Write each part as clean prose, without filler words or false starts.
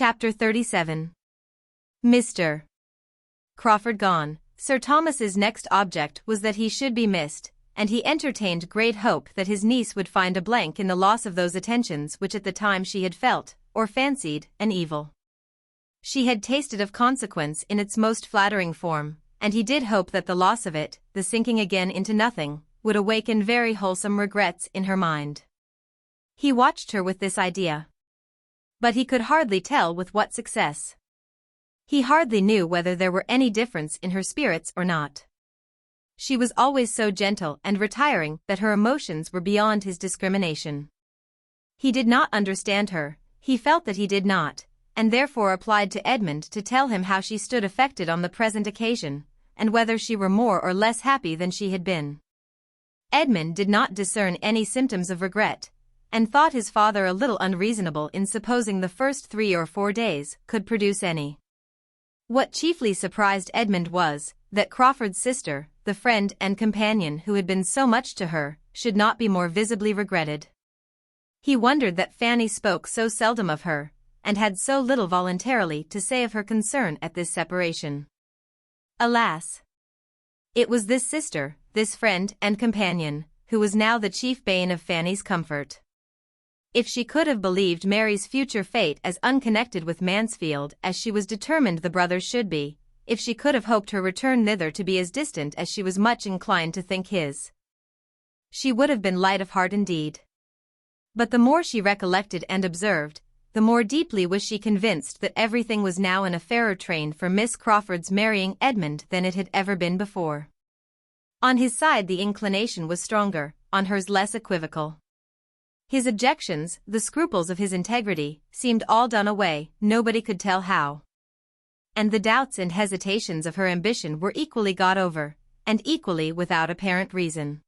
Chapter 37. Mr. Crawford gone, Sir Thomas's next object was that he should be missed, and he entertained great hope that his niece would find a blank in the loss of those attentions which at the time she had felt, or fancied, an evil. She had tasted of consequence in its most flattering form, and he did hope that the loss of it, the sinking again into nothing, would awaken very wholesome regrets in her mind. He watched her with this idea. But he could hardly tell with what success. He hardly knew whether there were any difference in her spirits or not. She was always so gentle and retiring that her emotions were beyond his discrimination. He did not understand her, he felt that he did not, and therefore applied to Edmund to tell him how she stood affected on the present occasion, and whether she were more or less happy than she had been. Edmund did not discern any symptoms of regret, and thought his father a little unreasonable in supposing the first 3 or 4 days could produce any. What chiefly surprised Edmund was, that Crawford's sister, the friend and companion who had been so much to her, should not be more visibly regretted. He wondered that Fanny spoke so seldom of her, and had so little voluntarily to say of her concern at this separation. Alas! It was this sister, this friend and companion, who was now the chief bane of Fanny's comfort. If she could have believed Mary's future fate as unconnected with Mansfield as she was determined the brothers should be, if she could have hoped her return thither to be as distant as she was much inclined to think his, she would have been light of heart indeed. But the more she recollected and observed, the more deeply was she convinced that everything was now in a fairer train for Miss Crawford's marrying Edmund than it had ever been before. On his side the inclination was stronger, on hers less equivocal. His objections, the scruples of his integrity, seemed all done away, nobody could tell how. And the doubts and hesitations of her ambition were equally got over, and equally without apparent reason.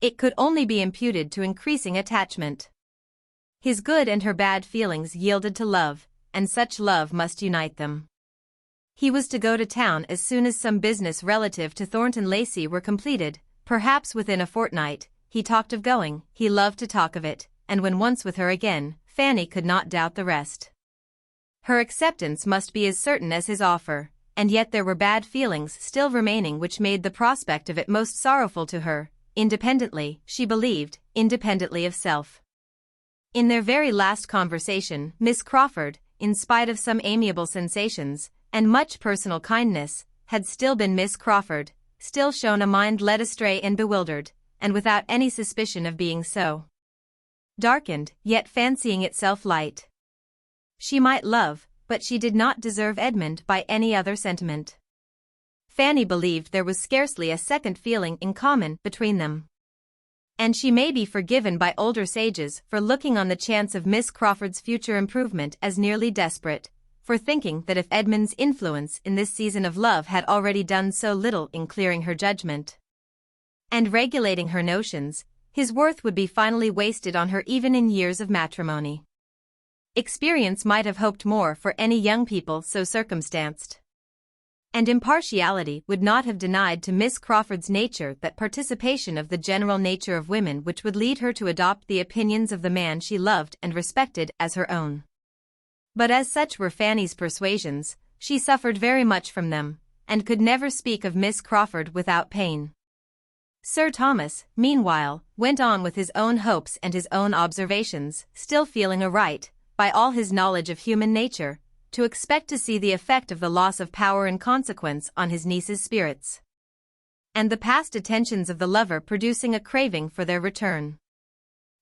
It could only be imputed to increasing attachment. His good and her bad feelings yielded to love, and such love must unite them. He was to go to town as soon as some business relative to Thornton Lacey were completed, perhaps within a fortnight. He talked of going, he loved to talk of it, and when once with her again, Fanny could not doubt the rest. Her acceptance must be as certain as his offer, and yet there were bad feelings still remaining which made the prospect of it most sorrowful to her, independently, she believed, independently of self. In their very last conversation, Miss Crawford, in spite of some amiable sensations, and much personal kindness, had still been Miss Crawford, still shown a mind led astray and bewildered, and without any suspicion of being so. Darkened, yet fancying itself light. She might love, but she did not deserve Edmund by any other sentiment. Fanny believed there was scarcely a second feeling in common between them. And she may be forgiven by older sages for looking on the chance of Miss Crawford's future improvement as nearly desperate, for thinking that if Edmund's influence in this season of love had already done so little in clearing her judgment and regulating her notions, his worth would be finally wasted on her even in years of matrimony. Experience might have hoped more for any young people so circumstanced. And impartiality would not have denied to Miss Crawford's nature that participation of the general nature of women which would lead her to adopt the opinions of the man she loved and respected as her own. But as such were Fanny's persuasions, she suffered very much from them, and could never speak of Miss Crawford without pain. Sir Thomas, meanwhile, went on with his own hopes and his own observations, still feeling a right, by all his knowledge of human nature, to expect to see the effect of the loss of power and consequence on his niece's spirits, and the past attentions of the lover producing a craving for their return.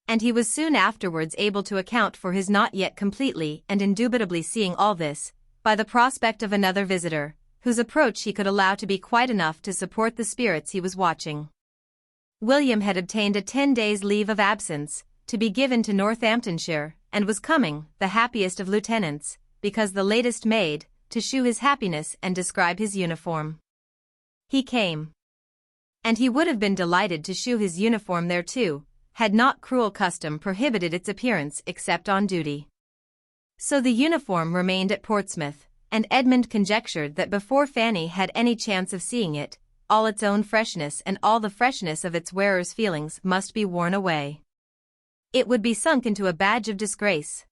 And he was soon afterwards able to account for his not yet completely and indubitably seeing all this, by the prospect of another visitor, whose approach he could allow to be quite enough to support the spirits he was watching. William had obtained a 10 days' leave of absence, to be given to Northamptonshire, and was coming, the happiest of lieutenants, because the latest maid, to shew his happiness and describe his uniform. He came. And he would have been delighted to shew his uniform there too, had not cruel custom prohibited its appearance except on duty. So the uniform remained at Portsmouth, and Edmund conjectured that before Fanny had any chance of seeing it, all its own freshness and all the freshness of its wearer's feelings must be worn away. It would be sunk into a badge of disgrace.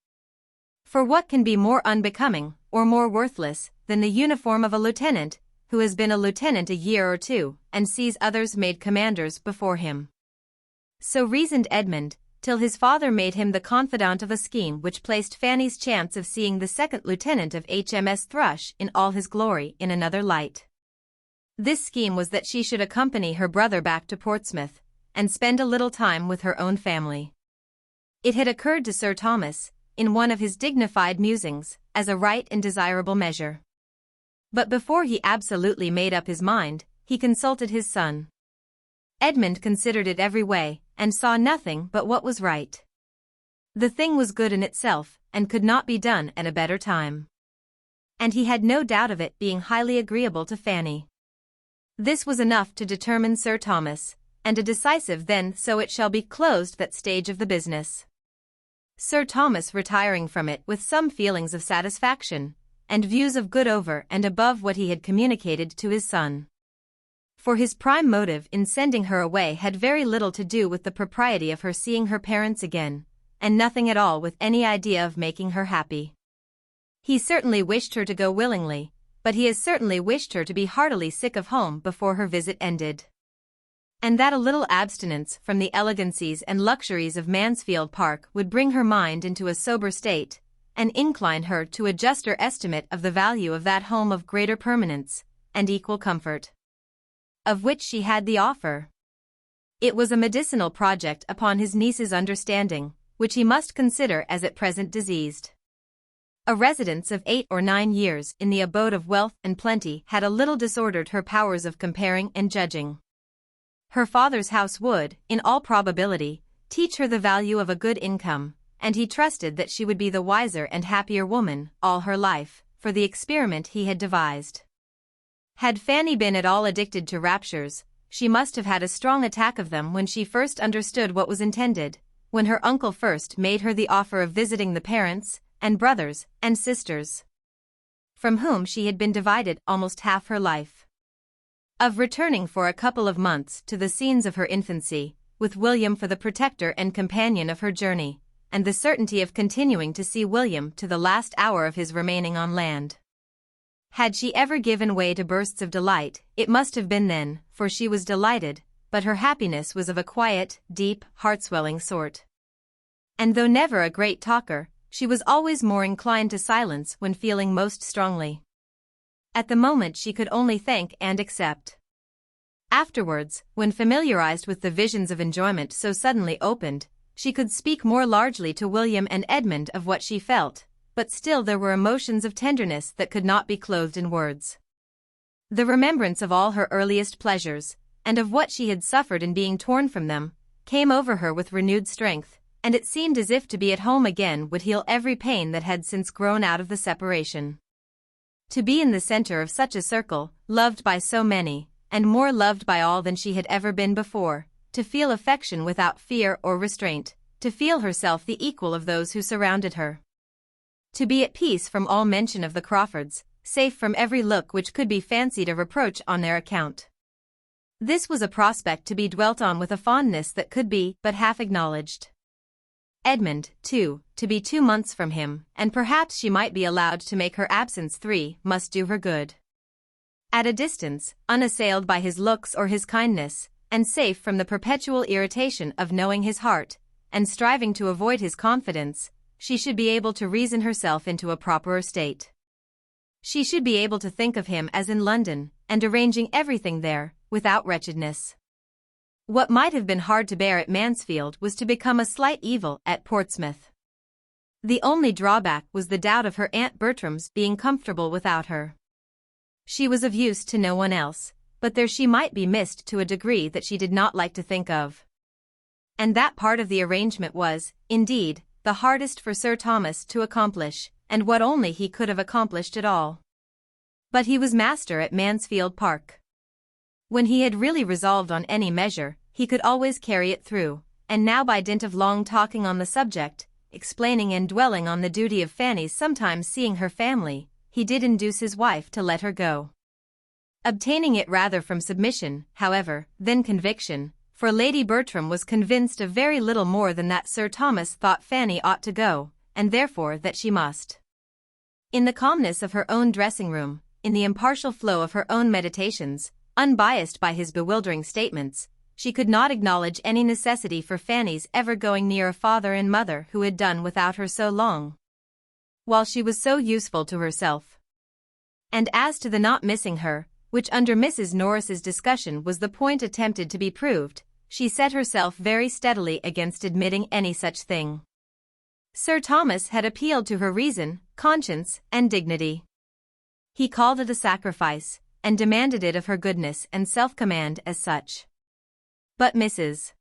For what can be more unbecoming, or more worthless, than the uniform of a lieutenant, who has been a lieutenant a year or two, and sees others made commanders before him? So reasoned Edmund, till his father made him the confidant of a scheme which placed Fanny's chance of seeing the second lieutenant of HMS Thrush in all his glory in another light. This scheme was that she should accompany her brother back to Portsmouth, and spend a little time with her own family. It had occurred to Sir Thomas, in one of his dignified musings, as a right and desirable measure. But before he absolutely made up his mind, he consulted his son. Edmund considered it every way, and saw nothing but what was right. The thing was good in itself, and could not be done at a better time. And he had no doubt of it being highly agreeable to Fanny. This was enough to determine Sir Thomas, and a decisive then so it shall be closed that stage of the business. Sir Thomas retiring from it with some feelings of satisfaction, and views of good over and above what he had communicated to his son. For his prime motive in sending her away had very little to do with the propriety of her seeing her parents again, and nothing at all with any idea of making her happy. He certainly wished her to go willingly, but he as certainly wished her to be heartily sick of home before her visit ended. And that a little abstinence from the elegancies and luxuries of Mansfield Park would bring her mind into a sober state, and incline her to a juster estimate of the value of that home of greater permanence, and equal comfort, of which she had the offer. It was a medicinal project upon his niece's understanding, which he must consider as at present diseased. A residence of 8 or 9 years in the abode of wealth and plenty had a little disordered her powers of comparing and judging. Her father's house would, in all probability, teach her the value of a good income, and he trusted that she would be the wiser and happier woman, all her life, for the experiment he had devised. Had Fanny been at all addicted to raptures, she must have had a strong attack of them when she first understood what was intended, when her uncle first made her the offer of visiting the parents, and brothers, and sisters, from whom she had been divided almost half her life. Of returning for a couple of months to the scenes of her infancy, with William for the protector and companion of her journey, and the certainty of continuing to see William to the last hour of his remaining on land. Had she ever given way to bursts of delight, it must have been then, for she was delighted, but her happiness was of a quiet, deep, heart-swelling sort. And though never a great talker, she was always more inclined to silence when feeling most strongly. At the moment she could only thank and accept. Afterwards, when familiarized with the visions of enjoyment so suddenly opened, she could speak more largely to William and Edmund of what she felt, but still there were emotions of tenderness that could not be clothed in words. The remembrance of all her earliest pleasures, and of what she had suffered in being torn from them, came over her with renewed strength, and it seemed as if to be at home again would heal every pain that had since grown out of the separation. To be in the center of such a circle, loved by so many, and more loved by all than she had ever been before, to feel affection without fear or restraint, to feel herself the equal of those who surrounded her. To be at peace from all mention of the Crawfords, safe from every look which could be fancied a reproach on their account. This was a prospect to be dwelt on with a fondness that could be but half acknowledged. Edmund, too, to be 2 months from him, and perhaps she might be allowed to make her absence 3, must do her good. At a distance, unassailed by his looks or his kindness, and safe from the perpetual irritation of knowing his heart, and striving to avoid his confidence, she should be able to reason herself into a properer state. She should be able to think of him as in London, and arranging everything there, without wretchedness. What might have been hard to bear at Mansfield was to become a slight evil at Portsmouth. The only drawback was the doubt of her Aunt Bertram's being comfortable without her. She was of use to no one else, but there she might be missed to a degree that she did not like to think of. And that part of the arrangement was, indeed, the hardest for Sir Thomas to accomplish, and what only he could have accomplished at all. But he was master at Mansfield Park. When he had really resolved on any measure, he could always carry it through, and now by dint of long talking on the subject, explaining and dwelling on the duty of Fanny's sometimes seeing her family, he did induce his wife to let her go. Obtaining it rather from submission, however, than conviction, for Lady Bertram was convinced of very little more than that Sir Thomas thought Fanny ought to go, and therefore that she must. In the calmness of her own dressing-room, in the impartial flow of her own meditations, unbiased by his bewildering statements, she could not acknowledge any necessity for Fanny's ever going near a father and mother who had done without her so long, while she was so useful to herself. And as to the not missing her, which under Mrs. Norris's discussion was the point attempted to be proved, she set herself very steadily against admitting any such thing. Sir Thomas had appealed to her reason, conscience, and dignity. He called it a sacrifice, and demanded it of her goodness and self-command as such. But Mrs.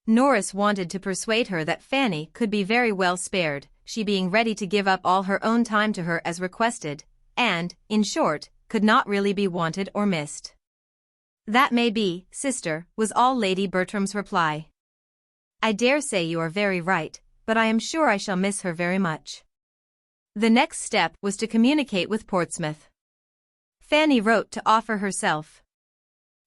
Norris wanted to persuade her that Fanny could be very well spared, she being ready to give up all her own time to her as requested, and, in short, could not really be wanted or missed. "That may be, sister," was all Lady Bertram's reply. "I dare say you are very right, but I am sure I shall miss her very much." The next step was to communicate with Portsmouth. Fanny wrote to offer herself.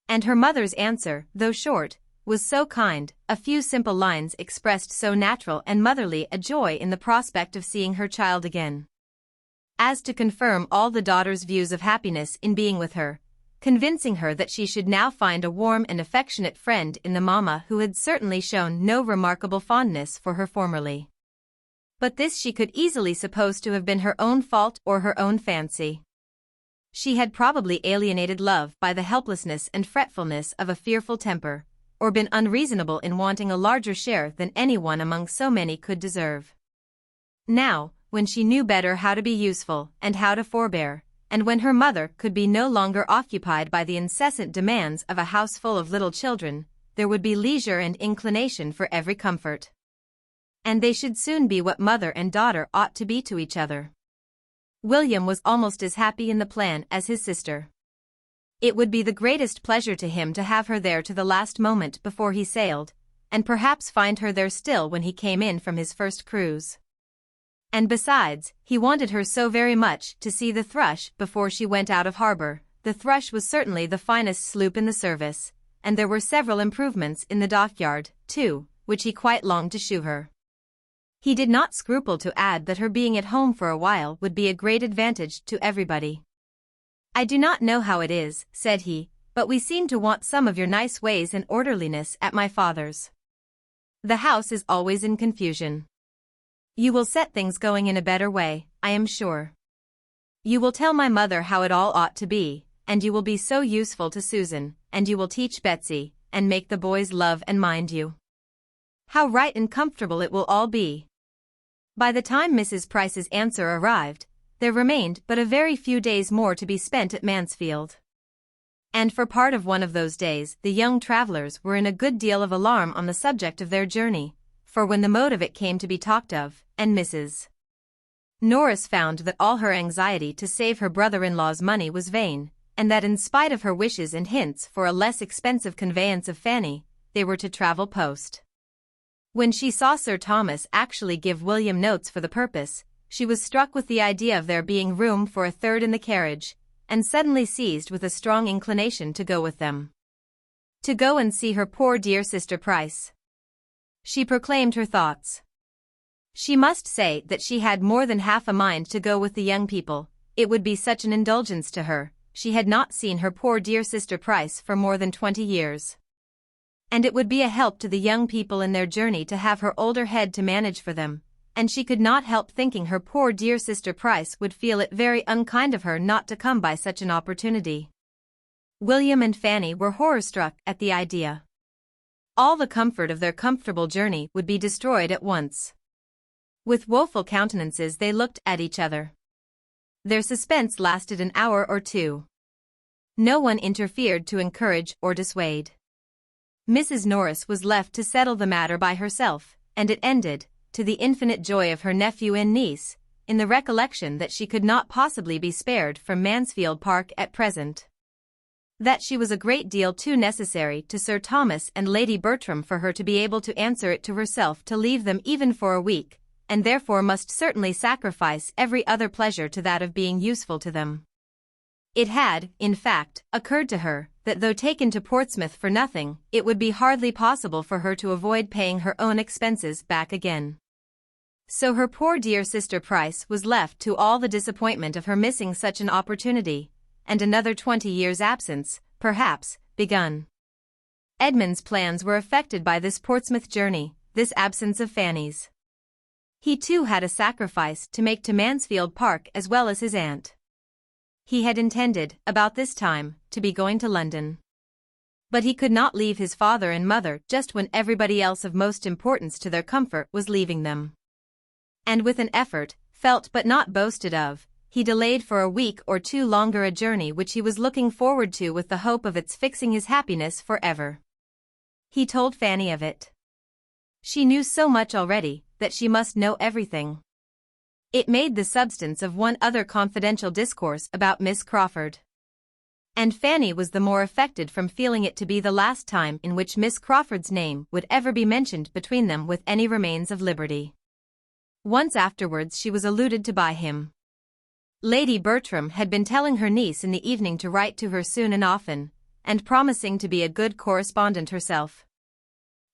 And her mother's answer, though short, was so kind, a few simple lines expressed so natural and motherly a joy in the prospect of seeing her child again, as to confirm all the daughter's views of happiness in being with her, convincing her that she should now find a warm and affectionate friend in the mamma who had certainly shown no remarkable fondness for her formerly. But this she could easily suppose to have been her own fault or her own fancy. She had probably alienated love by the helplessness and fretfulness of a fearful temper, or been unreasonable in wanting a larger share than anyone among so many could deserve. Now, when she knew better how to be useful and how to forbear, and when her mother could be no longer occupied by the incessant demands of a house full of little children, there would be leisure and inclination for every comfort. And they should soon be what mother and daughter ought to be to each other. William was almost as happy in the plan as his sister. It would be the greatest pleasure to him to have her there to the last moment before he sailed, and perhaps find her there still when he came in from his first cruise. And besides, he wanted her so very much to see the Thrush before she went out of harbor. The Thrush was certainly the finest sloop in the service, and there were several improvements in the dockyard, too, which he quite longed to shew her. He did not scruple to add that her being at home for a while would be a great advantage to everybody. "I do not know how it is," said he, "but we seem to want some of your nice ways and orderliness at my father's. The house is always in confusion. You will set things going in a better way, I am sure. You will tell my mother how it all ought to be, and you will be so useful to Susan, and you will teach Betsy, and make the boys love and mind you. How right and comfortable it will all be." By the time Mrs. Price's answer arrived, there remained but a very few days more to be spent at Mansfield. And for part of one of those days the young travellers were in a good deal of alarm on the subject of their journey, for when the mode of it came to be talked of, and Mrs. Norris found that all her anxiety to save her brother-in-law's money was vain, and that in spite of her wishes and hints for a less expensive conveyance of Fanny, they were to travel post. When she saw Sir Thomas actually give William notes for the purpose, she was struck with the idea of there being room for a third in the carriage, and suddenly seized with a strong inclination to go with them. To go and see her poor dear sister Price. She proclaimed her thoughts. She must say that she had more than half a mind to go with the young people, it would be such an indulgence to her. She had not seen her poor dear sister Price for more than 20 years. And it would be a help to the young people in their journey to have her older head to manage for them, and she could not help thinking her poor dear sister Price would feel it very unkind of her not to come by such an opportunity. William and Fanny were horror-struck at the idea. All the comfort of their comfortable journey would be destroyed at once. With woeful countenances they looked at each other. Their suspense lasted an hour or two. No one interfered to encourage or dissuade. Mrs. Norris was left to settle the matter by herself, and it ended, to the infinite joy of her nephew and niece, in the recollection that she could not possibly be spared from Mansfield Park at present. That she was a great deal too necessary to Sir Thomas and Lady Bertram for her to be able to answer it to herself to leave them even for a week, and therefore must certainly sacrifice every other pleasure to that of being useful to them. It had, in fact, occurred to her that though taken to Portsmouth for nothing, it would be hardly possible for her to avoid paying her own expenses back again. So her poor dear sister Price was left to all the disappointment of her missing such an opportunity, and another 20 years' absence, perhaps, begun. Edmund's plans were affected by this Portsmouth journey, this absence of Fanny's. He too had a sacrifice to make to Mansfield Park as well as his aunt. He had intended, about this time, to be going to London. But he could not leave his father and mother just when everybody else of most importance to their comfort was leaving them. And with an effort, felt but not boasted of, he delayed for a week or two longer a journey which he was looking forward to with the hope of its fixing his happiness forever. He told Fanny of it. She knew so much already that she must know everything. It made the substance of one other confidential discourse about Miss Crawford. And Fanny was the more affected from feeling it to be the last time in which Miss Crawford's name would ever be mentioned between them with any remains of liberty. Once afterwards she was alluded to by him. Lady Bertram had been telling her niece in the evening to write to her soon and often, and promising to be a good correspondent herself.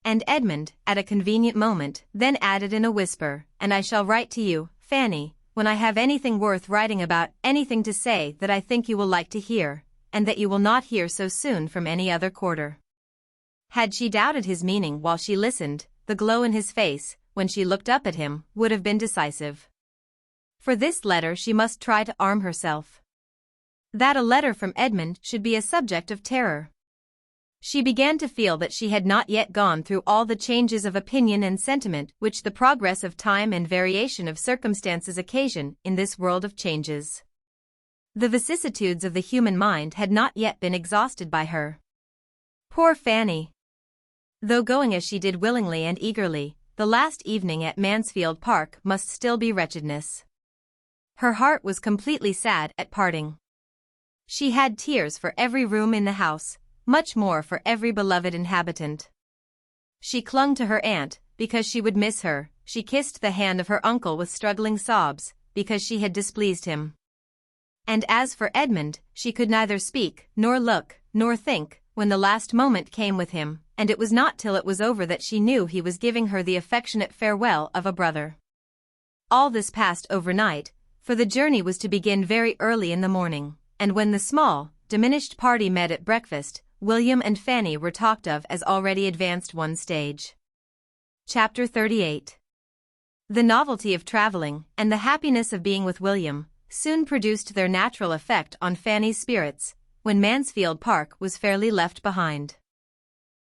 And Edmund, at a convenient moment, then added in a whisper, "And I shall write to you, Fanny, when I have anything worth writing about, anything to say that I think you will like to hear, and that you will not hear so soon from any other quarter." Had she doubted his meaning while she listened, the glow in his face, when she looked up at him, would have been decisive. For this letter she must try to arm herself. That a letter from Edmund should be a subject of terror. She began to feel that she had not yet gone through all the changes of opinion and sentiment which the progress of time and variation of circumstances occasion in this world of changes. The vicissitudes of the human mind had not yet been exhausted by her. Poor Fanny! Though going as she did willingly and eagerly, the last evening at Mansfield Park must still be wretchedness. Her heart was completely sad at parting. She had tears for every room in the house, much more for every beloved inhabitant. She clung to her aunt, because she would miss her, she kissed the hand of her uncle with struggling sobs, because she had displeased him. And as for Edmund, she could neither speak, nor look, nor think, when the last moment came with him, and it was not till it was over that she knew he was giving her the affectionate farewell of a brother. All this passed overnight, for the journey was to begin very early in the morning, and when the small, diminished party met at breakfast, William and Fanny were talked of as already advanced one stage. Chapter 38. The novelty of traveling, and the happiness of being with William, soon produced their natural effect on Fanny's spirits, when Mansfield Park was fairly left behind.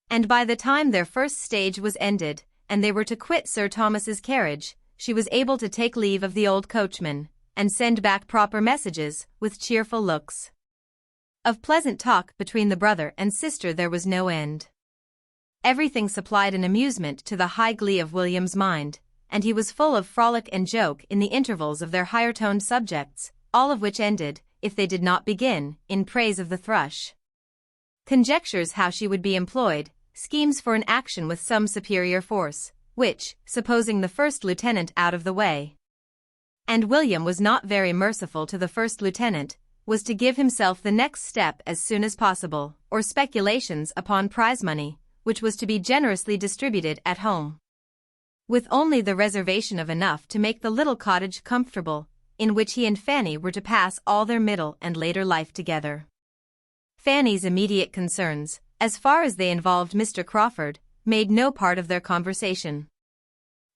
And by the time their first stage was ended, and they were to quit Sir Thomas's carriage, she was able to take leave of the old coachman, and send back proper messages, with cheerful looks. Of pleasant talk between the brother and sister there was no end. Everything supplied an amusement to the high glee of William's mind, and he was full of frolic and joke in the intervals of their higher-toned subjects, all of which ended, if they did not begin, in praise of the thrush. Conjectures how she would be employed, schemes for an action with some superior force, which, supposing the first lieutenant out of the way, and William was not very merciful to the first lieutenant, was to give himself the next step as soon as possible, or speculations upon prize money, which was to be generously distributed at home, with only the reservation of enough to make the little cottage comfortable, in which he and Fanny were to pass all their middle and later life together. Fanny's immediate concerns, as far as they involved Mr. Crawford, made no part of their conversation.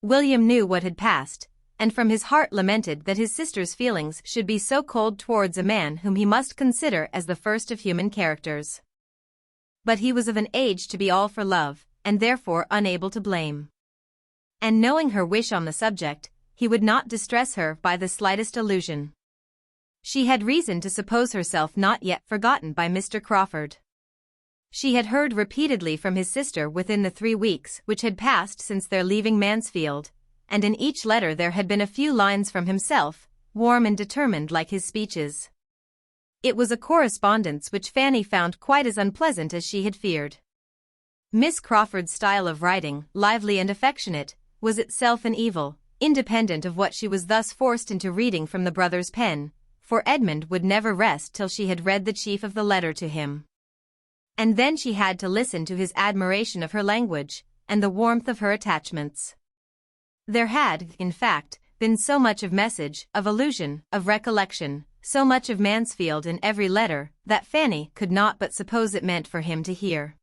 William knew what had passed, and from his heart lamented that his sister's feelings should be so cold towards a man whom he must consider as the first of human characters. But he was of an age to be all for love, and therefore unable to blame. And knowing her wish on the subject, he would not distress her by the slightest allusion. She had reason to suppose herself not yet forgotten by Mr. Crawford. She had heard repeatedly from his sister within the 3 weeks which had passed since their leaving Mansfield, and in each letter there had been a few lines from himself, warm and determined like his speeches. It was a correspondence which Fanny found quite as unpleasant as she had feared. Miss Crawford's style of writing, lively and affectionate, was itself an evil, independent of what she was thus forced into reading from the brother's pen, for Edmund would never rest till she had read the chief of the letter to him. And then she had to listen to his admiration of her language, and the warmth of her attachments. There had, in fact, been so much of message, of allusion, of recollection, so much of Mansfield in every letter, that Fanny could not but suppose it meant for him to hear.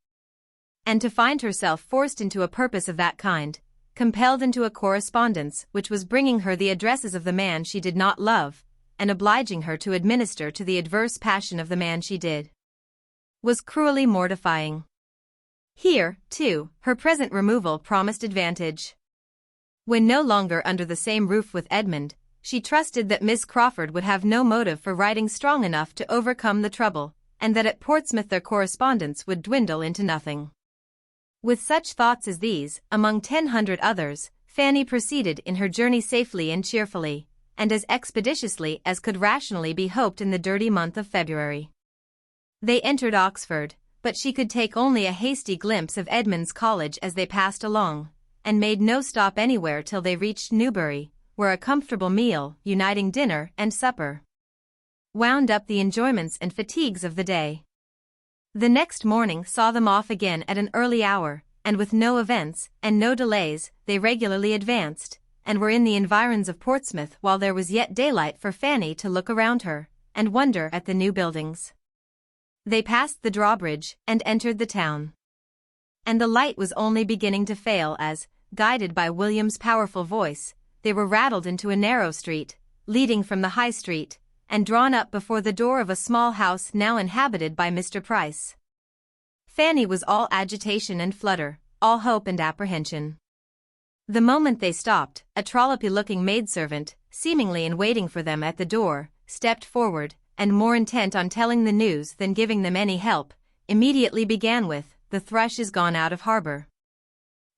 And to find herself forced into a purpose of that kind, compelled into a correspondence which was bringing her the addresses of the man she did not love, and obliging her to administer to the adverse passion of the man she did, was cruelly mortifying. Here, too, her present removal promised advantage. When no longer under the same roof with Edmund, she trusted that Miss Crawford would have no motive for writing strong enough to overcome the trouble, and that at Portsmouth their correspondence would dwindle into nothing. With such thoughts as these, among 100 others, Fanny proceeded in her journey safely and cheerfully, and as expeditiously as could rationally be hoped in the dirty month of February. They entered Oxford, but she could take only a hasty glimpse of Edmund's College as they passed along, and made no stop anywhere till they reached Newbury, where a comfortable meal, uniting dinner and supper, wound up the enjoyments and fatigues of the day. The next morning saw them off again at an early hour, and with no events and no delays, they regularly advanced, and were in the environs of Portsmouth while there was yet daylight for Fanny to look around her, and wonder at the new buildings. They passed the drawbridge, and entered the town. And the light was only beginning to fail as, guided by William's powerful voice, they were rattled into a narrow street, leading from the High Street, and drawn up before the door of a small house now inhabited by Mr. Price. Fanny was all agitation and flutter, all hope and apprehension. The moment they stopped, a trollopy-looking maidservant, seemingly in waiting for them at the door, stepped forward, and more intent on telling the news than giving them any help, immediately began with, "The Thrush is gone out of harbour."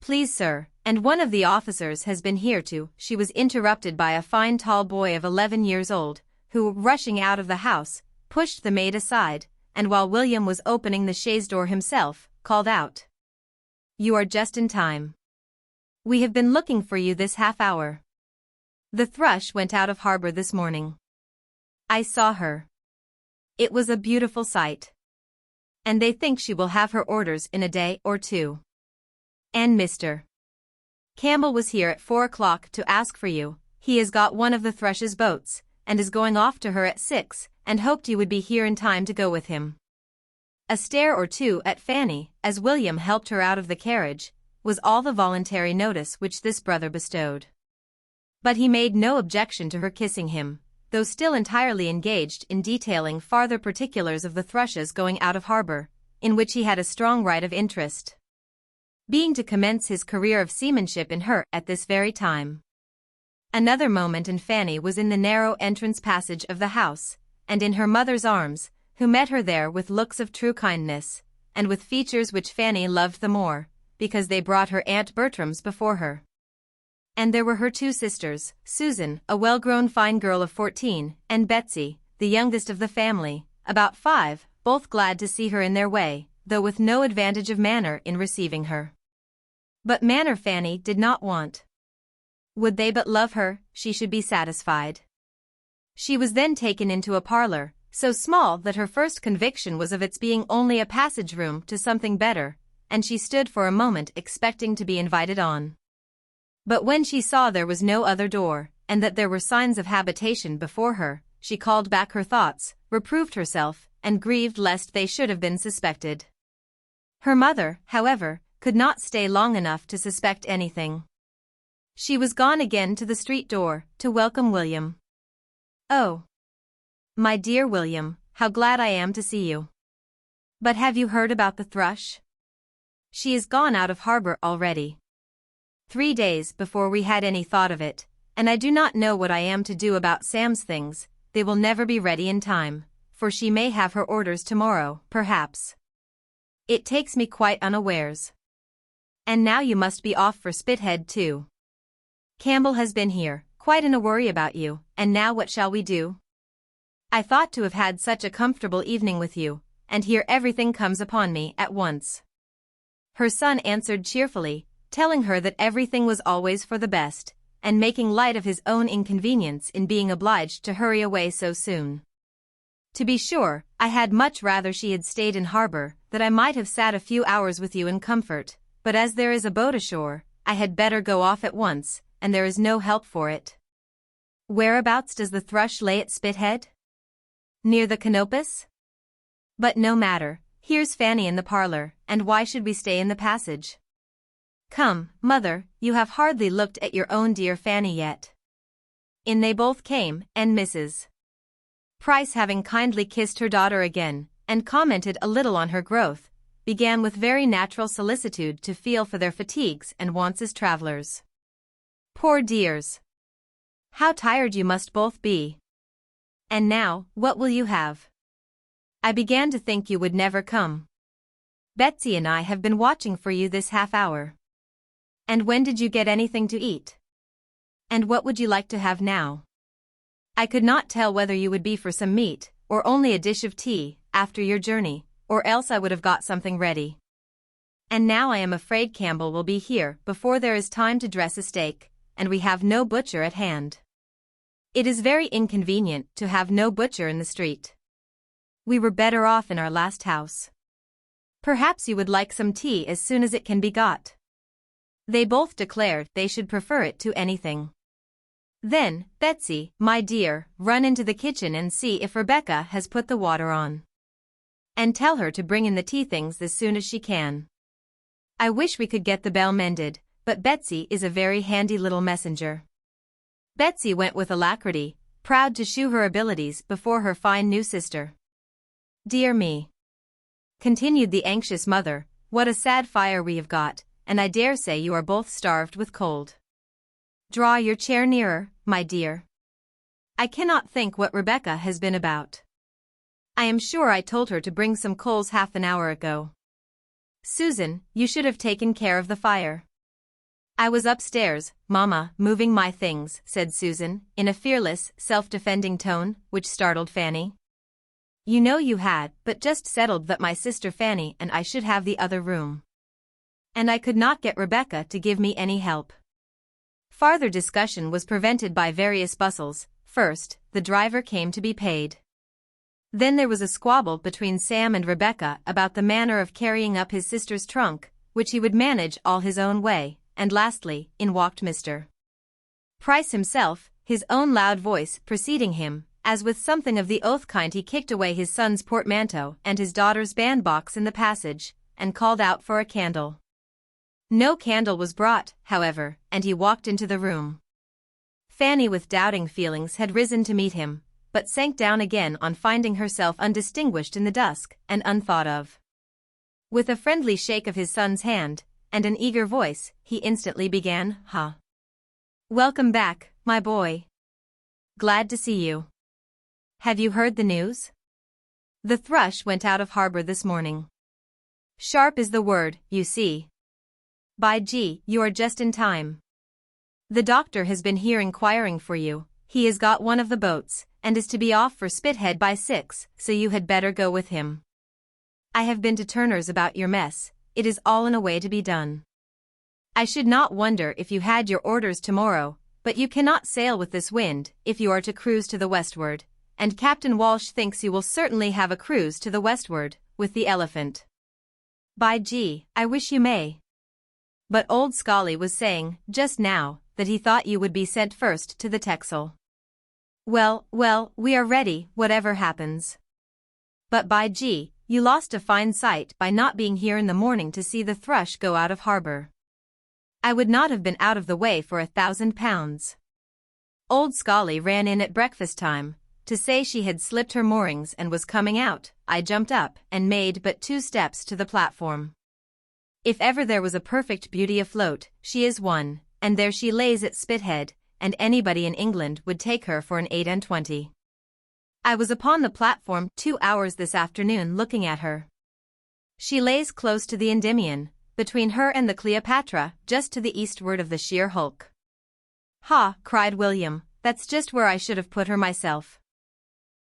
"Please, sir, and one of the officers has been here too," she was interrupted by a fine tall boy of 11 years old, who, rushing out of the house, pushed the maid aside, and while William was opening the chaise door himself, called out, "You are just in time. We have been looking for you this half-hour. The Thrush went out of harbour this morning. I saw her. It was a beautiful sight. And they think she will have her orders in a day or two. And Mr. Campbell was here at 4 o'clock to ask for you. He has got one of the Thrush's boats, and is going off to her at 6, and hoped you would be here in time to go with him." A stare or two at Fanny, as William helped her out of the carriage, was all the voluntary notice which this brother bestowed. But he made no objection to her kissing him, though still entirely engaged in detailing farther particulars of the Thrush's going out of harbour, in which he had a strong right of interest, being to commence his career of seamanship in her at this very time. Another moment and Fanny was in the narrow entrance passage of the house, and in her mother's arms, who met her there with looks of true kindness, and with features which Fanny loved the more, because they brought her Aunt Bertram's before her. And there were her 2 sisters, Susan, a well-grown fine girl of 14, and Betsy, the youngest of the family, about 5, both glad to see her in their way, though with no advantage of manner in receiving her. But manner Fanny did not want. Would they but love her, she should be satisfied. She was then taken into a parlour, so small that her first conviction was of its being only a passage-room to something better, and she stood for a moment expecting to be invited on. But when she saw there was no other door, and that there were signs of habitation before her, she called back her thoughts, reproved herself, and grieved lest they should have been suspected. Her mother, however, could not stay long enough to suspect anything. She was gone again to the street door, to welcome William. "Oh, my dear William, how glad I am to see you. But have you heard about the Thrush? She is gone out of harbour already. 3 days before we had any thought of it, and I do not know what I am to do about Sam's things. They will never be ready in time, for she may have her orders tomorrow, perhaps. It takes me quite unawares. And now you must be off for Spithead too. Campbell has been here, quite in a worry about you, and now what shall we do? I thought to have had such a comfortable evening with you, and here everything comes upon me at once." Her son answered cheerfully, telling her that everything was always for the best, and making light of his own inconvenience in being obliged to hurry away so soon. "To be sure, I had much rather she had stayed in harbour, that I might have sat a few hours with you in comfort, but as there is a boat ashore, I had better go off at once, and there is no help for it. Whereabouts does the thrush lay at Spithead? Near the Canopus? But no matter, here's Fanny in the parlor, and why should we stay in the passage? Come, mother, you have hardly looked at your own dear Fanny yet. In they both came, and Mrs. Price, having kindly kissed her daughter again, and commented a little on her growth, began with very natural solicitude to feel for their fatigues and wants as travelers. Poor dears! How tired you must both be! And now, what will you have? I began to think you would never come. Betsy and I have been watching for you this half hour. And when did you get anything to eat? And what would you like to have now? I could not tell whether you would be for some meat, or only a dish of tea, after your journey, or else I would have got something ready. And now I am afraid Campbell will be here before there is time to dress a steak, and we have no butcher at hand. It is very inconvenient to have no butcher in the street. We were better off in our last house. Perhaps you would like some tea as soon as it can be got. They both declared they should prefer it to anything. Then, Betsy, my dear, run into the kitchen and see if Rebecca has put the water on. And tell her to bring in the tea things as soon as she can. I wish we could get the bell mended, but Betsy is a very handy little messenger. Betsy went with alacrity, proud to shew her abilities before her fine new sister. Dear me, continued the anxious mother, what a sad fire we have got, and I dare say you are both starved with cold. Draw your chair nearer, my dear. I cannot think what Rebecca has been about. I am sure I told her to bring some coals half an hour ago. Susan, you should have taken care of the fire. I was upstairs, Mamma, moving my things, said Susan, in a fearless, self-defending tone, which startled Fanny. You know you had but just settled that my sister Fanny and I should have the other room. And I could not get Rebecca to give me any help. Farther discussion was prevented by various bustles. First, the driver came to be paid. Then there was a squabble between Sam and Rebecca about the manner of carrying up his sister's trunk, which he would manage all his own way, and lastly, in walked Mr. Price himself, his own loud voice preceding him, as with something of the oath kind he kicked away his son's portmanteau and his daughter's bandbox in the passage, and called out for a candle. No candle was brought, however, and he walked into the room. Fanny with doubting feelings had risen to meet him, but sank down again on finding herself undistinguished in the dusk and unthought of. With a friendly shake of his son's hand, and an eager voice, he instantly began, Welcome back, my boy. Glad to see you. Have you heard the news? The thrush went out of harbor this morning. Sharp is the word, you see. By G, you are just in time. The doctor has been here inquiring for you. He has got one of the boats, and is to be off for Spithead by 6, so you had better go with him. I have been to Turner's about your mess. It is all in a way to be done. I should not wonder if you had your orders tomorrow, but you cannot sail with this wind if you are to cruise to the westward, and Captain Walsh thinks you will certainly have a cruise to the westward, with the Elephant. By G, I wish you may. But old Scully was saying, just now, that he thought you would be sent first to the Texel. Well, we are ready, whatever happens. But by G, you lost a fine sight by not being here in the morning to see the thrush go out of harbor. I would not have been out of the way for £1,000. Old Scully ran in at breakfast time, to say she had slipped her moorings and was coming out. I jumped up and made but 2 steps to the platform. If ever there was a perfect beauty afloat, she is one, and there she lays at Spithead, and anybody in England would take her for an 28. I was upon the platform 2 hours this afternoon looking at her. She lays close to the Endymion, between her and the Cleopatra, just to the eastward of the sheer hulk. Ha, cried William, that's just where I should have put her myself.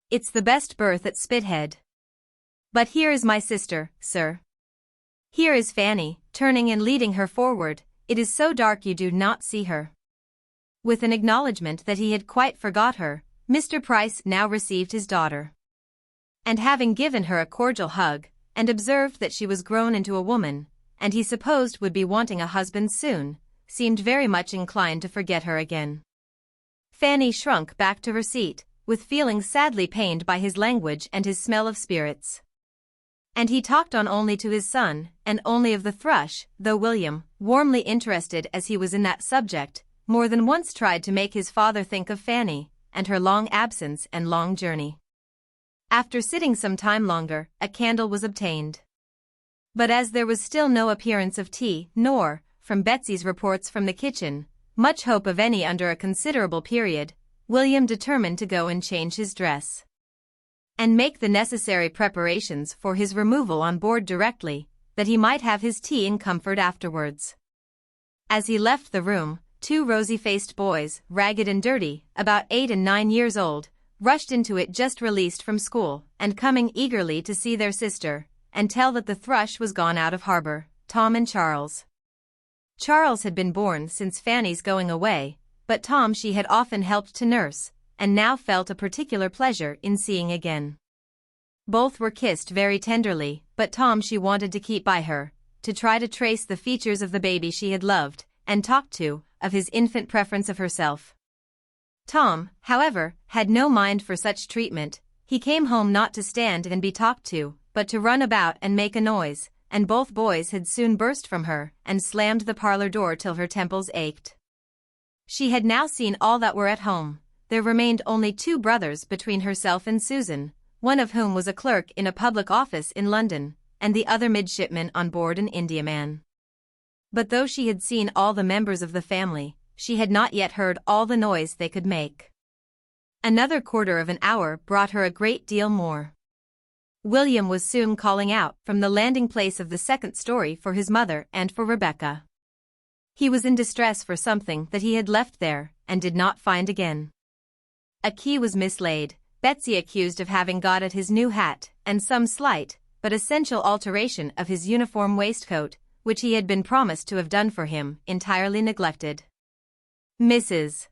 It's the best berth at Spithead. But here is my sister, sir. Here is Fanny, turning and leading her forward. It is so dark you do not see her. With an acknowledgement that he had quite forgot her, Mr. Price now received his daughter. And having given her a cordial hug, and observed that she was grown into a woman, and he supposed would be wanting a husband soon, seemed very much inclined to forget her again. Fanny shrunk back to her seat, with feelings sadly pained by his language and his smell of spirits. And he talked on only to his son, and only of the thrush, though William, warmly interested as he was in that subject, more than once tried to make his father think of Fanny, and her long absence and long journey. After sitting some time longer, a candle was obtained. But as there was still no appearance of tea, nor, from Betsy's reports from the kitchen, much hope of any under a considerable period, William determined to go and change his dress, and make the necessary preparations for his removal on board directly, that he might have his tea in comfort afterwards. As he left the room, 2 rosy-faced boys, ragged and dirty, about 8 and 9 years old, rushed into it just released from school, and coming eagerly to see their sister, and tell that the thrush was gone out of harbor, Tom and Charles. Charles had been born since Fanny's going away, but Tom she had often helped to nurse, and now felt a particular pleasure in seeing again. Both were kissed very tenderly, but Tom she wanted to keep by her, to try to trace the features of the baby she had loved, and talked to, of his infant preference of herself. Tom, however, had no mind for such treatment. He came home not to stand and be talked to, but to run about and make a noise, and both boys had soon burst from her, and slammed the parlor door till her temples ached. She had now seen all that were at home. There remained only 2 brothers between herself and Susan, one of whom was a clerk in a public office in London, and the other midshipman on board an Indiaman. But though she had seen all the members of the family, she had not yet heard all the noise they could make. Another quarter of an hour brought her a great deal more. William was soon calling out from the landing place of the 2nd story for his mother and for Rebecca. He was in distress for something that he had left there, and did not find again. A key was mislaid, Betsy accused of having got at his new hat, and some slight, but essential alteration of his uniform waistcoat, which he had been promised to have done for him, entirely neglected. Mrs.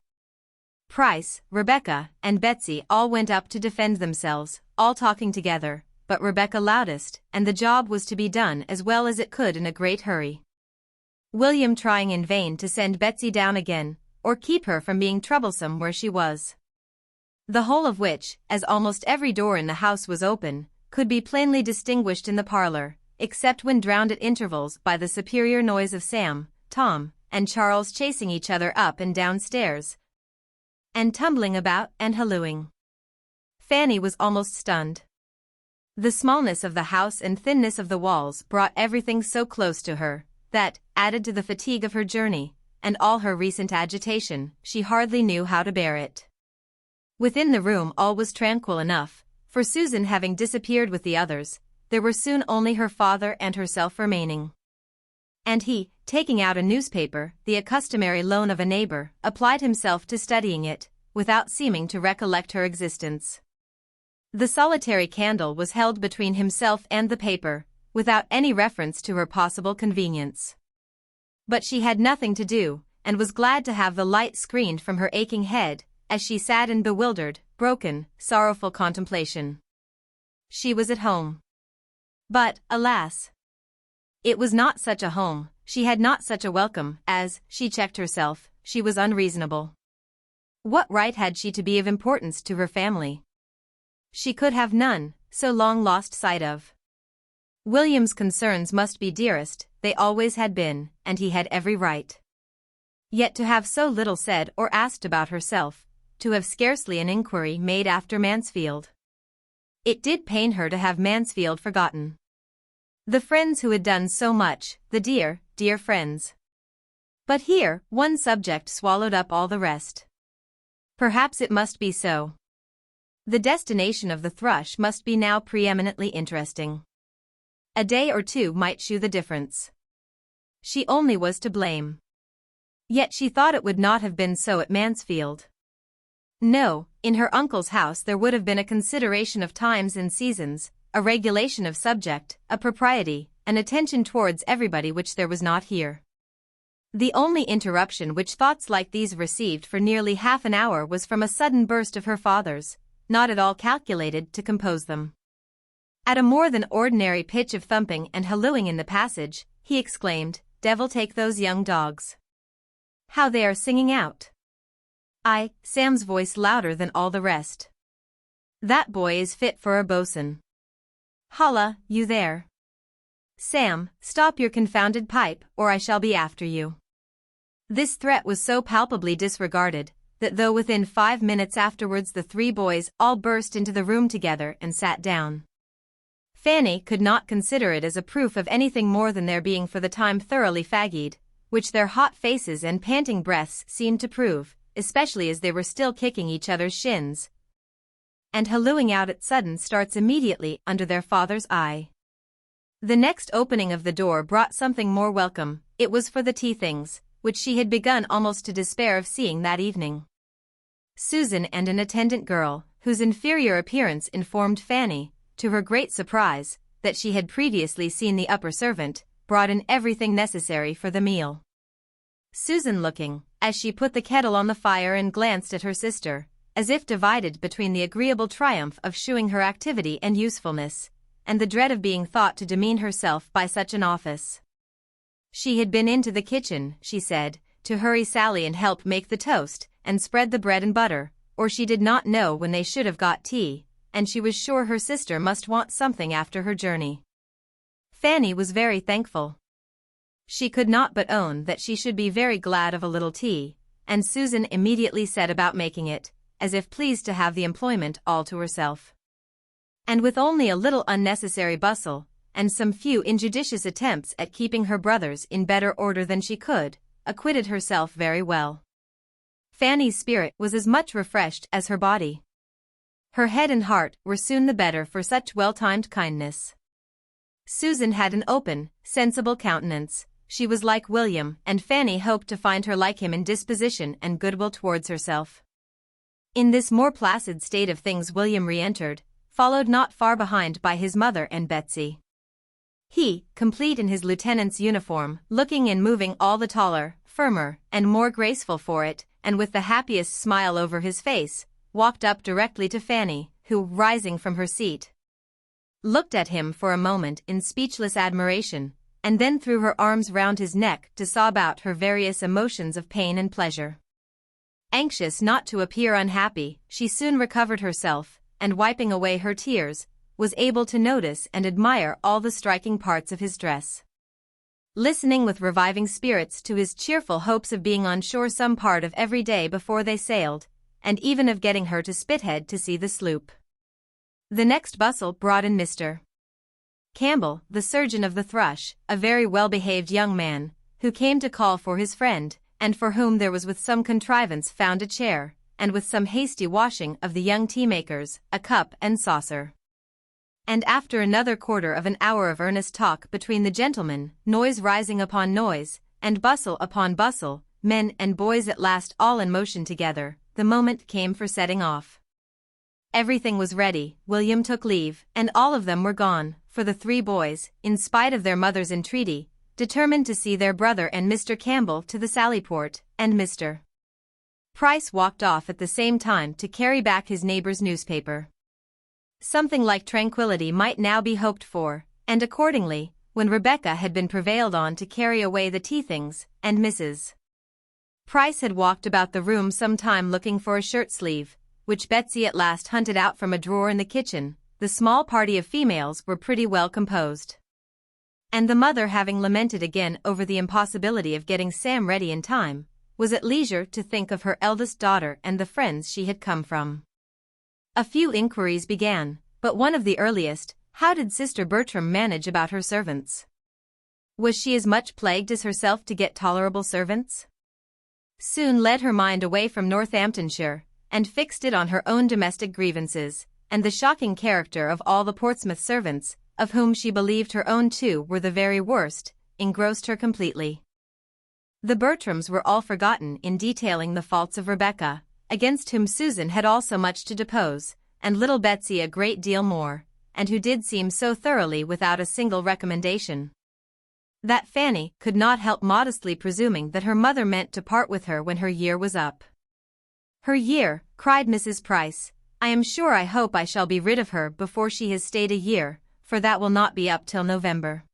Price, Rebecca, and Betsy all went up to defend themselves, all talking together, but Rebecca loudest, and the job was to be done as well as it could in a great hurry. William trying in vain to send Betsy down again, or keep her from being troublesome where she was. The whole of which, as almost every door in the house was open, could be plainly distinguished in the parlor, except when drowned at intervals by the superior noise of Sam, Tom, and Charles chasing each other up and down stairs, and tumbling about and hallooing. Fanny was almost stunned. The smallness of the house and thinness of the walls brought everything so close to her, that, added to the fatigue of her journey, and all her recent agitation, she hardly knew how to bear it. Within the room all was tranquil enough, for Susan having disappeared with the others, there were soon only her father and herself remaining. And he, taking out a newspaper, the customary loan of a neighbor, applied himself to studying it, without seeming to recollect her existence. The solitary candle was held between himself and the paper, without any reference to her possible convenience. But she had nothing to do, and was glad to have the light screened from her aching head, as she sat in bewildered, broken, sorrowful contemplation. She was at home. But, alas! It was not such a home, she had not such a welcome, as, she checked herself, she was unreasonable. What right had she to be of importance to her family? She could have none, so long lost sight of. William's concerns must be dearest, they always had been, and he had every right. Yet to have so little said or asked about herself, to have scarcely an inquiry made after Mansfield. It did pain her to have Mansfield forgotten. The friends who had done so much, the dear, dear friends. But here, one subject swallowed up all the rest. Perhaps it must be so. The destination of the thrush must be now preeminently interesting. A day or 2 might shew the difference. She only was to blame. Yet she thought it would not have been so at Mansfield. No, in her uncle's house there would have been a consideration of times and seasons, a regulation of subject, a propriety, an attention towards everybody which there was not here. The only interruption which thoughts like these received for nearly half an hour was from a sudden burst of her father's, not at all calculated to compose them. At a more than ordinary pitch of thumping and hallooing in the passage, he exclaimed, "Devil take those young dogs. how they are singing out. Sam's voice louder than all the rest. That boy is fit for a bosun. Holla, you there. Sam, stop your confounded pipe, or I shall be after you. This threat was so palpably disregarded, that though within 5 minutes afterwards the 3 boys all burst into the room together and sat down. Fanny could not consider it as a proof of anything more than their being for the time thoroughly faggied, which their hot faces and panting breaths seemed to prove, especially as they were still kicking each other's shins and hallooing out at sudden starts immediately under their father's eye. The next opening of the door brought something more welcome. It was for the tea things, which she had begun almost to despair of seeing that evening. Susan and an attendant girl, whose inferior appearance informed Fanny, to her great surprise, that she had previously seen the upper servant, brought in everything necessary for the meal. Susan looking, as she put the kettle on the fire and glanced at her sister, as if divided between the agreeable triumph of shewing her activity and usefulness, and the dread of being thought to demean herself by such an office. She had been into the kitchen, she said, to hurry Sally and help make the toast, and spread the bread and butter, or she did not know when they should have got tea, and she was sure her sister must want something after her journey. Fanny was very thankful. She could not but own that she should be very glad of a little tea, and Susan immediately set about making it, as if pleased to have the employment all to herself. And with only a little unnecessary bustle, and some few injudicious attempts at keeping her brothers in better order than she could, acquitted herself very well. Fanny's spirit was as much refreshed as her body. Her head and heart were soon the better for such well-timed kindness. Susan had an open, sensible countenance. She was like William, and Fanny hoped to find her like him in disposition and goodwill towards herself. In this more placid state of things William re-entered, followed not far behind by his mother and Betsy. He, complete in his lieutenant's uniform, looking and moving all the taller, firmer, and more graceful for it, and with the happiest smile over his face, walked up directly to Fanny, who, rising from her seat, looked at him for a moment in speechless admiration, and then threw her arms round his neck to sob out her various emotions of pain and pleasure. Anxious not to appear unhappy, she soon recovered herself, and wiping away her tears, was able to notice and admire all the striking parts of his dress. Listening with reviving spirits to his cheerful hopes of being on shore some part of every day before they sailed, and even of getting her to Spithead to see the sloop. The next bustle brought in Mr. Campbell, the surgeon of the Thrush, a very well-behaved young man, who came to call for his friend, and for whom there was with some contrivance found a chair, and with some hasty washing of the young tea-makers, a cup and saucer. And after another quarter of an hour of earnest talk between the gentlemen, noise rising upon noise, and bustle upon bustle, men and boys at last all in motion together, the moment came for setting off. Everything was ready, William took leave, and all of them were gone, for the 3 boys, in spite of their mother's entreaty, determined to see their brother and Mr. Campbell to the Sallyport, and Mr. Price walked off at the same time to carry back his neighbor's newspaper. Something like tranquility might now be hoped for, and accordingly, when Rebecca had been prevailed on to carry away the tea things, and Mrs. Price had walked about the room some time looking for a shirt-sleeve, which Betsy at last hunted out from a drawer in the kitchen, the small party of females were pretty well composed. And the mother, having lamented again over the impossibility of getting Sam ready in time, was at leisure to think of her eldest daughter and the friends she had come from. A few inquiries began, but one of the earliest, how did Sister Bertram manage about her servants? Was she as much plagued as herself to get tolerable servants? Soon led her mind away from Northamptonshire, and fixed it on her own domestic grievances, and the shocking character of all the Portsmouth servants, of whom she believed her own 2 were the very worst, engrossed her completely. The Bertrams were all forgotten in detailing the faults of Rebecca, against whom Susan had also much to depose, and little Betsy a great deal more, and who did seem so thoroughly without a single recommendation, that Fanny could not help modestly presuming that her mother meant to part with her when her year was up. "Her year," cried Mrs. Price, "I am sure I hope I shall be rid of her before she has stayed a year, for that will not be up till November.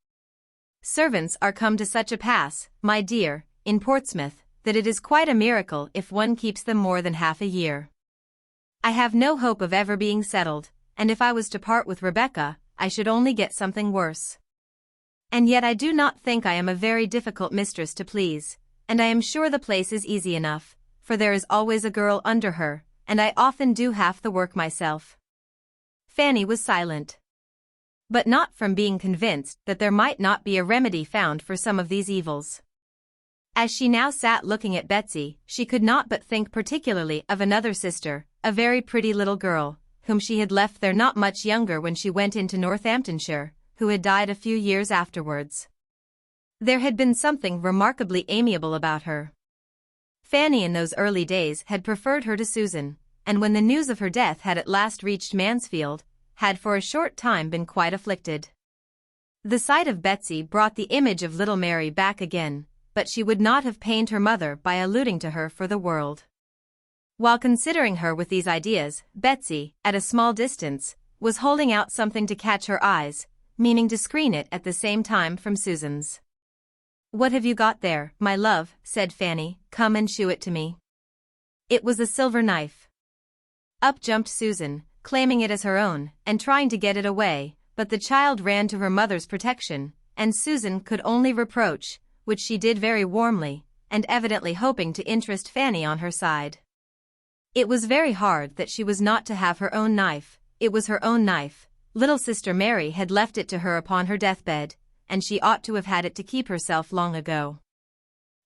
Servants are come to such a pass, my dear, in Portsmouth, that it is quite a miracle if one keeps them more than half a year. I have no hope of ever being settled, and if I was to part with Rebecca, I should only get something worse. And yet I do not think I am a very difficult mistress to please, and I am sure the place is easy enough, for there is always a girl under her, and I often do half the work myself." Fanny was silent. But not from being convinced that there might not be a remedy found for some of these evils. As she now sat looking at Betsy, she could not but think particularly of another sister, a very pretty little girl, whom she had left there not much younger when she went into Northamptonshire, who had died a few years afterwards. There had been something remarkably amiable about her. Fanny in those early days had preferred her to Susan, and when the news of her death had at last reached Mansfield, had for a short time been quite afflicted. The sight of Betsy brought the image of little Mary back again, but she would not have pained her mother by alluding to her for the world. While considering her with these ideas, Betsy, at a small distance, was holding out something to catch her eyes, meaning to screen it at the same time from Susan's. "What have you got there, my love?" said Fanny. "Come and shew it to me." It was a silver knife. Up jumped Susan, claiming it as her own, and trying to get it away, but the child ran to her mother's protection, and Susan could only reproach, which she did very warmly, and evidently hoping to interest Fanny on her side. It was very hard that she was not to have her own knife. It was her own knife. Little sister Mary had left it to her upon her deathbed, and she ought to have had it to keep herself long ago.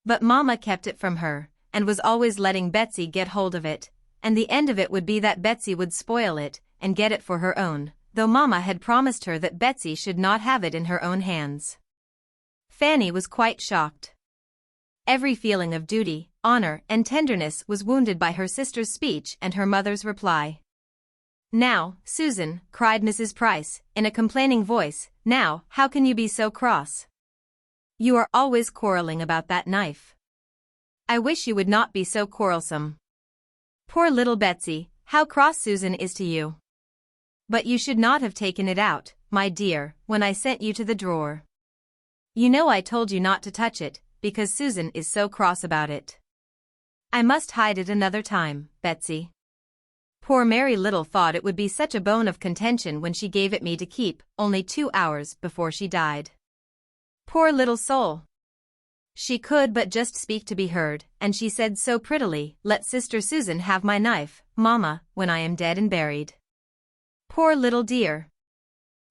But Mamma kept it from her, and was always letting Betsy get hold of it, and the end of it would be that Betsy would spoil it, and get it for her own, though Mamma had promised her that Betsy should not have it in her own hands. Fanny was quite shocked. Every feeling of duty, honor, and tenderness was wounded by her sister's speech and her mother's reply. "Now, Susan," cried Mrs. Price, in a complaining voice, "now, how can you be so cross? You are always quarreling about that knife. I wish you would not be so quarrelsome. Poor little Betsy, how cross Susan is to you. But you should not have taken it out, my dear, when I sent you to the drawer. You know I told you not to touch it, because Susan is so cross about it. I must hide it another time, Betsy. Poor Mary little thought it would be such a bone of contention when she gave it me to keep, only 2 hours before she died. Poor little soul. She could but just speak to be heard, and she said so prettily, 'Let Sister Susan have my knife, Mamma, when I am dead and buried.' Poor little dear.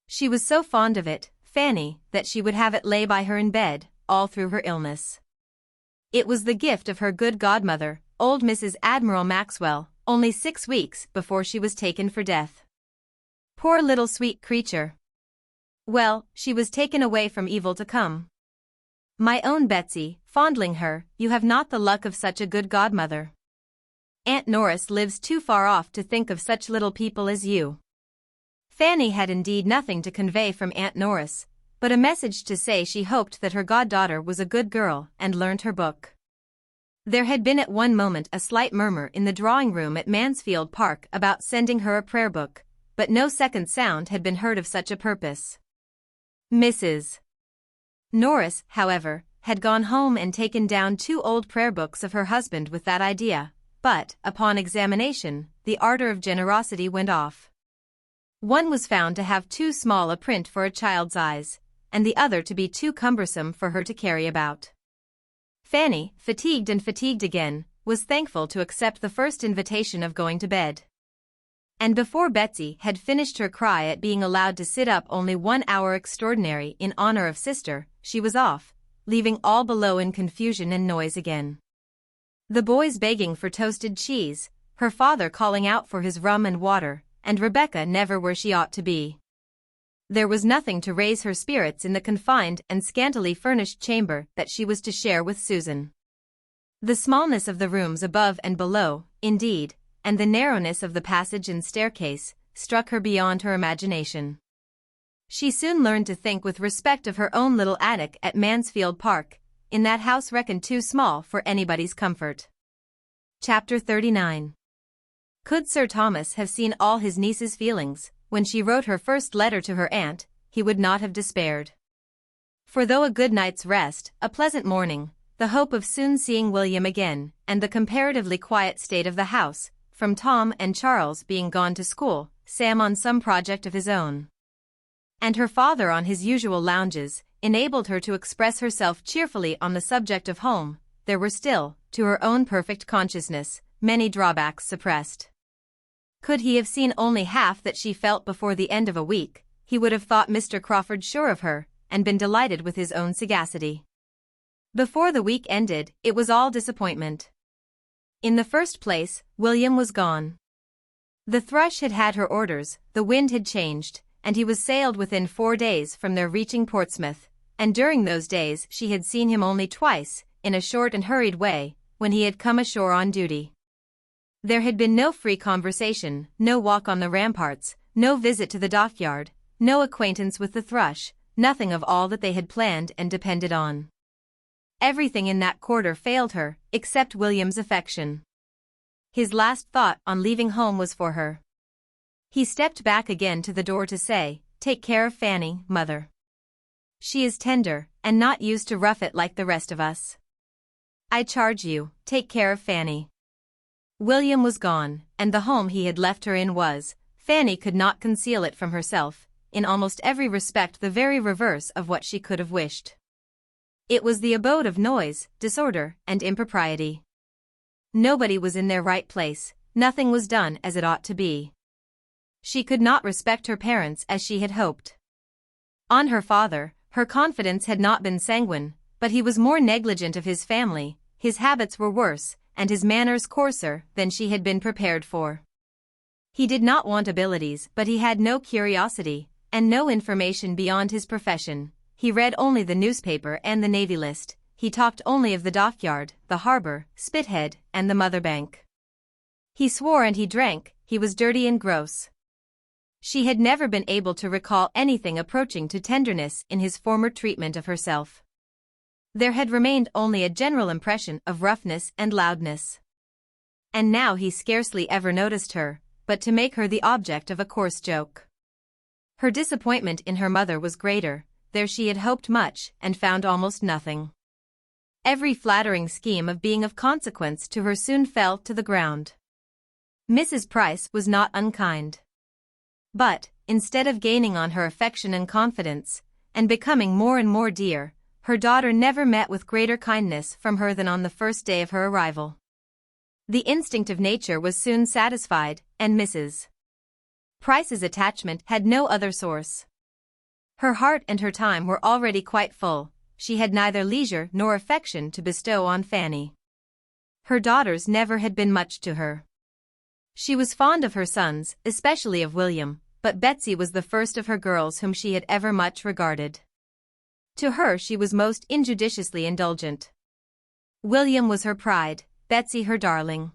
She was so fond of it, Fanny, that she would have it lay by her in bed, all through her illness. It was the gift of her good godmother, old Mrs. Admiral Maxwell, only 6 weeks before she was taken for death. Poor little sweet creature. Well, she was taken away from evil to come. My own Betsy, fondling her, you have not the luck of such a good godmother. Aunt Norris lives too far off to think of such little people as you." Fanny had indeed nothing to convey from Aunt Norris, but a message to say she hoped that her goddaughter was a good girl and learned her book. There had been at one moment a slight murmur in the drawing-room at Mansfield Park about sending her a prayer book, but no second sound had been heard of such a purpose. Mrs. Norris, however, had gone home and taken down 2 old prayer books of her husband with that idea, but, upon examination, the ardor of generosity went off. One was found to have too small a print for a child's eyes, and the other to be too cumbersome for her to carry about. Fanny, fatigued and fatigued again, was thankful to accept the first invitation of going to bed. And before Betsy had finished her cry at being allowed to sit up only 1 hour extraordinary in honor of sister, she was off, leaving all below in confusion and noise again. The boys begging for toasted cheese, her father calling out for his rum and water, and Rebecca never where she ought to be. There was nothing to raise her spirits in the confined and scantily furnished chamber that she was to share with Susan. The smallness of the rooms above and below, indeed, and the narrowness of the passage and staircase, struck her beyond her imagination. She soon learned to think with respect of her own little attic at Mansfield Park, in that house reckoned too small for anybody's comfort. Chapter 39. Could Sir Thomas have seen all his niece's feelings, when she wrote her first letter to her aunt, he would not have despaired. For though a good night's rest, a pleasant morning, the hope of soon seeing William again, and the comparatively quiet state of the house, from Tom and Charles being gone to school, Sam on some project of his own, and her father on his usual lounges, enabled her to express herself cheerfully on the subject of home. There were still, to her own perfect consciousness, many drawbacks suppressed. Could he have seen only half that she felt before the end of a week, he would have thought Mr. Crawford sure of her, and been delighted with his own sagacity. Before the week ended, it was all disappointment. In the first place, William was gone. The Thrush had had her orders, the wind had changed, and he was sailed within 4 days from their reaching Portsmouth, and during those days she had seen him only twice, in a short and hurried way, when he had come ashore on duty. There had been no free conversation, no walk on the ramparts, no visit to the dockyard, no acquaintance with the Thrush, nothing of all that they had planned and depended on. Everything in that quarter failed her, except William's affection. His last thought on leaving home was for her. He stepped back again to the door to say, "Take care of Fanny, mother. She is tender, and not used to rough it like the rest of us. I charge you, take care of Fanny." William was gone, and the home he had left her in was, Fanny could not conceal it from herself, in almost every respect the very reverse of what she could have wished. It was the abode of noise, disorder, and impropriety. Nobody was in their right place, nothing was done as it ought to be. She could not respect her parents as she had hoped. On her father, her confidence had not been sanguine, but he was more negligent of his family, his habits were worse, and his manners coarser than she had been prepared for. He did not want abilities, but he had no curiosity, and no information beyond his profession. He read only the newspaper and the Navy List, he talked only of the dockyard, the harbor, Spithead, and the Mother Bank. He swore and he drank, he was dirty and gross. She had never been able to recall anything approaching to tenderness in his former treatment of herself. There had remained only a general impression of roughness and loudness. And now he scarcely ever noticed her, but to make her the object of a coarse joke. Her disappointment in her mother was greater, there she had hoped much and found almost nothing. Every flattering scheme of being of consequence to her soon fell to the ground. Mrs. Price was not unkind. But, instead of gaining on her affection and confidence, and becoming more and more dear, her daughter never met with greater kindness from her than on the first day of her arrival. The instinct of nature was soon satisfied, and Mrs. Price's attachment had no other source. Her heart and her time were already quite full, she had neither leisure nor affection to bestow on Fanny. Her daughters never had been much to her. She was fond of her sons, especially of William, but Betsy was the first of her girls whom she had ever much regarded. To her she was most injudiciously indulgent. William was her pride, Betsy her darling.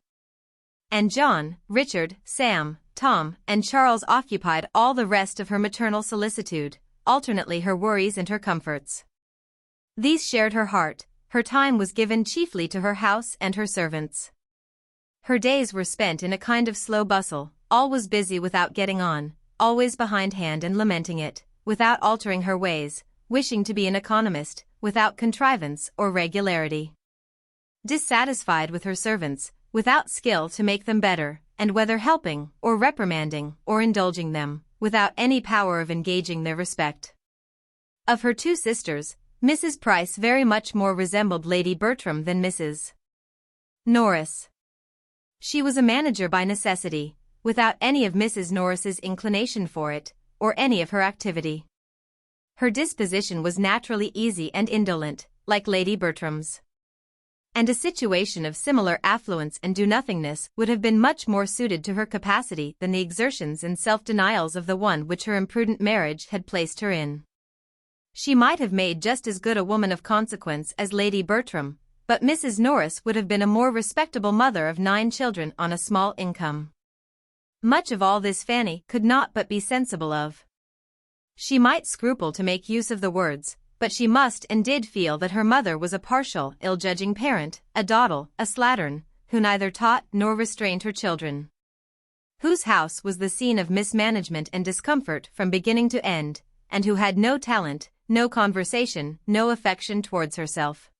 And John, Richard, Sam, Tom, and Charles occupied all the rest of her maternal solicitude, alternately her worries and her comforts. These shared her heart, her time was given chiefly to her house and her servants. Her days were spent in a kind of slow bustle, always busy without getting on, always behindhand and lamenting it, without altering her ways, wishing to be an economist, without contrivance or regularity. Dissatisfied with her servants, without skill to make them better, and whether helping, or reprimanding, or indulging them, without any power of engaging their respect. Of her two sisters, Mrs. Price very much more resembled Lady Bertram than Mrs. Norris. She was a manager by necessity, without any of Mrs. Norris's inclination for it, or any of her activity. Her disposition was naturally easy and indolent, like Lady Bertram's. And a situation of similar affluence and do-nothingness would have been much more suited to her capacity than the exertions and self-denials of the one which her imprudent marriage had placed her in. She might have made just as good a woman of consequence as Lady Bertram, but Mrs. Norris would have been a more respectable mother of 9 children on a small income. Much of all this Fanny could not but be sensible of. She might scruple to make use of the words, but she must and did feel that her mother was a partial, ill-judging parent, a dawdle, a slattern, who neither taught nor restrained her children. Whose house was the scene of mismanagement and discomfort from beginning to end, and who had no talent, no conversation, no affection towards herself.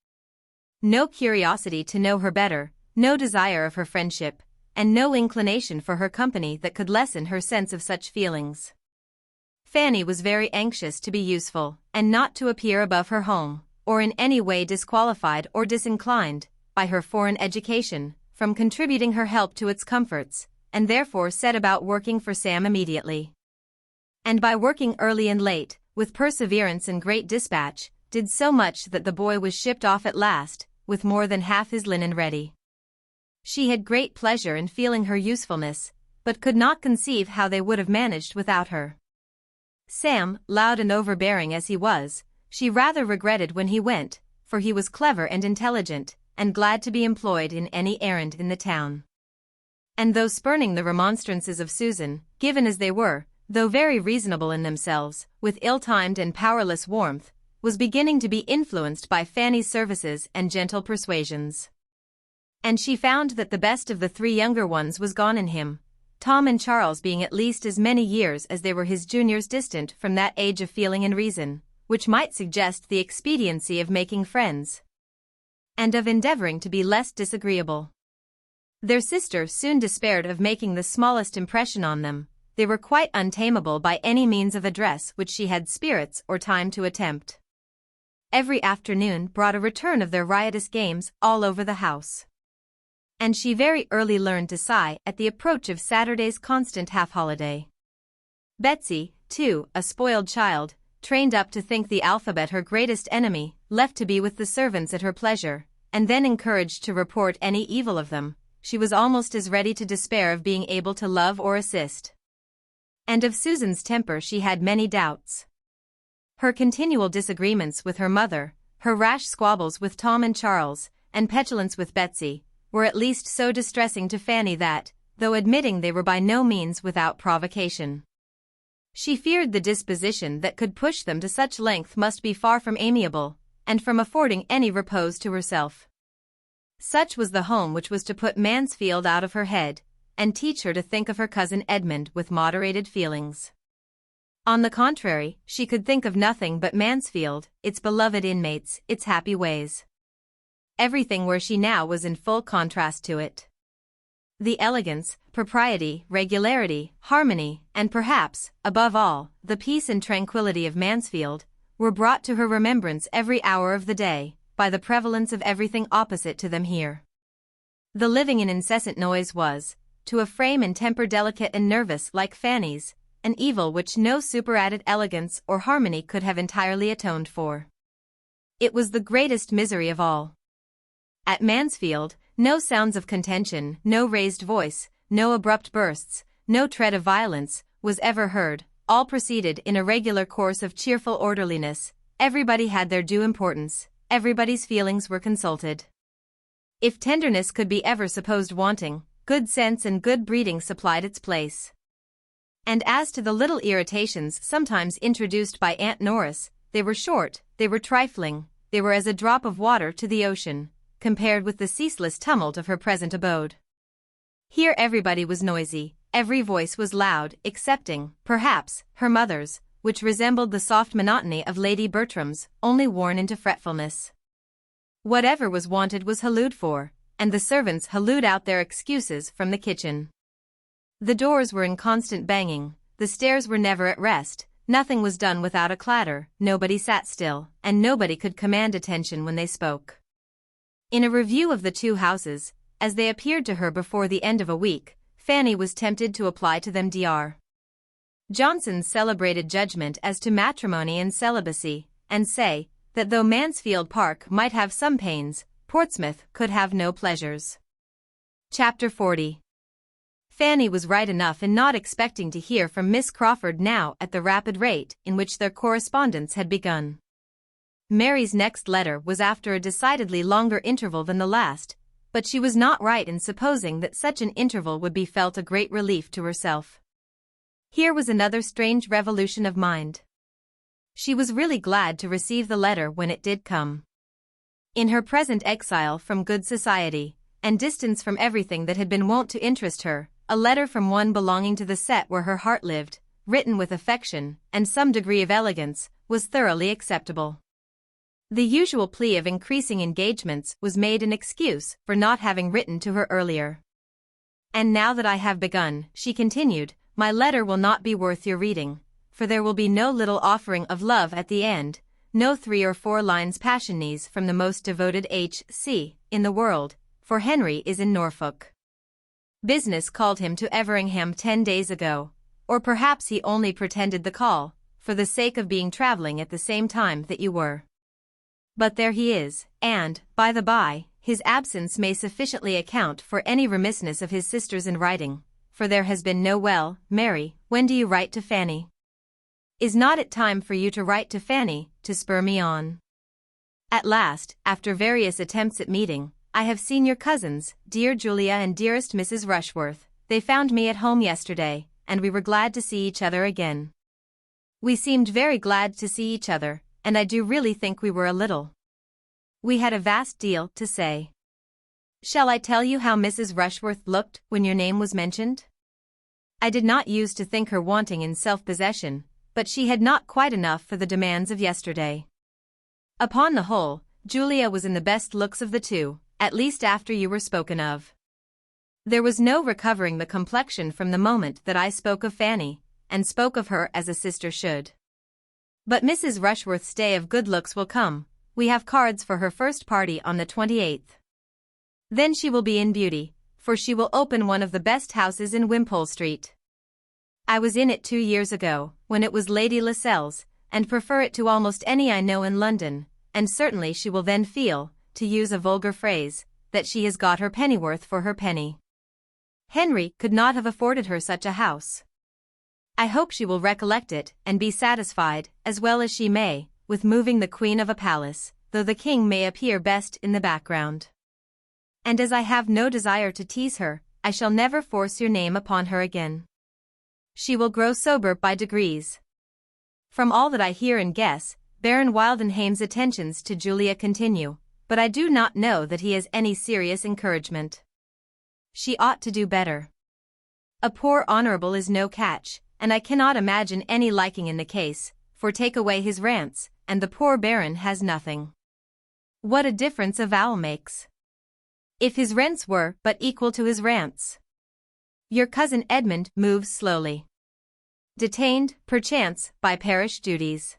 No curiosity to know her better, no desire of her friendship, and no inclination for her company that could lessen her sense of such feelings. Fanny was very anxious to be useful, and not to appear above her home, or in any way disqualified or disinclined, by her foreign education, from contributing her help to its comforts, and therefore set about working for Sam immediately. And by working early and late, with perseverance and great dispatch, did so much that the boy was shipped off at last, with more than half his linen ready. She had great pleasure in feeling her usefulness, but could not conceive how they would have managed without her. Sam, loud and overbearing as he was, she rather regretted when he went, for he was clever and intelligent, and glad to be employed in any errand in the town. And though spurning the remonstrances of Susan, given as they were, though very reasonable in themselves, with ill-timed and powerless warmth, was beginning to be influenced by Fanny's services and gentle persuasions. And she found that the best of the three younger ones was gone in him, Tom and Charles being at least as many years as they were his juniors distant from that age of feeling and reason, which might suggest the expediency of making friends, and of endeavoring to be less disagreeable. Their sister soon despaired of making the smallest impression on them. They were quite untamable by any means of address which she had spirits or time to attempt. Every afternoon brought a return of their riotous games all over the house. And she very early learned to sigh at the approach of Saturday's constant half-holiday. Betsy, too, a spoiled child, trained up to think the alphabet her greatest enemy, left to be with the servants at her pleasure, and then encouraged to report any evil of them, she was almost as ready to despair of being able to love or assist. And of Susan's temper she had many doubts. Her continual disagreements with her mother, her rash squabbles with Tom and Charles, and petulance with Betsy, were at least so distressing to Fanny that, though admitting they were by no means without provocation, she feared the disposition that could push them to such length must be far from amiable, and from affording any repose to herself. Such was the home which was to put Mansfield out of her head, and teach her to think of her cousin Edmund with moderated feelings. On the contrary, she could think of nothing but Mansfield, its beloved inmates, its happy ways. Everything where she now was in full contrast to it. The elegance, propriety, regularity, harmony, and perhaps, above all, the peace and tranquility of Mansfield, were brought to her remembrance every hour of the day, by the prevalence of everything opposite to them here. The living in incessant noise was, to a frame and temper delicate and nervous like Fanny's, an evil which no superadded elegance or harmony could have entirely atoned for. It was the greatest misery of all. At Mansfield, no sounds of contention, no raised voice, no abrupt bursts, no tread of violence, was ever heard. All proceeded in a regular course of cheerful orderliness, everybody had their due importance, everybody's feelings were consulted. If tenderness could be ever supposed wanting, good sense and good breeding supplied its place. And as to the little irritations sometimes introduced by Aunt Norris, they were short, they were trifling, they were as a drop of water to the ocean, compared with the ceaseless tumult of her present abode. Here everybody was noisy, every voice was loud, excepting, perhaps, her mother's, which resembled the soft monotony of Lady Bertram's, only worn into fretfulness. Whatever was wanted was hallooed for, and the servants hallooed out their excuses from the kitchen. The doors were in constant banging, the stairs were never at rest, nothing was done without a clatter, nobody sat still, and nobody could command attention when they spoke. In a review of the two houses, as they appeared to her before the end of a week, Fanny was tempted to apply to them Dr. Johnson's celebrated judgment as to matrimony and celibacy, and say, that though Mansfield Park might have some pains, Portsmouth could have no pleasures. Chapter 40. Fanny was right enough in not expecting to hear from Miss Crawford now at the rapid rate in which their correspondence had begun. Mary's next letter was after a decidedly longer interval than the last, but she was not right in supposing that such an interval would be felt a great relief to herself. Here was another strange revolution of mind. She was really glad to receive the letter when it did come. In her present exile from good society, and distance from everything that had been wont to interest her, a letter from one belonging to the set where her heart lived, written with affection and some degree of elegance, was thoroughly acceptable. The usual plea of increasing engagements was made an excuse for not having written to her earlier. "And now that I have begun," she continued, "my letter will not be worth your reading, for there will be no little offering of love at the end, no 3 or 4 lines passionese from the most devoted H.C. in the world, for Henry is in Norfolk. Business called him to Everingham 10 days ago, or perhaps he only pretended the call, for the sake of being travelling at the same time that you were. But there he is, and, by the by, his absence may sufficiently account for any remissness of his sisters in writing, for there has been no well, Mary, when do you write to Fanny? Is not it time for you to write to Fanny, to spur me on? At last, after various attempts at meeting, I have seen your cousins, dear Julia and dearest Mrs. Rushworth. They found me at home yesterday, and we were glad to see each other again. We seemed very glad to see each other, and I do really think we were a little. We had a vast deal to say. Shall I tell you how Mrs. Rushworth looked when your name was mentioned? I did not use to think her wanting in self-possession, but she had not quite enough for the demands of yesterday. Upon the whole, Julia was in the best looks of the two, at least after you were spoken of. There was no recovering the complexion from the moment that I spoke of Fanny, and spoke of her as a sister should. But Mrs. Rushworth's day of good looks will come. We have cards for her first party on the 28th. Then she will be in beauty, for she will open one of the best houses in Wimpole Street. I was in it 2 years ago, when it was Lady Lascelles, and prefer it to almost any I know in London, and certainly she will then feel, to use a vulgar phrase, that she has got her pennyworth for her penny. Henry could not have afforded her such a house. I hope she will recollect it and be satisfied, as well as she may, with moving the queen of a palace, though the king may appear best in the background. And as I have no desire to tease her, I shall never force your name upon her again. She will grow sober by degrees. From all that I hear and guess, Baron Wildenhaim's attentions to Julia continue, but I do not know that he has any serious encouragement. She ought to do better. A poor honourable is no catch, and I cannot imagine any liking in the case, for take away his rants, and the poor Baron has nothing. What a difference a vowel makes! If his rents were but equal to his rants. Your cousin Edmund moves slowly. Detained, perchance, by parish duties.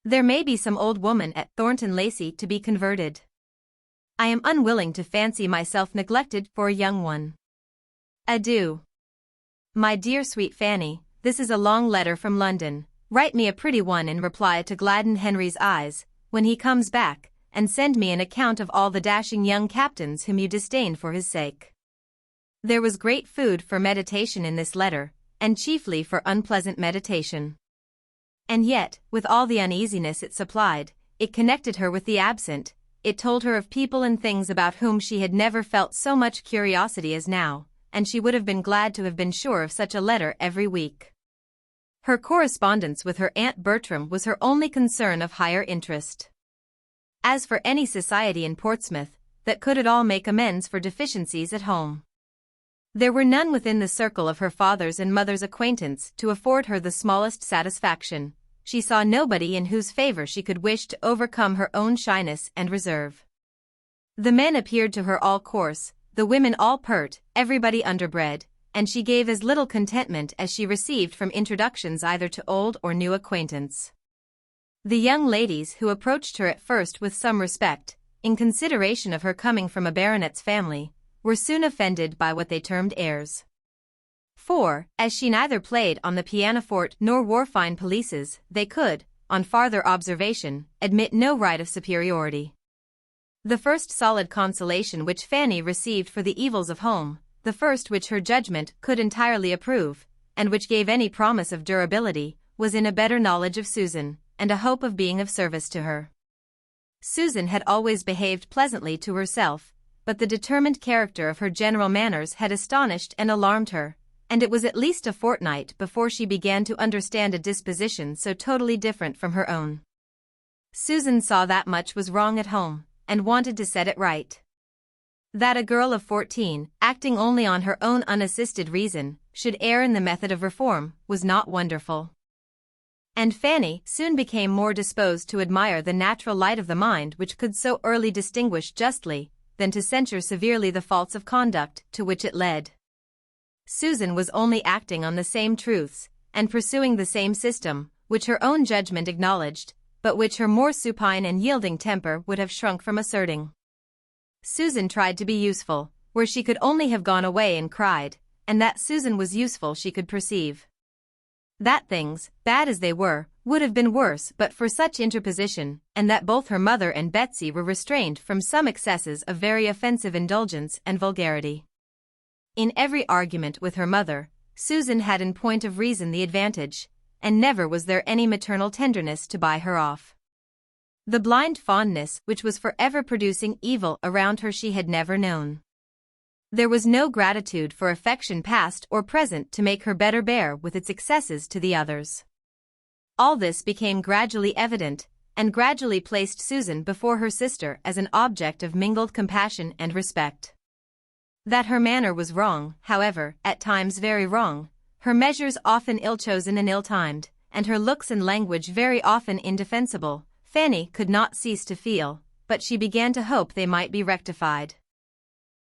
There may be some old woman at Thornton Lacey to be converted. I am unwilling to fancy myself neglected for a young one. Adieu. My dear sweet Fanny, this is a long letter from London. Write me a pretty one in reply to gladden Henry's eyes, when he comes back, and send me an account of all the dashing young captains whom you disdain for his sake. There was great food for meditation in this letter, and chiefly for unpleasant meditation. And yet, with all the uneasiness it supplied, it connected her with the absent, it told her of people and things about whom she had never felt so much curiosity as now, and she would have been glad to have been sure of such a letter every week. Her correspondence with her Aunt Bertram was her only concern of higher interest. As for any society in Portsmouth, that could at all make amends for deficiencies at home, there were none within the circle of her father's and mother's acquaintance to afford her the smallest satisfaction. She saw nobody in whose favor she could wish to overcome her own shyness and reserve. The men appeared to her all coarse, the women all pert, everybody underbred, and she gave as little contentment as she received from introductions either to old or new acquaintance. The young ladies who approached her at first with some respect, in consideration of her coming from a baronet's family, were soon offended by what they termed airs. For, as she neither played on the pianoforte nor wore fine pelisses, they could, on farther observation, admit no right of superiority. The first solid consolation which Fanny received for the evils of home, the first which her judgment could entirely approve, and which gave any promise of durability, was in a better knowledge of Susan, and a hope of being of service to her. Susan had always behaved pleasantly to herself, but the determined character of her general manners had astonished and alarmed her, and it was at least a fortnight before she began to understand a disposition so totally different from her own. Susan saw that much was wrong at home, and wanted to set it right. That a girl of 14, acting only on her own unassisted reason, should err in the method of reform, was not wonderful. And Fanny soon became more disposed to admire the natural light of the mind which could so early distinguish justly, than to censure severely the faults of conduct to which it led. Susan was only acting on the same truths, and pursuing the same system, which her own judgment acknowledged, but which her more supine and yielding temper would have shrunk from asserting. Susan tried to be useful, where she could only have gone away and cried, and that Susan was useful she could perceive. That things, bad as they were, would have been worse but for such interposition, and that both her mother and Betsy were restrained from some excesses of very offensive indulgence and vulgarity. In every argument with her mother, Susan had in point of reason the advantage, and never was there any maternal tenderness to buy her off. The blind fondness which was forever producing evil around her she had never known. There was no gratitude for affection past or present to make her better bear with its excesses to the others. All this became gradually evident, and gradually placed Susan before her sister as an object of mingled compassion and respect. That her manner was wrong, however, at times very wrong, her measures often ill-chosen and ill-timed, and her looks and language very often indefensible, Fanny could not cease to feel, but she began to hope they might be rectified.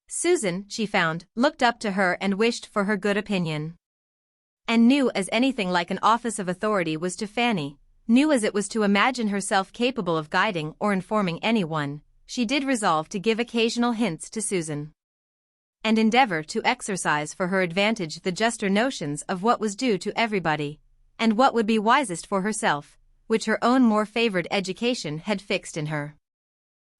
Susan, she found, looked up to her and wished for her good opinion. And knew as anything like an office of authority was to Fanny, knew as it was to imagine herself capable of guiding or informing anyone, she did resolve to give occasional hints to Susan, and endeavor to exercise for her advantage the juster notions of what was due to everybody, and what would be wisest for herself, which her own more favored education had fixed in her.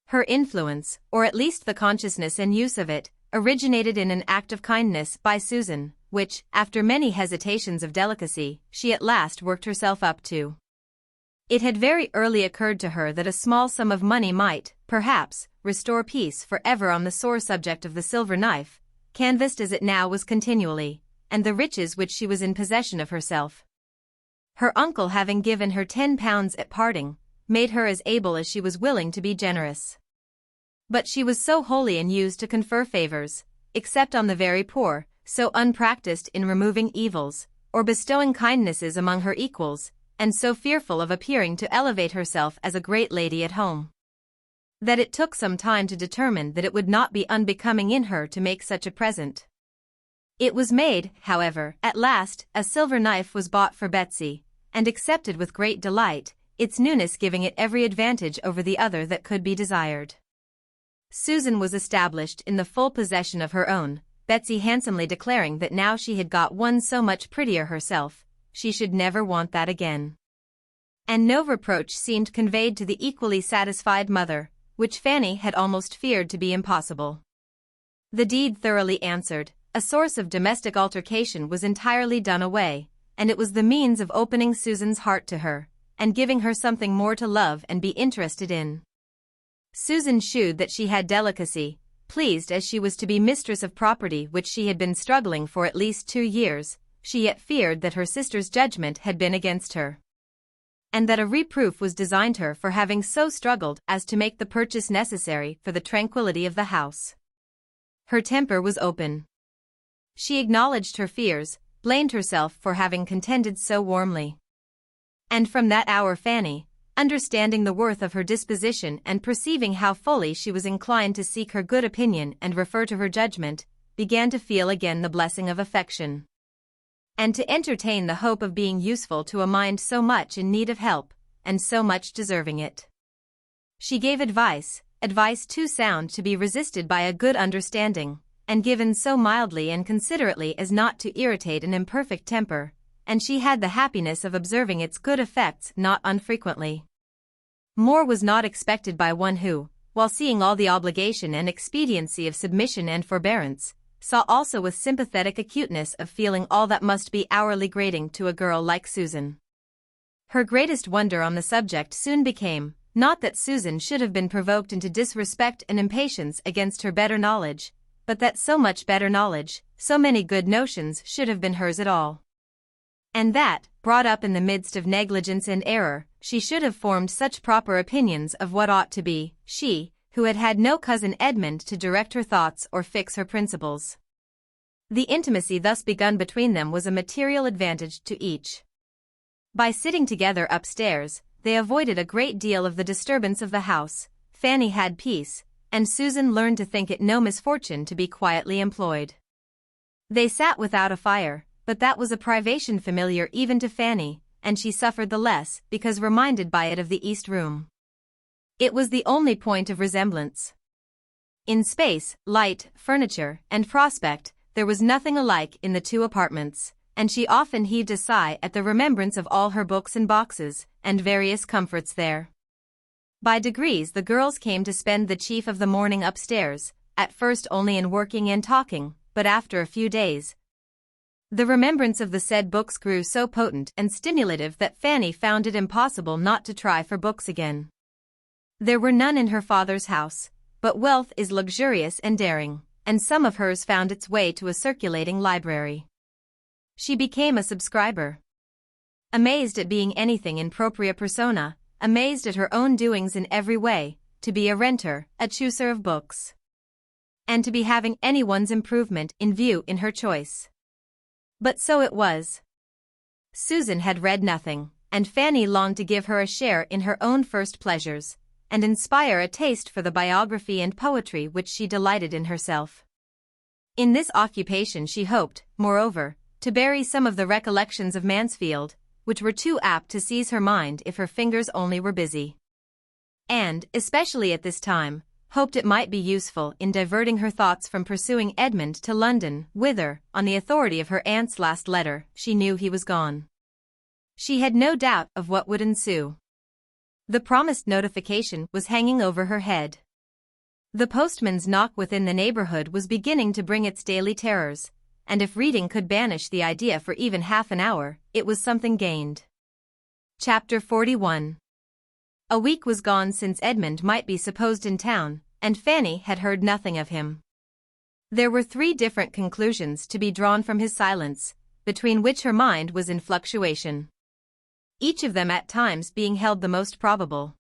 Her influence, or at least the consciousness and use of it, originated in an act of kindness by Susan, which, after many hesitations of delicacy, she at last worked herself up to. It had very early occurred to her that a small sum of money might, perhaps, restore peace for ever on the sore subject of the silver knife, canvassed as it now was continually, and the riches which she was in possession of herself. Her uncle having given her £10 at parting, made her as able as she was willing to be generous. But she was so wholly unused to confer favors, except on the very poor, so unpracticed in removing evils, or bestowing kindnesses among her equals, and so fearful of appearing to elevate herself as a great lady at home, that it took some time to determine that it would not be unbecoming in her to make such a present. It was made, however, at last. A silver knife was bought for Betsy, and accepted with great delight, its newness giving it every advantage over the other that could be desired. Susan was established in the full possession of her own, Betsy handsomely declaring that now she had got one so much prettier herself, she should never want that again. And no reproach seemed conveyed to the equally satisfied mother, which Fanny had almost feared to be impossible. The deed thoroughly answered, a source of domestic altercation was entirely done away, and it was the means of opening Susan's heart to her, and giving her something more to love and be interested in. Susan shewed that she had delicacy, pleased as she was to be mistress of property which she had been struggling for at least 2 years, she yet feared that her sister's judgment had been against her, and that a reproof was designed her for having so struggled as to make the purchase necessary for the tranquillity of the house. Her temper was open. She acknowledged her fears, blamed herself for having contended so warmly. And from that hour Fanny, understanding the worth of her disposition and perceiving how fully she was inclined to seek her good opinion and refer to her judgment, began to feel again the blessing of affection, and to entertain the hope of being useful to a mind so much in need of help, and so much deserving it. She gave advice too sound to be resisted by a good understanding, and given so mildly and considerately as not to irritate an imperfect temper, and she had the happiness of observing its good effects not unfrequently. More was not expected by one who, while seeing all the obligation and expediency of submission and forbearance, saw also with sympathetic acuteness of feeling all that must be hourly grating to a girl like Susan. Her greatest wonder on the subject soon became, not that Susan should have been provoked into disrespect and impatience against her better knowledge, but that so much better knowledge, so many good notions should have been hers at all. And that, brought up in the midst of negligence and error, she should have formed such proper opinions of what ought to be, she, who had had no cousin Edmund to direct her thoughts or fix her principles. The intimacy thus begun between them was a material advantage to each. By sitting together upstairs, they avoided a great deal of the disturbance of the house. Fanny had peace, and Susan learned to think it no misfortune to be quietly employed. They sat without a fire, but that was a privation familiar even to Fanny, and she suffered the less because reminded by it of the East Room. It was the only point of resemblance. In space, light, furniture, and prospect, there was nothing alike in the two apartments, and she often heaved a sigh at the remembrance of all her books and boxes, and various comforts there. By degrees the girls came to spend the chief of the morning upstairs, at first only in working and talking, but after a few days, the remembrance of the said books grew so potent and stimulative that Fanny found it impossible not to try for books again. There were none in her father's house, but wealth is luxurious and daring, and some of hers found its way to a circulating library. She became a subscriber. Amazed at being anything in propria persona, amazed at her own doings in every way, to be a renter, a chooser of books, and to be having anyone's improvement in view in her choice. But so it was. Susan had read nothing, and Fanny longed to give her a share in her own first pleasures, and inspire a taste for the biography and poetry which she delighted in herself. In this occupation she hoped, moreover, to bury some of the recollections of Mansfield, which were too apt to seize her mind if her fingers only were busy. And, especially at this time, hoped it might be useful in diverting her thoughts from pursuing Edmund to London, whither, on the authority of her aunt's last letter, she knew he was gone. She had no doubt of what would ensue. The promised notification was hanging over her head. The postman's knock within the neighborhood was beginning to bring its daily terrors, and if reading could banish the idea for even half an hour, it was something gained. Chapter 41. A week was gone since Edmund might be supposed in town, and Fanny had heard nothing of him. There were 3 different conclusions to be drawn from his silence, between which her mind was in fluctuation, each of them at times being held the most probable.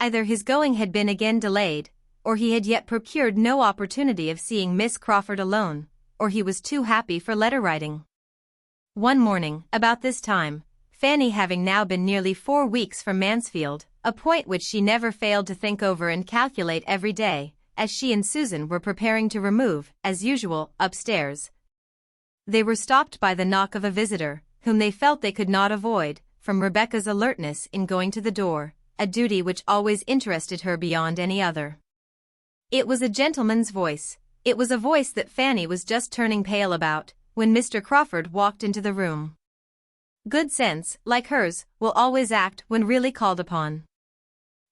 Either his going had been again delayed, or he had yet procured no opportunity of seeing Miss Crawford alone, or he was too happy for letter-writing. One morning, about this time, Fanny having now been nearly 4 weeks from Mansfield, a point which she never failed to think over and calculate every day, as she and Susan were preparing to remove, as usual, upstairs, they were stopped by the knock of a visitor, whom they felt they could not avoid, from Rebecca's alertness in going to the door, a duty which always interested her beyond any other. It was a gentleman's voice. It was a voice that Fanny was just turning pale about, when Mr. Crawford walked into the room. Good sense, like hers, will always act when really called upon.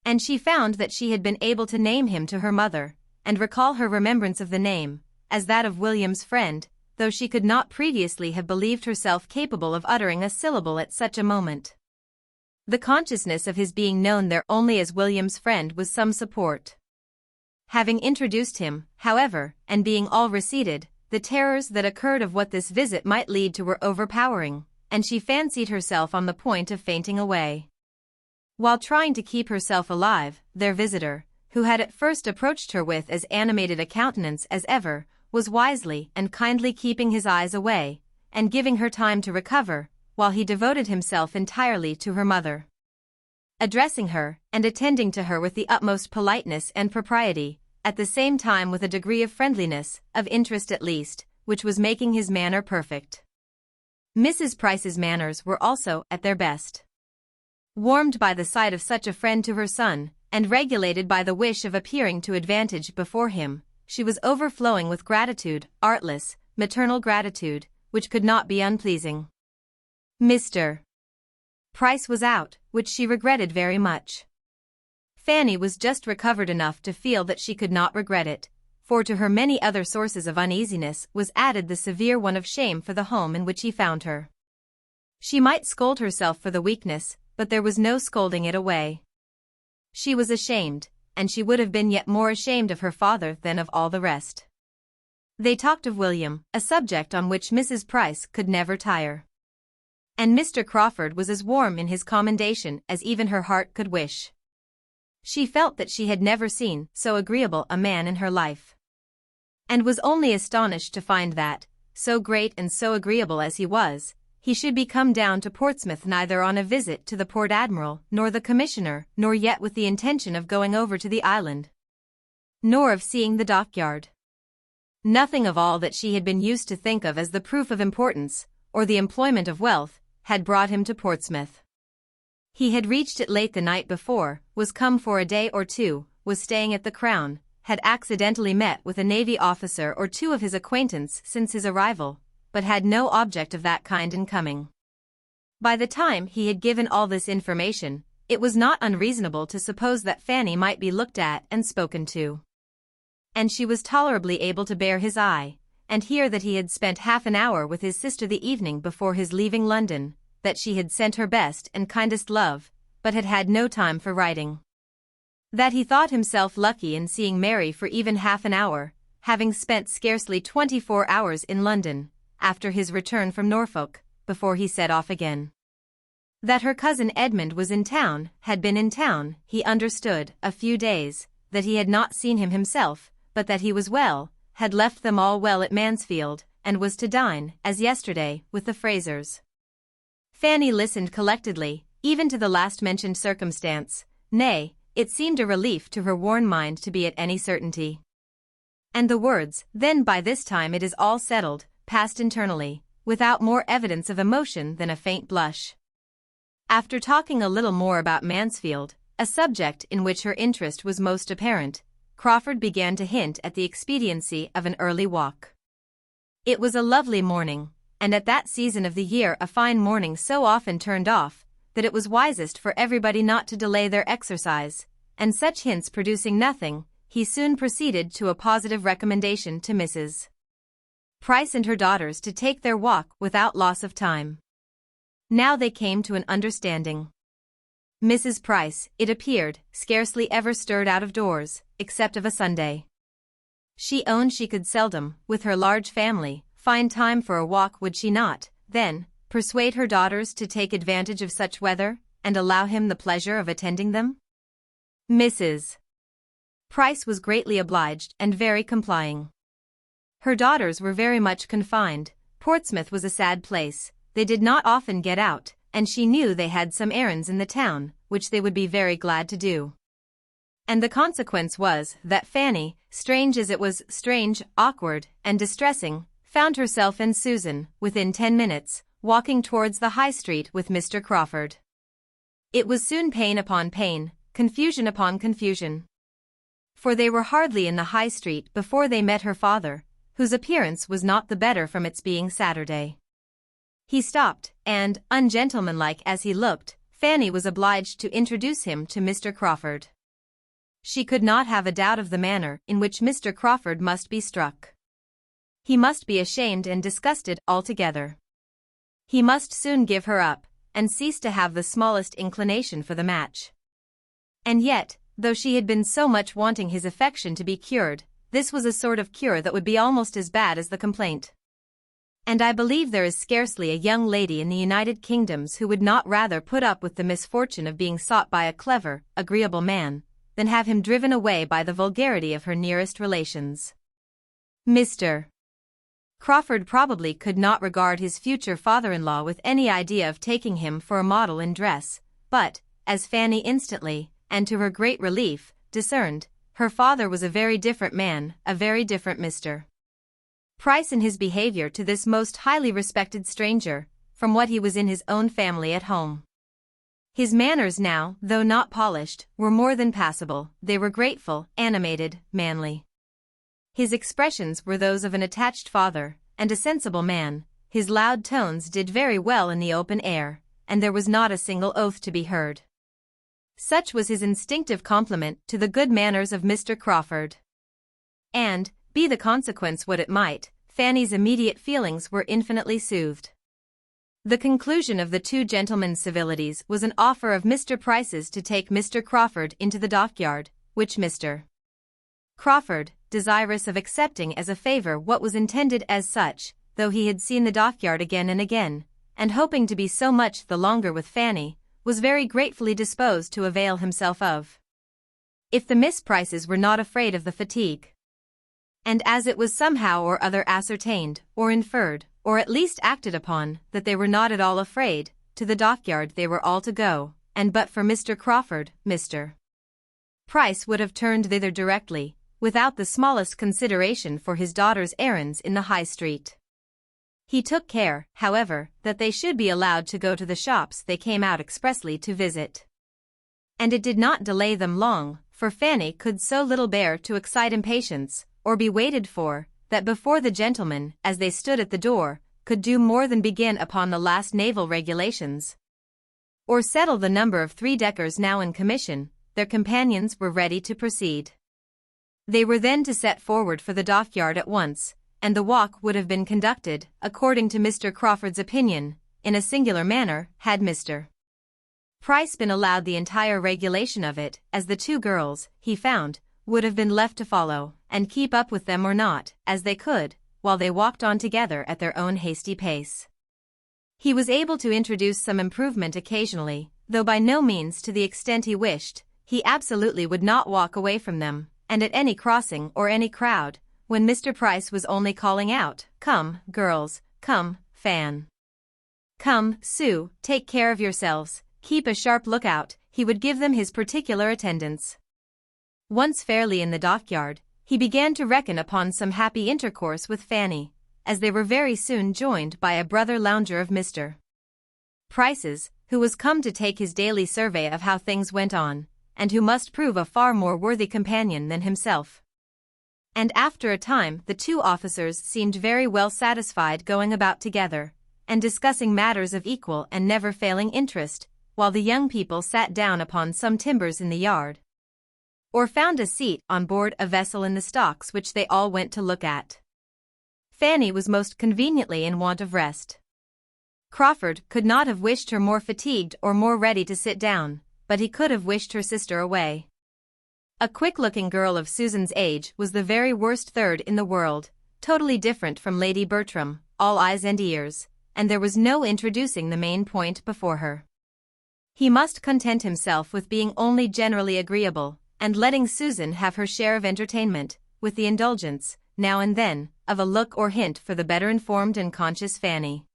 And she found that she had been able to name him to her mother, and recall her remembrance of the name, as that of William's friend, though she could not previously have believed herself capable of uttering a syllable at such a moment. The consciousness of his being known there only as William's friend was some support. Having introduced him, however, and being all receded, the terrors that occurred of what this visit might lead to were overpowering, and she fancied herself on the point of fainting away. While trying to keep herself alive, their visitor, who had at first approached her with as animated a countenance as ever, was wisely and kindly keeping his eyes away, and giving her time to recover, while he devoted himself entirely to her mother, addressing her, and attending to her with the utmost politeness and propriety, at the same time with a degree of friendliness, of interest at least, which was making his manner perfect. Mrs. Price's manners were also at their best. Warmed by the sight of such a friend to her son, and regulated by the wish of appearing to advantage before him, she was overflowing with gratitude, artless, maternal gratitude, which could not be unpleasing. Mr. Price was out, which she regretted very much. Fanny was just recovered enough to feel that she could not regret it, for to her many other sources of uneasiness was added the severe one of shame for the home in which he found her. She might scold herself for the weakness, but there was no scolding it away. She was ashamed, and she would have been yet more ashamed of her father than of all the rest. They talked of William, a subject on which Mrs. Price could never tire. And Mr. Crawford was as warm in his commendation as even her heart could wish. She felt that she had never seen so agreeable a man in her life, and was only astonished to find that, so great and so agreeable as he was, he should be come down to Portsmouth neither on a visit to the Port Admiral nor the Commissioner, nor yet with the intention of going over to the island, nor of seeing the dockyard. Nothing of all that she had been used to think of as the proof of importance, or the employment of wealth, had brought him to Portsmouth. He had reached it late the night before, was come for a day or two, was staying at the Crown, had accidentally met with a navy officer or two of his acquaintance since his arrival, but had no object of that kind in coming. By the time he had given all this information, it was not unreasonable to suppose that Fanny might be looked at and spoken to. And she was tolerably able to bear his eye, and hear that he had spent half an hour with his sister the evening before his leaving London, that she had sent her best and kindest love, but had had no time for writing. That he thought himself lucky in seeing Mary for even half an hour, having spent scarcely 24 hours in London, after his return from Norfolk, before he set off again. That her cousin Edmund was in town, had been in town, he understood, a few days, that he had not seen him himself, but that he was well, had left them all well at Mansfield, and was to dine, as yesterday, with the Frasers. Fanny listened collectedly, even to the last-mentioned circumstance, nay, it seemed a relief to her worn mind to be at any certainty. And the words, "Then by this time it is all settled," passed internally, without more evidence of emotion than a faint blush. After talking a little more about Mansfield, a subject in which her interest was most apparent, Crawford began to hint at the expediency of an early walk. It was a lovely morning, and at that season of the year a fine morning so often turned off, that it was wisest for everybody not to delay their exercise, and such hints producing nothing, he soon proceeded to a positive recommendation to Mrs. Price and her daughters to take their walk without loss of time. Now they came to an understanding. Mrs. Price, it appeared, scarcely ever stirred out of doors, except of a Sunday. She owned she could seldom, with her large family, find time for a walk. Would she not, then, persuade her daughters to take advantage of such weather, and allow him the pleasure of attending them? Mrs. Price was greatly obliged and very complying. Her daughters were very much confined. Portsmouth was a sad place, they did not often get out, and she knew they had some errands in the town, which they would be very glad to do. And the consequence was that Fanny, strange as it was strange, awkward, and distressing, found herself and Susan, within 10 minutes, walking towards the High Street with Mr. Crawford. It was soon pain upon pain, confusion upon confusion. For they were hardly in the High Street before they met her father, whose appearance was not the better from its being Saturday. He stopped, and, ungentlemanlike as he looked, Fanny was obliged to introduce him to Mr. Crawford. She could not have a doubt of the manner in which Mr. Crawford must be struck. He must be ashamed and disgusted altogether. He must soon give her up, and cease to have the smallest inclination for the match. And yet, though she had been so much wanting his affection to be cured, this was a sort of cure that would be almost as bad as the complaint. And I believe there is scarcely a young lady in the United Kingdoms who would not rather put up with the misfortune of being sought by a clever, agreeable man, than have him driven away by the vulgarity of her nearest relations. Mr. Crawford probably could not regard his future father-in-law with any idea of taking him for a model in dress, but, as Fanny instantly, and to her great relief, discerned, her father was a very different man, a very different Mr. Price in his behavior to this most highly respected stranger, from what he was in his own family at home. His manners now, though not polished, were more than passable, they were grateful, animated, manly. His expressions were those of an attached father, and a sensible man, his loud tones did very well in the open air, and there was not a single oath to be heard. Such was his instinctive compliment to the good manners of Mr. Crawford. And, be the consequence what it might, Fanny's immediate feelings were infinitely soothed. The conclusion of the two gentlemen's civilities was an offer of Mr. Price's to take Mr. Crawford into the dockyard, which Mr. Crawford, desirous of accepting as a favor what was intended as such, though he had seen the dockyard again and again, and hoping to be so much the longer with Fanny, was very gratefully disposed to avail himself of. If the Miss Prices were not afraid of the fatigue, and as it was somehow or other ascertained, or inferred, or at least acted upon, that they were not at all afraid. To the dockyard they were all to go, and but for Mr. Crawford, Mr. Price would have turned thither directly, without the smallest consideration for his daughter's errands in the High Street. He took care, however, that they should be allowed to go to the shops they came out expressly to visit. And it did not delay them long, for Fanny could so little bear to excite impatience, or be waited for, that before the gentlemen, as they stood at the door, could do more than begin upon the last naval regulations, or settle the number of three-deckers now in commission, their companions were ready to proceed. They were then to set forward for the dockyard at once, and the walk would have been conducted, according to Mr. Crawford's opinion, in a singular manner, had Mr. Price been allowed the entire regulation of it, as the two girls, he found, would have been left to follow, and keep up with them or not, as they could, while they walked on together at their own hasty pace. He was able to introduce some improvement occasionally, though by no means to the extent he wished. He absolutely would not walk away from them, and at any crossing or any crowd, when Mr. Price was only calling out, "Come, girls, come, Fan. Come, Sue, take care of yourselves, keep a sharp lookout," he would give them his particular attendance. Once fairly in the dockyard, he began to reckon upon some happy intercourse with Fanny, as they were very soon joined by a brother lounger of Mr. Price's, who was come to take his daily survey of how things went on, and who must prove a far more worthy companion than himself. And after a time the two officers seemed very well satisfied going about together, and discussing matters of equal and never-failing interest, while the young people sat down upon some timbers in the yard, or found a seat on board a vessel in the stocks which they all went to look at. Fanny was most conveniently in want of rest. Crawford could not have wished her more fatigued or more ready to sit down, but he could have wished her sister away. A quick-looking girl of Susan's age was the very worst third in the world, totally different from Lady Bertram, all eyes and ears, and there was no introducing the main point before her. He must content himself with being only generally agreeable, and letting Susan have her share of entertainment, with the indulgence, now and then, of a look or hint for the better informed and conscious Fanny.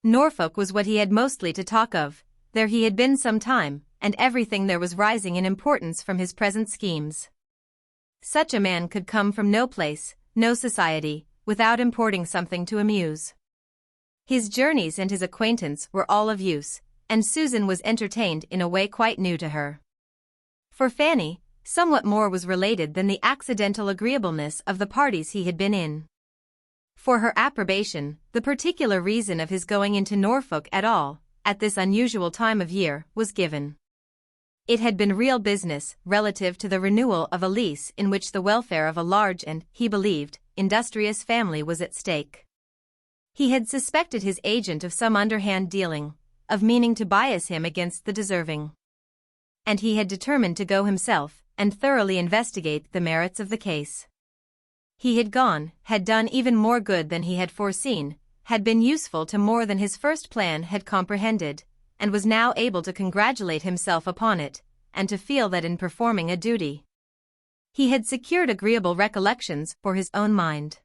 Norfolk was what he had mostly to talk of. There he had been some time, and everything there was rising in importance from his present schemes. Such a man could come from no place, no society, without importing something to amuse. His journeys and his acquaintance were all of use, and Susan was entertained in a way quite new to her. For Fanny, somewhat more was related than the accidental agreeableness of the parties he had been in. For her approbation, the particular reason of his going into Norfolk at all, at this unusual time of year, was given. It had been real business, relative to the renewal of a lease in which the welfare of a large and, he believed, industrious family was at stake. He had suspected his agent of some underhand dealing, of meaning to bias him against the deserving. And he had determined to go himself, and thoroughly investigate the merits of the case. He had gone, had done even more good than he had foreseen, had been useful to more than his first plan had comprehended, and was now able to congratulate himself upon it, and to feel that in performing a duty, he had secured agreeable recollections for his own mind.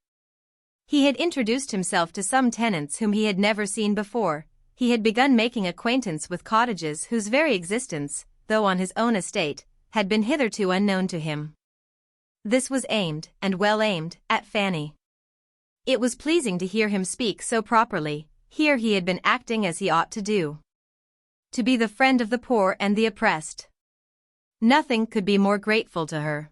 He had introduced himself to some tenants whom he had never seen before. He had begun making acquaintance with cottages whose very existence, though on his own estate, had been hitherto unknown to him. This was aimed, and well aimed, at Fanny. It was pleasing to hear him speak so properly. Here he had been acting as he ought to do, to be the friend of the poor and the oppressed. Nothing could be more grateful to her.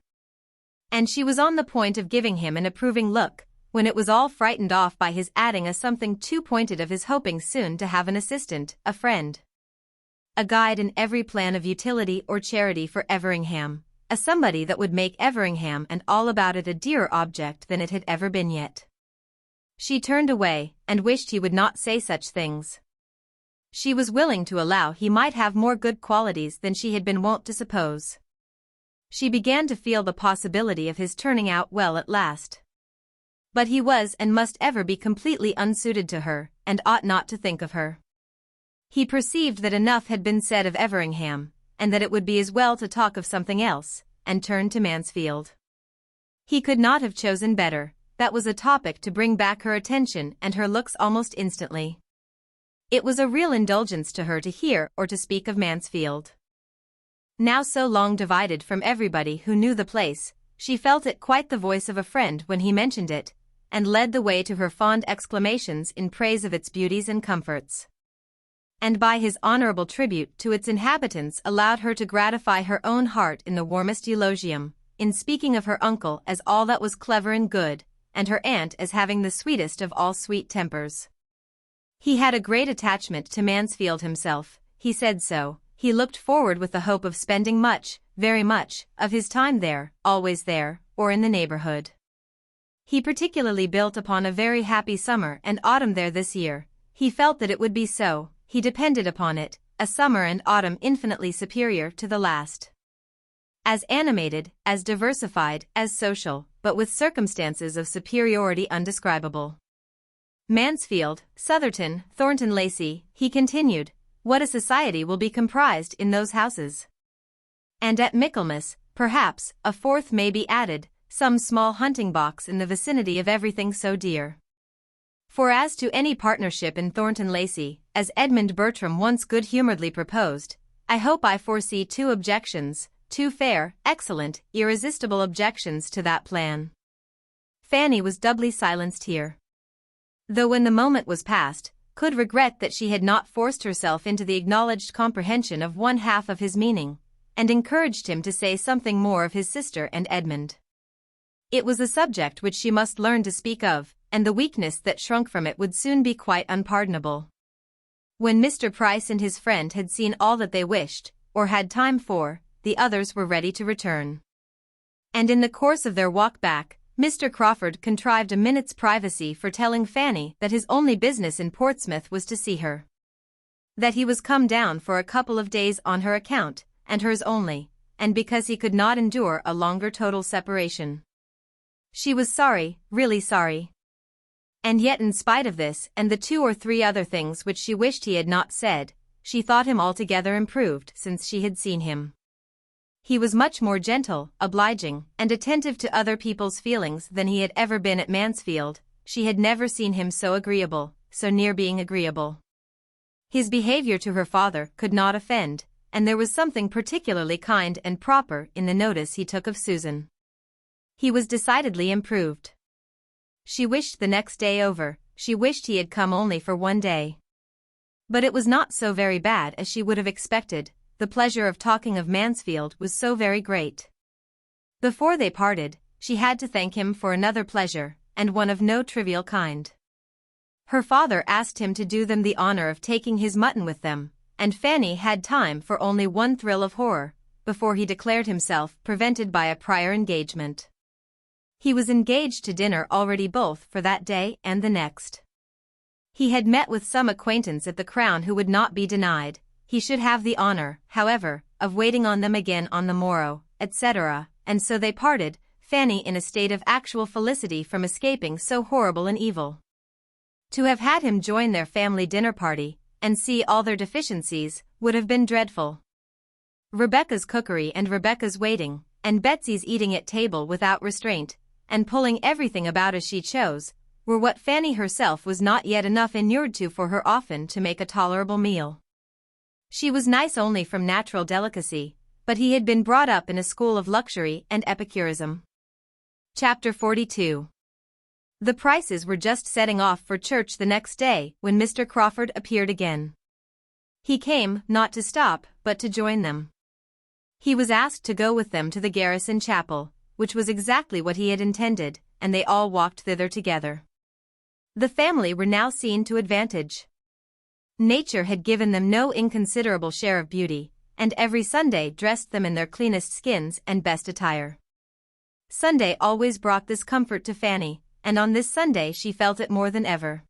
And she was on the point of giving him an approving look, when it was all frightened off by his adding a something too pointed of his hoping soon to have an assistant, a friend, a guide in every plan of utility or charity for Everingham, a somebody that would make Everingham and all about it a dearer object than it had ever been yet. She turned away, and wished he would not say such things. She was willing to allow he might have more good qualities than she had been wont to suppose. She began to feel the possibility of his turning out well at last. But he was and must ever be completely unsuited to her, and ought not to think of her. He perceived that enough had been said of Everingham, and that it would be as well to talk of something else, and turned to Mansfield. He could not have chosen better. that was a topic to bring back her attention and her looks almost instantly. It was a real indulgence to her to hear or to speak of Mansfield. Now so long divided from everybody who knew the place, she felt it quite the voice of a friend when he mentioned it, and led the way to her fond exclamations in praise of its beauties and comforts. And by his honorable tribute to its inhabitants allowed her to gratify her own heart in the warmest eulogium, in speaking of her uncle as all that was clever and good, and her aunt as having the sweetest of all sweet tempers. He had a great attachment to Mansfield himself, he said so. He looked forward with the hope of spending much, very much, of his time there, always there, or in the neighborhood. He particularly built upon a very happy summer and autumn there this year. He felt that it would be so, he depended upon it, a summer and autumn infinitely superior to the last. As animated, as diversified, as social, but with circumstances of superiority undescribable. Mansfield, Southerton, Thornton Lacey, he continued, what a society will be comprised in those houses. And at Michaelmas, perhaps, a fourth may be added, some small hunting box in the vicinity of everything so dear. For as to any partnership in Thornton Lacey, as Edmund Bertram once good-humoredly proposed, I hope I foresee two objections, two fair, excellent, irresistible objections to that plan. Fanny was doubly silenced here. Though when the moment was past, could regret that she had not forced herself into the acknowledged comprehension of one half of his meaning, and encouraged him to say something more of his sister and Edmund. It was a subject which she must learn to speak of, and the weakness that shrunk from it would soon be quite unpardonable. When Mr. Price and his friend had seen all that they wished, or had time for, the others were ready to return. And in the course of their walk back, Mr. Crawford contrived a minute's privacy for telling Fanny that his only business in Portsmouth was to see her. That he was come down for a couple of days on her account, and hers only, and because he could not endure a longer total separation. She was sorry, really sorry. And yet in spite of this and the 2 or 3 other things which she wished he had not said, she thought him altogether improved since she had seen him. He was much more gentle, obliging, and attentive to other people's feelings than he had ever been at Mansfield. She had never seen him so agreeable, so near being agreeable. His behavior to her father could not offend, and there was something particularly kind and proper in the notice he took of Susan. He was decidedly improved. She wished the next day over, she wished he had come only for one day. But it was not so very bad as she would have expected. The pleasure of talking of Mansfield was so very great. Before they parted, she had to thank him for another pleasure, and one of no trivial kind. Her father asked him to do them the honor of taking his mutton with them, and Fanny had time for only one thrill of horror, before he declared himself prevented by a prior engagement. He was engaged to dinner already both for that day and the next. He had met with some acquaintance at the Crown who would not be denied. He should have the honor, however, of waiting on them again on the morrow, etc., and so they parted, Fanny in a state of actual felicity from escaping so horrible an evil. To have had him join their family dinner party, and see all their deficiencies, would have been dreadful. Rebecca's cookery and Rebecca's waiting, and Betsy's eating at table without restraint, and pulling everything about as she chose, were what Fanny herself was not yet enough inured to for her often to make a tolerable meal. She was nice only from natural delicacy, but he had been brought up in a school of luxury and epicurism. Chapter 42. The Prices were just setting off for church the next day when Mr. Crawford appeared again. He came, not to stop, but to join them. He was asked to go with them to the garrison chapel, which was exactly what he had intended, and they all walked thither together. The family were now seen to advantage. Nature had given them no inconsiderable share of beauty, and every Sunday dressed them in their cleanest skins and best attire. Sunday always brought this comfort to Fanny, and on this Sunday she felt it more than ever.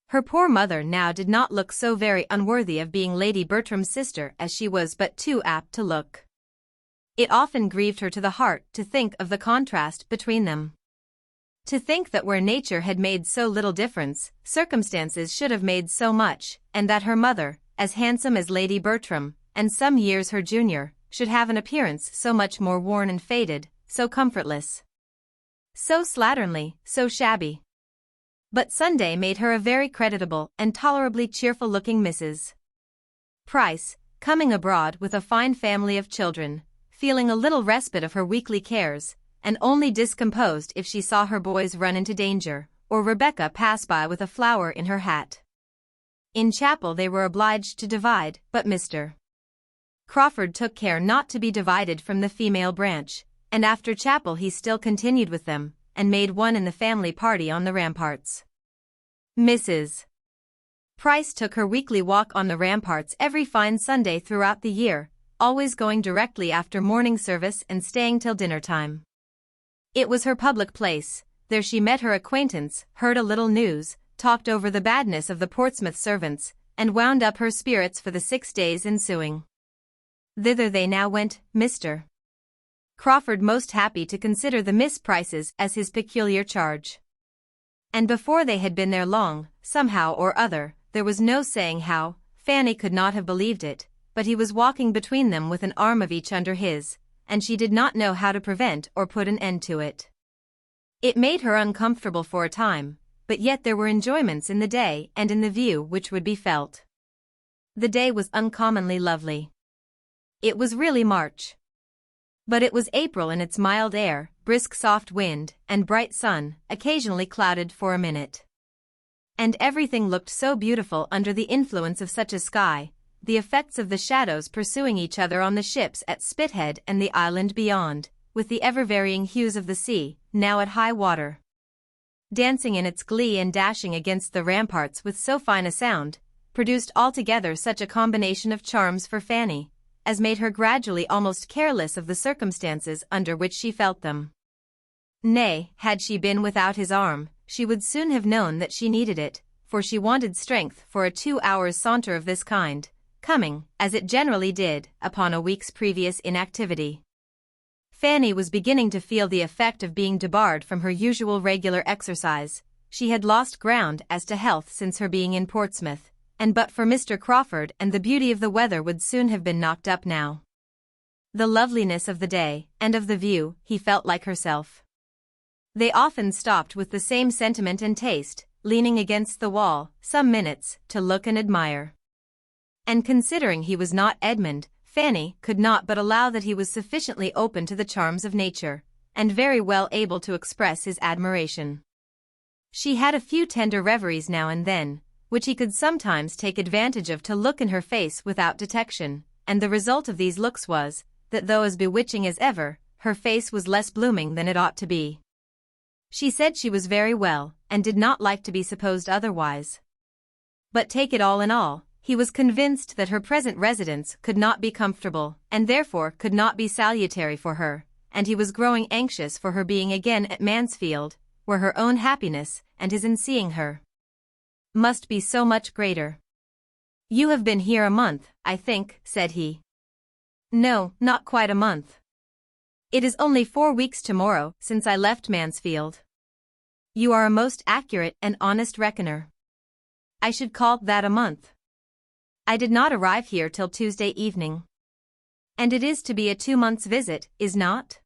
Her poor mother now did not look so very unworthy of being Lady Bertram's sister as she was but too apt to look. It often grieved her to the heart to think of the contrast between them. To think that where nature had made so little difference, circumstances should have made so much, and that her mother, as handsome as Lady Bertram, and some years her junior, should have an appearance so much more worn and faded, so comfortless. So slatternly, so shabby. But Sunday made her a very creditable and tolerably cheerful-looking Mrs. Price, coming abroad with a fine family of children, feeling a little respite of her weekly cares, and only discomposed if she saw her boys run into danger, or Rebecca pass by with a flower in her hat. In chapel they were obliged to divide, but Mr. Crawford took care not to be divided from the female branch, and after chapel he still continued with them, and made one in the family party on the ramparts. Mrs. Price took her weekly walk on the ramparts every fine Sunday throughout the year, always going directly after morning service and staying till dinner time. It was her public place. There she met her acquaintance, heard a little news, talked over the badness of the Portsmouth servants, and wound up her spirits for the 6 days ensuing. Thither they now went, Mr. Crawford most happy to consider the Miss Prices as his peculiar charge. And before they had been there long, somehow or other, there was no saying how, Fanny could not have believed it, but he was walking between them with an arm of each under his, and she did not know how to prevent or put an end to it. It made her uncomfortable for a time, but yet there were enjoyments in the day and in the view which would be felt. The day was uncommonly lovely. It was really March. But it was April in its mild air, brisk soft wind, and bright sun, occasionally clouded for a minute. And everything looked so beautiful under the influence of such a sky, the effects of the shadows pursuing each other on the ships at Spithead and the island beyond, with the ever-varying hues of the sea, now at high water, dancing in its glee and dashing against the ramparts with so fine a sound, produced altogether such a combination of charms for Fanny, as made her gradually almost careless of the circumstances under which she felt them. Nay, had she been without his arm, she would soon have known that she needed it, for she wanted strength for a 2 hours' saunter of this kind, coming, as it generally did, upon a week's previous inactivity. Fanny was beginning to feel the effect of being debarred from her usual regular exercise. She had lost ground as to health since her being in Portsmouth, and but for Mr. Crawford and the beauty of the weather would soon have been knocked up now. The loveliness of the day, and of the view, he felt like herself. They often stopped with the same sentiment and taste, leaning against the wall, some minutes, to look and admire. And considering he was not Edmund, Fanny could not but allow that he was sufficiently open to the charms of nature, and very well able to express his admiration. She had a few tender reveries now and then, which he could sometimes take advantage of to look in her face without detection, and the result of these looks was, that though as bewitching as ever, her face was less blooming than it ought to be. She said she was very well, and did not like to be supposed otherwise. But take it all in all, he was convinced that her present residence could not be comfortable, and therefore could not be salutary for her, and he was growing anxious for her being again at Mansfield, where her own happiness, and his in seeing her, must be so much greater. "You have been here a month, I think," said he. "No, not quite a month. It is only 4 weeks tomorrow since I left Mansfield." "You are a most accurate and honest reckoner. I should call that a month. I did not arrive here till Tuesday evening. And it is to be a 2 months' visit, is not?"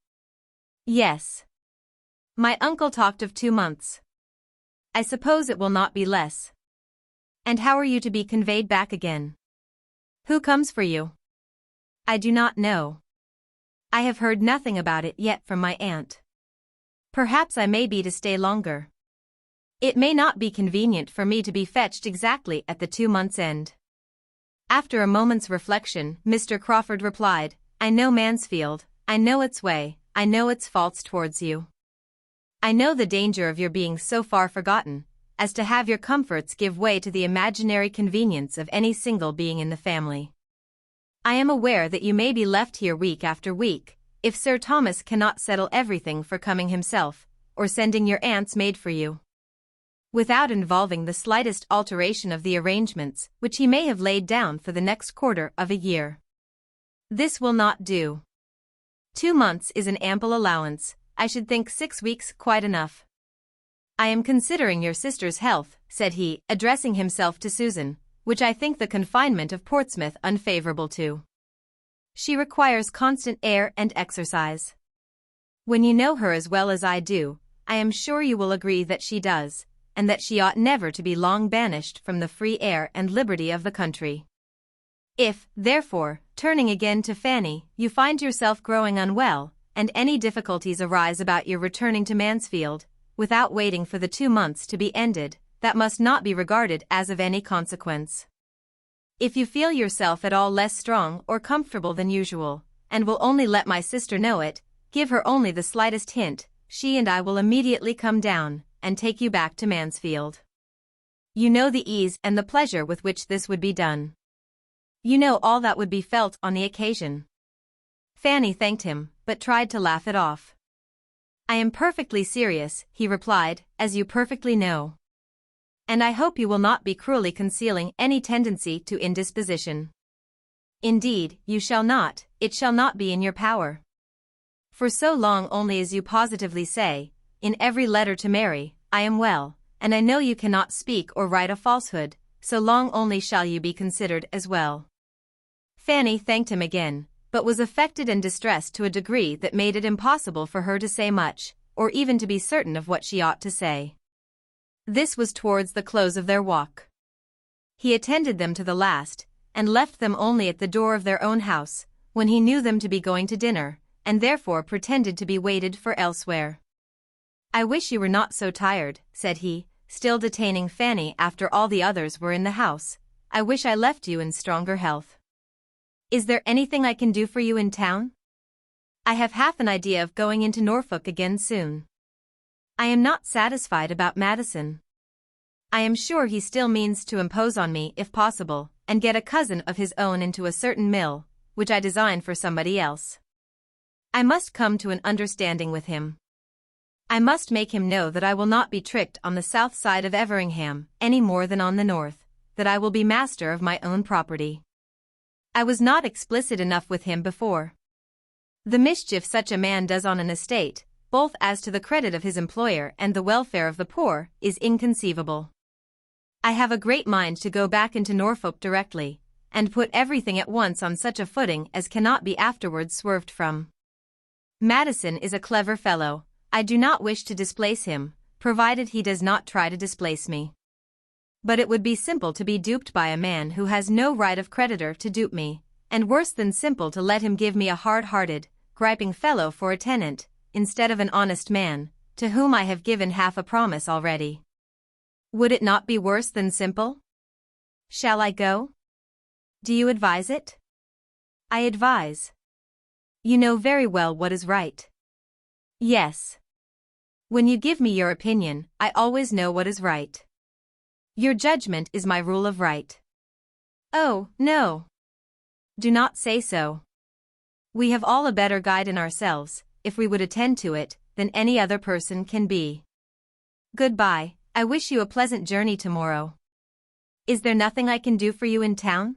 "Yes. My uncle talked of 2 months. I suppose it will not be less." "And how are you to be conveyed back again? Who comes for you?" "I do not know. I have heard nothing about it yet from my aunt. Perhaps I may be to stay longer. It may not be convenient for me to be fetched exactly at the 2 months' end." After a moment's reflection, Mr. Crawford replied, "I know Mansfield, I know its way, I know its faults towards you. I know the danger of your being so far forgotten, as to have your comforts give way to the imaginary convenience of any single being in the family. I am aware that you may be left here week after week, if Sir Thomas cannot settle everything for coming himself, or sending your aunt's maid for you, without involving the slightest alteration of the arrangements which he may have laid down for the next quarter of a year. This will not do. 2 months is an ample allowance. I should think 6 weeks quite enough. I am considering your sister's health," said he, addressing himself to Susan, "which I think the confinement of Portsmouth unfavorable to. She requires constant air and exercise. When you know her as well as I do, I am sure you will agree that she does, and that she ought never to be long banished from the free air and liberty of the country. If, therefore, turning again to Fanny, you find yourself growing unwell, and any difficulties arise about your returning to Mansfield, without waiting for the 2 months to be ended, that must not be regarded as of any consequence. If you feel yourself at all less strong or comfortable than usual, and will only let my sister know it, give her only the slightest hint, she and I will immediately come down, and take you back to Mansfield. You know the ease and the pleasure with which this would be done. You know all that would be felt on the occasion. Fanny thanked him, but tried to laugh it off. I am perfectly serious, he replied, as you perfectly know. And I hope you will not be cruelly concealing any tendency to indisposition. Indeed, you shall not, it shall not be in your power. For so long only as you positively say, in every letter to Mary, I am well, and I know you cannot speak or write a falsehood, so long only shall you be considered as well. Fanny thanked him again, but was affected and distressed to a degree that made it impossible for her to say much, or even to be certain of what she ought to say. This was towards the close of their walk. He attended them to the last, and left them only at the door of their own house, when he knew them to be going to dinner, and therefore pretended to be waited for elsewhere. I wish you were not so tired, said he, still detaining Fanny after all the others were in the house. I wish I left you in stronger health. Is there anything I can do for you in town? I have half an idea of going into Norfolk again soon. I am not satisfied about Madison. I am sure he still means to impose on me if possible, and get a cousin of his own into a certain mill, which I design for somebody else. I must come to an understanding with him. I must make him know that I will not be tricked on the south side of Everingham any more than on the north, that I will be master of my own property. I was not explicit enough with him before. The mischief such a man does on an estate, both as to the credit of his employer and the welfare of the poor, is inconceivable. I have a great mind to go back into Norfolk directly, and put everything at once on such a footing as cannot be afterwards swerved from. Madison is a clever fellow. I do not wish to displace him, provided he does not try to displace me. But it would be simple to be duped by a man who has no right of creditor to dupe me, and worse than simple to let him give me a hard-hearted, griping fellow for a tenant, instead of an honest man, to whom I have given half a promise already. Would it not be worse than simple? Shall I go? Do you advise it? I advise. You know very well what is right. Yes. When you give me your opinion, I always know what is right. Your judgment is my rule of right. Oh, no. Do not say so. We have all a better guide in ourselves, if we would attend to it, than any other person can be. Goodbye, I wish you a pleasant journey tomorrow. Is there nothing I can do for you in town?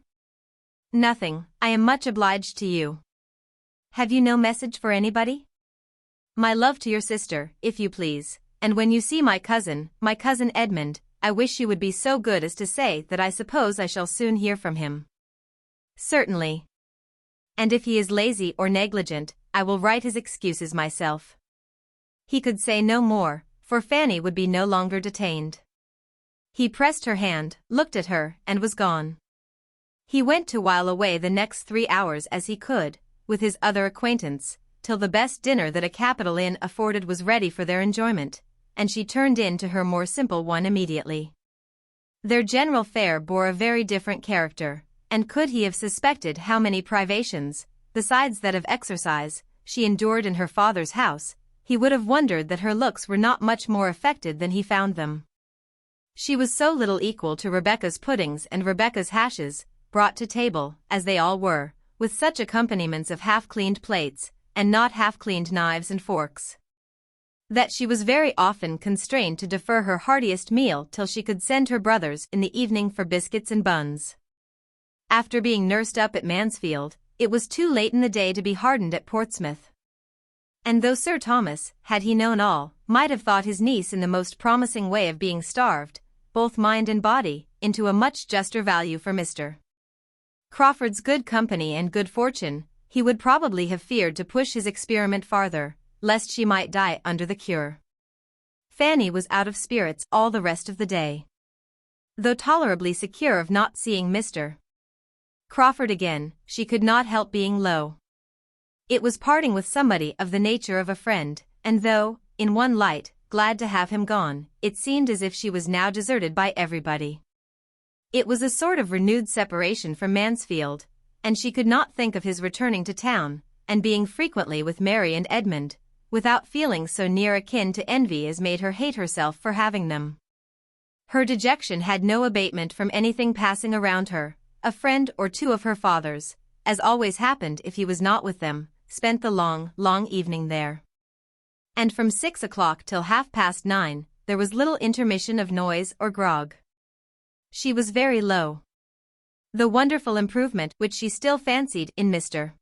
Nothing, I am much obliged to you. Have you no message for anybody? My love to your sister, if you please, and when you see my cousin Edmund, I wish you would be so good as to say that I suppose I shall soon hear from him. Certainly. And if he is lazy or negligent, I will write his excuses myself. He could say no more, for Fanny would be no longer detained. He pressed her hand, looked at her, and was gone. He went to while away the next 3 hours as he could, with his other acquaintance, till the best dinner that a capital inn afforded was ready for their enjoyment, and she turned in to her more simple one immediately. Their general fare bore a very different character, and could he have suspected how many privations, besides that of exercise, she endured in her father's house, he would have wondered that her looks were not much more affected than he found them. She was so little equal to Rebecca's puddings and Rebecca's hashes, brought to table, as they all were, with such accompaniments of half-cleaned plates, and not half-cleaned knives and forks, that she was very often constrained to defer her heartiest meal till she could send her brothers in the evening for biscuits and buns. After being nursed up at Mansfield, it was too late in the day to be hardened at Portsmouth. And though Sir Thomas, had he known all, might have thought his niece in the most promising way of being starved, both mind and body, into a much juster value for Mr. Crawford's good company and good fortune, he would probably have feared to push his experiment farther, lest she might die under the cure. Fanny was out of spirits all the rest of the day. Though tolerably secure of not seeing Mr. Crawford again, she could not help being low. It was parting with somebody of the nature of a friend, and though, in one light, glad to have him gone, it seemed as if she was now deserted by everybody. It was a sort of renewed separation from Mansfield, and she could not think of his returning to town, and being frequently with Mary and Edmund, without feeling so near akin to envy as made her hate herself for having them. Her dejection had no abatement from anything passing around her. A friend or two of her father's, as always happened if he was not with them, spent the long, long evening there. And from 6 o'clock till 9:30, there was little intermission of noise or grog. She was very low. The wonderful improvement which she still fancied in Mr.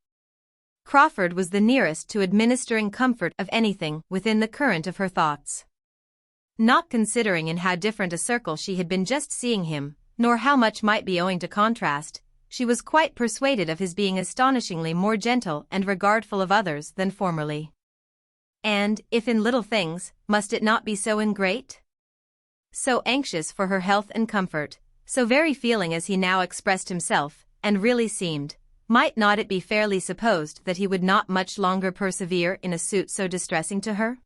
Crawford was the nearest to administering comfort of anything within the current of her thoughts. Not considering in how different a circle she had been just seeing him, nor how much might be owing to contrast, she was quite persuaded of his being astonishingly more gentle and regardful of others than formerly. And, if in little things, must it not be so in great? So anxious for her health and comfort, so very feeling as he now expressed himself, and really seemed, might not it be fairly supposed that he would not much longer persevere in a suit so distressing to her?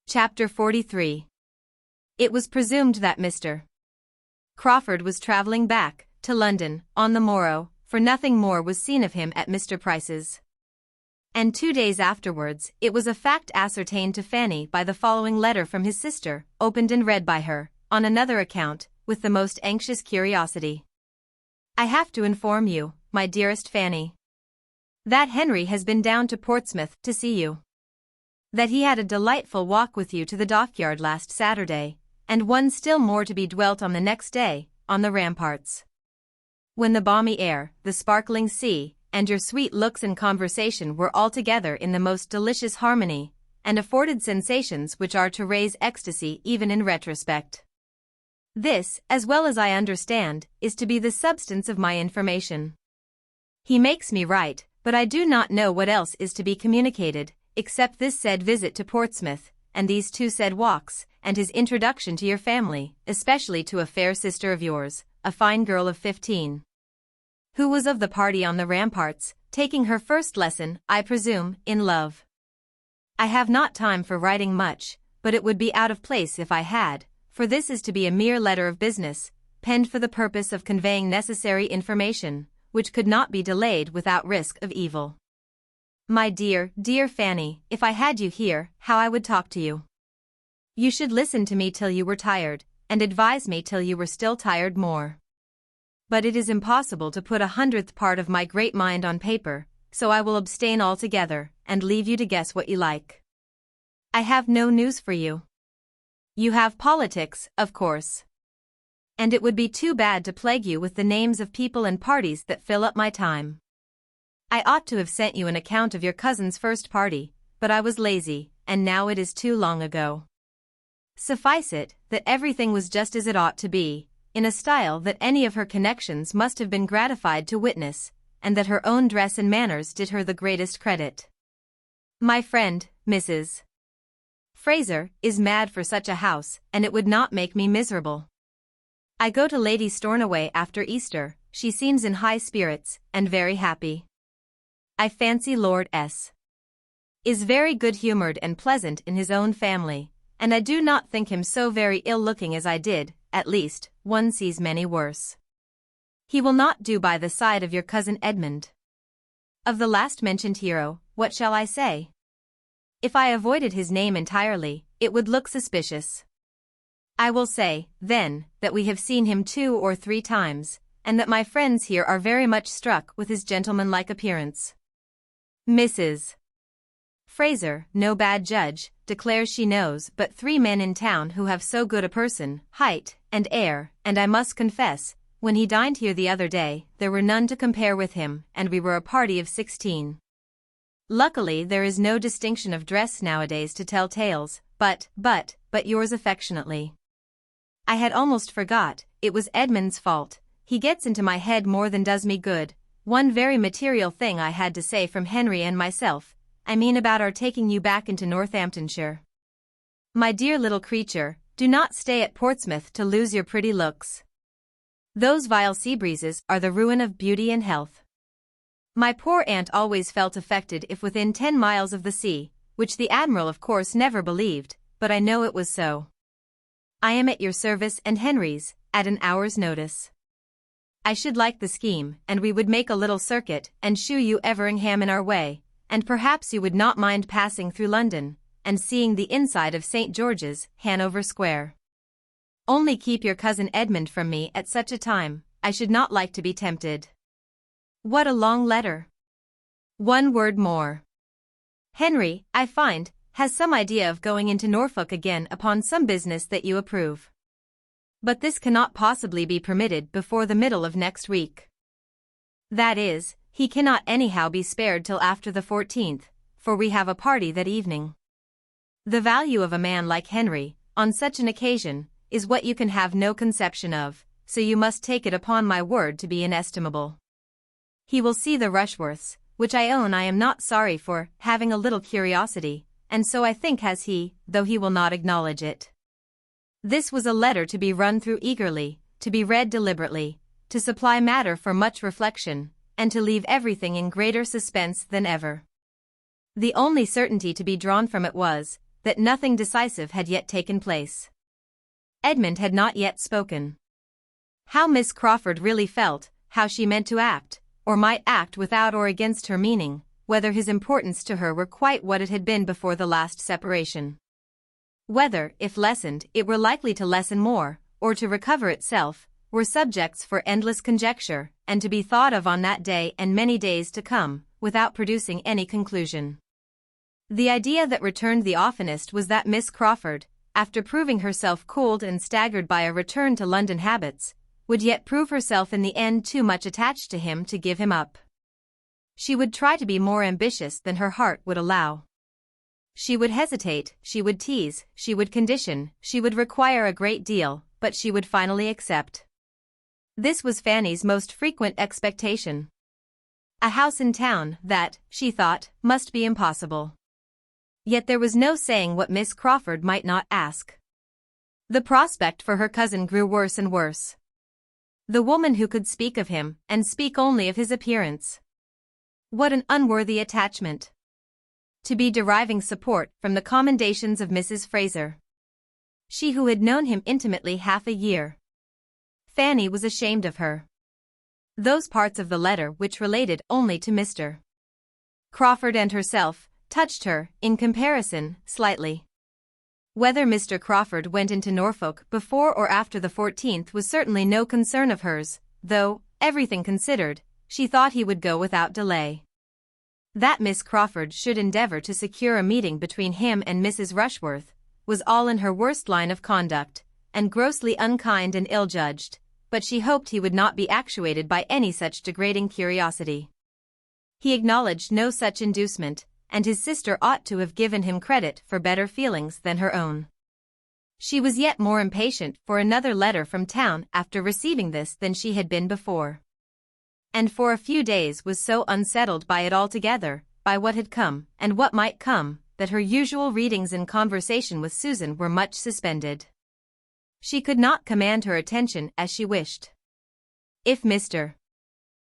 Chapter 43. It was presumed that Mr. Crawford was travelling back to London on the morrow, for nothing more was seen of him at Mr. Price's. And 2 days afterwards, it was a fact ascertained to Fanny by the following letter from his sister, opened and read by her, on another account, with the most anxious curiosity. I have to inform you, my dearest Fanny, that Henry has been down to Portsmouth to see you. That he had a delightful walk with you to the dockyard last Saturday, and one still more to be dwelt on the next day, on the ramparts. When the balmy air, the sparkling sea, and your sweet looks and conversation were altogether in the most delicious harmony, and afforded sensations which are to raise ecstasy even in retrospect. This, as well as I understand, is to be the substance of my information. He makes me write, but I do not know what else is to be communicated, except this said visit to Portsmouth, and these 2 said walks, and his introduction to your family, especially to a fair sister of yours, a fine girl of 15. Who was of the party on the ramparts, taking her first lesson, I presume, in love. I have not time for writing much, but it would be out of place if I had, for this is to be a mere letter of business, penned for the purpose of conveying necessary information, which could not be delayed without risk of evil. My dear, dear Fanny, if I had you here, how I would talk to you. You should listen to me till you were tired, and advise me till you were still tired more. But it is impossible to put 100th part of my great mind on paper, so I will abstain altogether, and leave you to guess what you like. I have no news for you. You have politics, of course. And it would be too bad to plague you with the names of people and parties that fill up my time. I ought to have sent you an account of your cousin's first party, but I was lazy, and now it is too long ago. Suffice it, that everything was just as it ought to be, in a style that any of her connections must have been gratified to witness, and that her own dress and manners did her the greatest credit. My friend, Mrs. Fraser, is mad for such a house, and it would not make me miserable. I go to Lady Stornoway after Easter. She seems in high spirits, and very happy. I fancy Lord S. is very good-humoured and pleasant in his own family, and I do not think him so very ill-looking as I did, at least, one sees many worse. He will not do by the side of your cousin Edmund. Of the last-mentioned hero, what shall I say? If I avoided his name entirely, it would look suspicious. I will say, then, that we have seen him 2 or 3 times, and that my friends here are very much struck with his gentlemanlike appearance. Mrs. Fraser, no bad judge, declares she knows but 3 men in town who have so good a person, height, and air, and I must confess, when he dined here the other day, there were none to compare with him, and we were a party of 16. Luckily there is no distinction of dress nowadays to tell tales, but yours affectionately. I had almost forgot, it was Edmund's fault. He gets into my head more than does me good. One very material thing I had to say from Henry and myself, I mean about our taking you back into Northamptonshire. My dear little creature, do not stay at Portsmouth to lose your pretty looks. Those vile sea breezes are the ruin of beauty and health. My poor aunt always felt affected if within 10 miles of the sea, which the Admiral of course never believed, but I know it was so. I am at your service and Henry's, at an hour's notice. I should like the scheme, and we would make a little circuit and shew you Everingham in our way, and perhaps you would not mind passing through London, and seeing the inside of St. George's, Hanover Square. Only keep your cousin Edmund from me at such a time, I should not like to be tempted. What a long letter. One word more. Henry, I find, has some idea of going into Norfolk again upon some business that you approve. But this cannot possibly be permitted before the middle of next week. That is, he cannot anyhow be spared till after the 14th, for we have a party that evening. The value of a man like Henry, on such an occasion, is what you can have no conception of, so you must take it upon my word to be inestimable. He will see the Rushworths, which I own I am not sorry for, having a little curiosity, and so I think has he, though he will not acknowledge it. This was a letter to be run through eagerly, to be read deliberately, to supply matter for much reflection, and to leave everything in greater suspense than ever. The only certainty to be drawn from it was, that nothing decisive had yet taken place. Edmund had not yet spoken. How Miss Crawford really felt, how she meant to act, or might act without or against her meaning, whether his importance to her were quite what it had been before the last separation. Whether, if lessened, it were likely to lessen more, or to recover itself, were subjects for endless conjecture, and to be thought of on that day and many days to come, without producing any conclusion. The idea that returned the oftenest was that Miss Crawford, after proving herself cooled and staggered by a return to London habits, would yet prove herself in the end too much attached to him to give him up. She would try to be more ambitious than her heart would allow. She would hesitate, she would tease, she would condition, she would require a great deal, but she would finally accept. This was Fanny's most frequent expectation. A house in town, that, she thought, must be impossible. Yet there was no saying what Miss Crawford might not ask. The prospect for her cousin grew worse and worse. The woman who could speak of him, and speak only of his appearance. What an unworthy attachment. To be deriving support from the commendations of Mrs. Fraser. She who had known him intimately half a year. Fanny was ashamed of her. Those parts of the letter which related only to Mr. Crawford and herself, touched her, in comparison, slightly. Whether Mr. Crawford went into Norfolk before or after the 14th was certainly no concern of hers, though, everything considered, she thought he would go without delay. That Miss Crawford should endeavor to secure a meeting between him and Mrs. Rushworth, was all in her worst line of conduct, and grossly unkind and ill-judged, but she hoped he would not be actuated by any such degrading curiosity. He acknowledged no such inducement, and his sister ought to have given him credit for better feelings than her own. She was yet more impatient for another letter from town after receiving this than she had been before. And for a few days was so unsettled by it altogether, by what had come, and what might come, that her usual readings and conversation with Susan were much suspended. She could not command her attention as she wished. If Mr.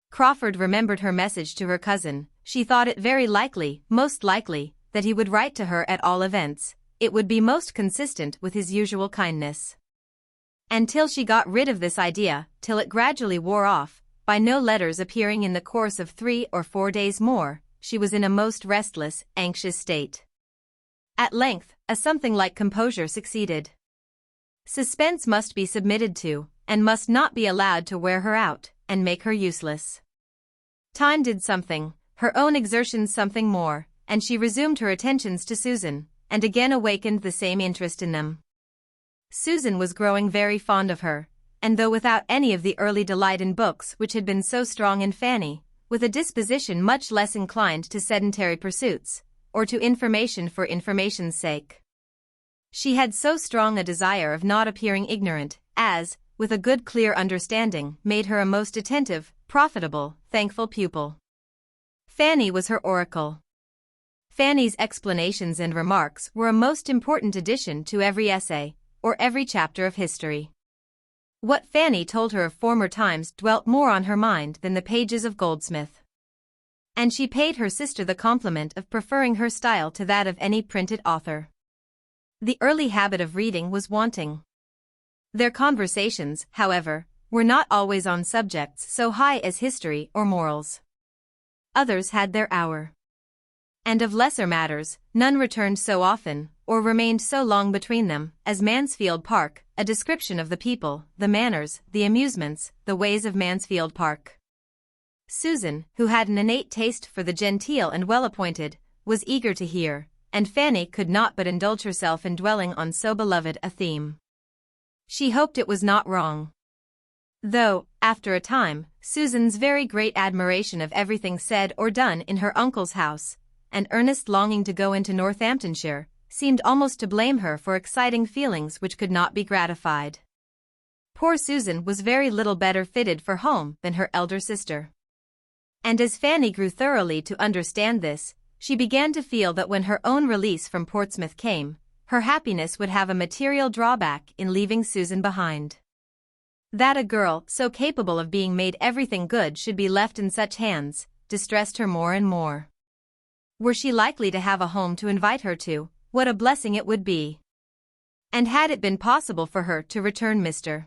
Crawford remembered her message to her cousin, she thought it very likely, most likely, that he would write to her at all events. It would be most consistent with his usual kindness. And till she got rid of this idea, till it gradually wore off, by no letters appearing in the course of 3 or 4 days more, she was in a most restless, anxious state. At length, a something like composure succeeded. Suspense must be submitted to, and must not be allowed to wear her out, and make her useless. Time did something, her own exertions something more, and she resumed her attentions to Susan, and again awakened the same interest in them. Susan was growing very fond of her, and though without any of the early delight in books which had been so strong in Fanny, with a disposition much less inclined to sedentary pursuits, or to information for information's sake. She had so strong a desire of not appearing ignorant, as, with a good clear understanding, made her a most attentive, profitable, thankful pupil. Fanny was her oracle. Fanny's explanations and remarks were a most important addition to every essay, or every chapter of history. What Fanny told her of former times dwelt more on her mind than the pages of Goldsmith. And she paid her sister the compliment of preferring her style to that of any printed author. The early habit of reading was wanting. Their conversations, however, were not always on subjects so high as history or morals. Others had their hour. And of lesser matters, none returned so often, or remained so long between them, as Mansfield Park, a description of the people, the manners, the amusements, the ways of Mansfield Park. Susan, who had an innate taste for the genteel and well-appointed, was eager to hear, and Fanny could not but indulge herself in dwelling on so beloved a theme. She hoped it was not wrong. Though, after a time, Susan's very great admiration of everything said or done in her uncle's house, and earnest longing to go into Northamptonshire, seemed almost to blame her for exciting feelings which could not be gratified. Poor Susan was very little better fitted for home than her elder sister. And as Fanny grew thoroughly to understand this, she began to feel that when her own release from Portsmouth came, her happiness would have a material drawback in leaving Susan behind. That a girl so capable of being made everything good should be left in such hands, distressed her more and more. Were she likely to have a home to invite her to, what a blessing it would be. And had it been possible for her to return Mr.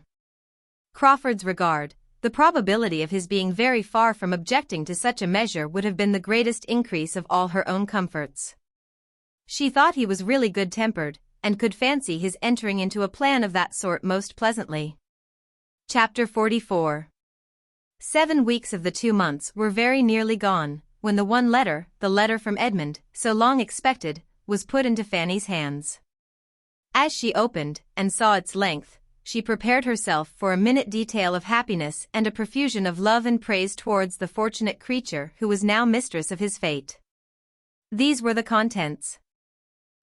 Crawford's regard, the probability of his being very far from objecting to such a measure would have been the greatest increase of all her own comforts. She thought he was really good-tempered, and could fancy his entering into a plan of that sort most pleasantly. Chapter 44. 7 weeks of the 2 months were very nearly gone, when the one letter, the letter from Edmund, so long expected, was put into Fanny's hands. As she opened, and saw its length, she prepared herself for a minute detail of happiness and a profusion of love and praise towards the fortunate creature who was now mistress of his fate. These were the contents.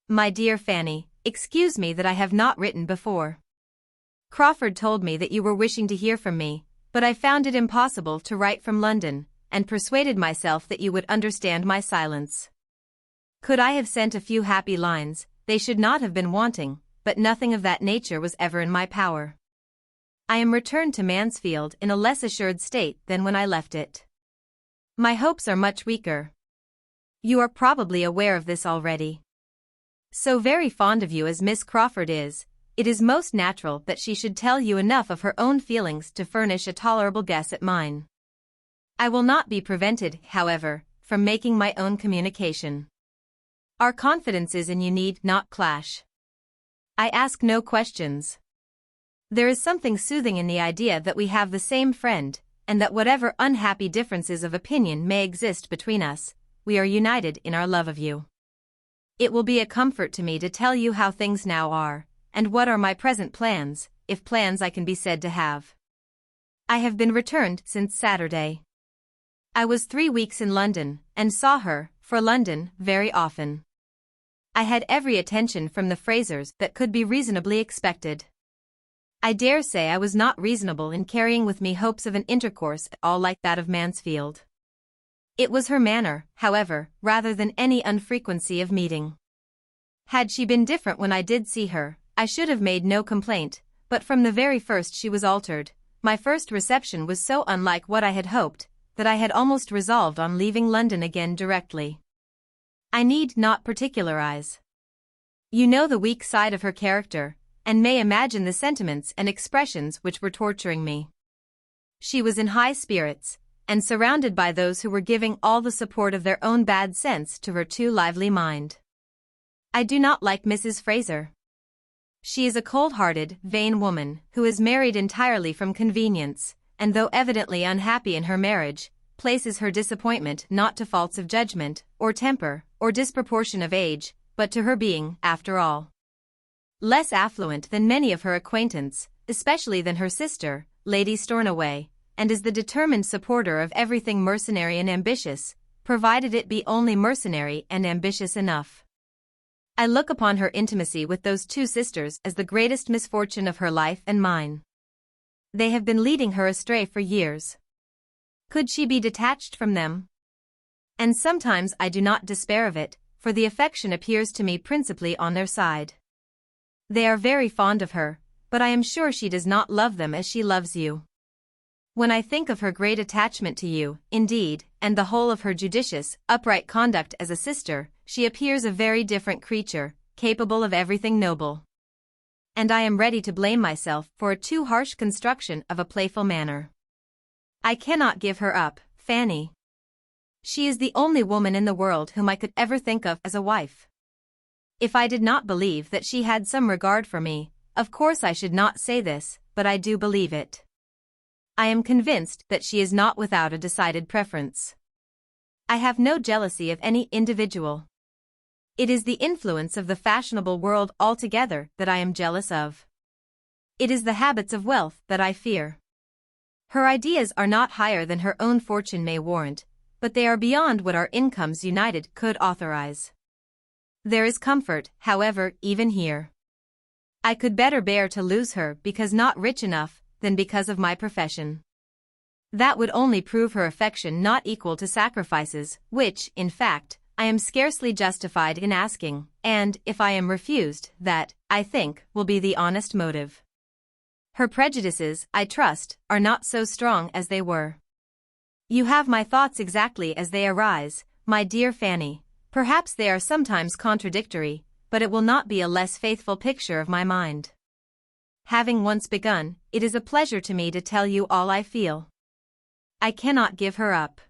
My dear Fanny, excuse me that I have not written before. Crawford told me that you were wishing to hear from me, but I found it impossible to write from London, and persuaded myself that you would understand my silence. Could I have sent a few happy lines, they should not have been wanting, but nothing of that nature was ever in my power. I am returned to Mansfield in a less assured state than when I left it. My hopes are much weaker. You are probably aware of this already. So very fond of you as Miss Crawford is, it is most natural that she should tell you enough of her own feelings to furnish a tolerable guess at mine. I will not be prevented, however, from making my own communication. Our confidences in you need not clash. I ask no questions. There is something soothing in the idea that we have the same friend, and that whatever unhappy differences of opinion may exist between us, we are united in our love of you. It will be a comfort to me to tell you how things now are, and what are my present plans, if plans I can be said to have. I have been returned since Saturday. I was 3 weeks in London, and saw her, for London, very often. I had every attention from the Frasers that could be reasonably expected. I dare say I was not reasonable in carrying with me hopes of an intercourse at all like that of Mansfield. It was her manner, however, rather than any unfrequency of meeting. Had she been different when I did see her, I should have made no complaint, but from the very first she was altered. My first reception was so unlike what I had hoped, that I had almost resolved on leaving London again directly. I need not particularize. You know the weak side of her character, and may imagine the sentiments and expressions which were torturing me. She was in high spirits, and surrounded by those who were giving all the support of their own bad sense to her too lively mind. I do not like Mrs. Fraser. She is a cold-hearted, vain woman, who is married entirely from convenience, and though evidently unhappy in her marriage, places her disappointment not to faults of judgment, or temper, or disproportion of age, but to her being, after all, less affluent than many of her acquaintance, especially than her sister, Lady Stornoway, and is the determined supporter of everything mercenary and ambitious, provided it be only mercenary and ambitious enough. I look upon her intimacy with those two sisters as the greatest misfortune of her life and mine. They have been leading her astray for years. Could she be detached from them? And sometimes I do not despair of it, for for the affection appears to me principally on their side. They are very fond of her, but I am sure she does not love them as she loves you. When I think of her great attachment to you, indeed, and the whole of her judicious, upright conduct as a sister, she appears a very different creature, capable of everything noble. And I am ready to blame myself for a too harsh construction of a playful manner. I cannot give her up, Fanny. She is the only woman in the world whom I could ever think of as a wife. If I did not believe that she had some regard for me, of course I should not say this, but I do believe it. I am convinced that she is not without a decided preference. I have no jealousy of any individual. It is the influence of the fashionable world altogether that I am jealous of. It is the habits of wealth that I fear. Her ideas are not higher than her own fortune may warrant, but they are beyond what our incomes united could authorize. There is comfort, however, even here. I could better bear to lose her because not rich enough, than because of my profession. That would only prove her affection not equal to sacrifices, which, in fact, I am scarcely justified in asking, and, if I am refused, that, I think, will be the honest motive. Her prejudices, I trust, are not so strong as they were. You have my thoughts exactly as they arise, my dear Fanny. Perhaps they are sometimes contradictory, but it will not be a less faithful picture of my mind. Having once begun, it is a pleasure to me to tell you all I feel. I cannot give her up.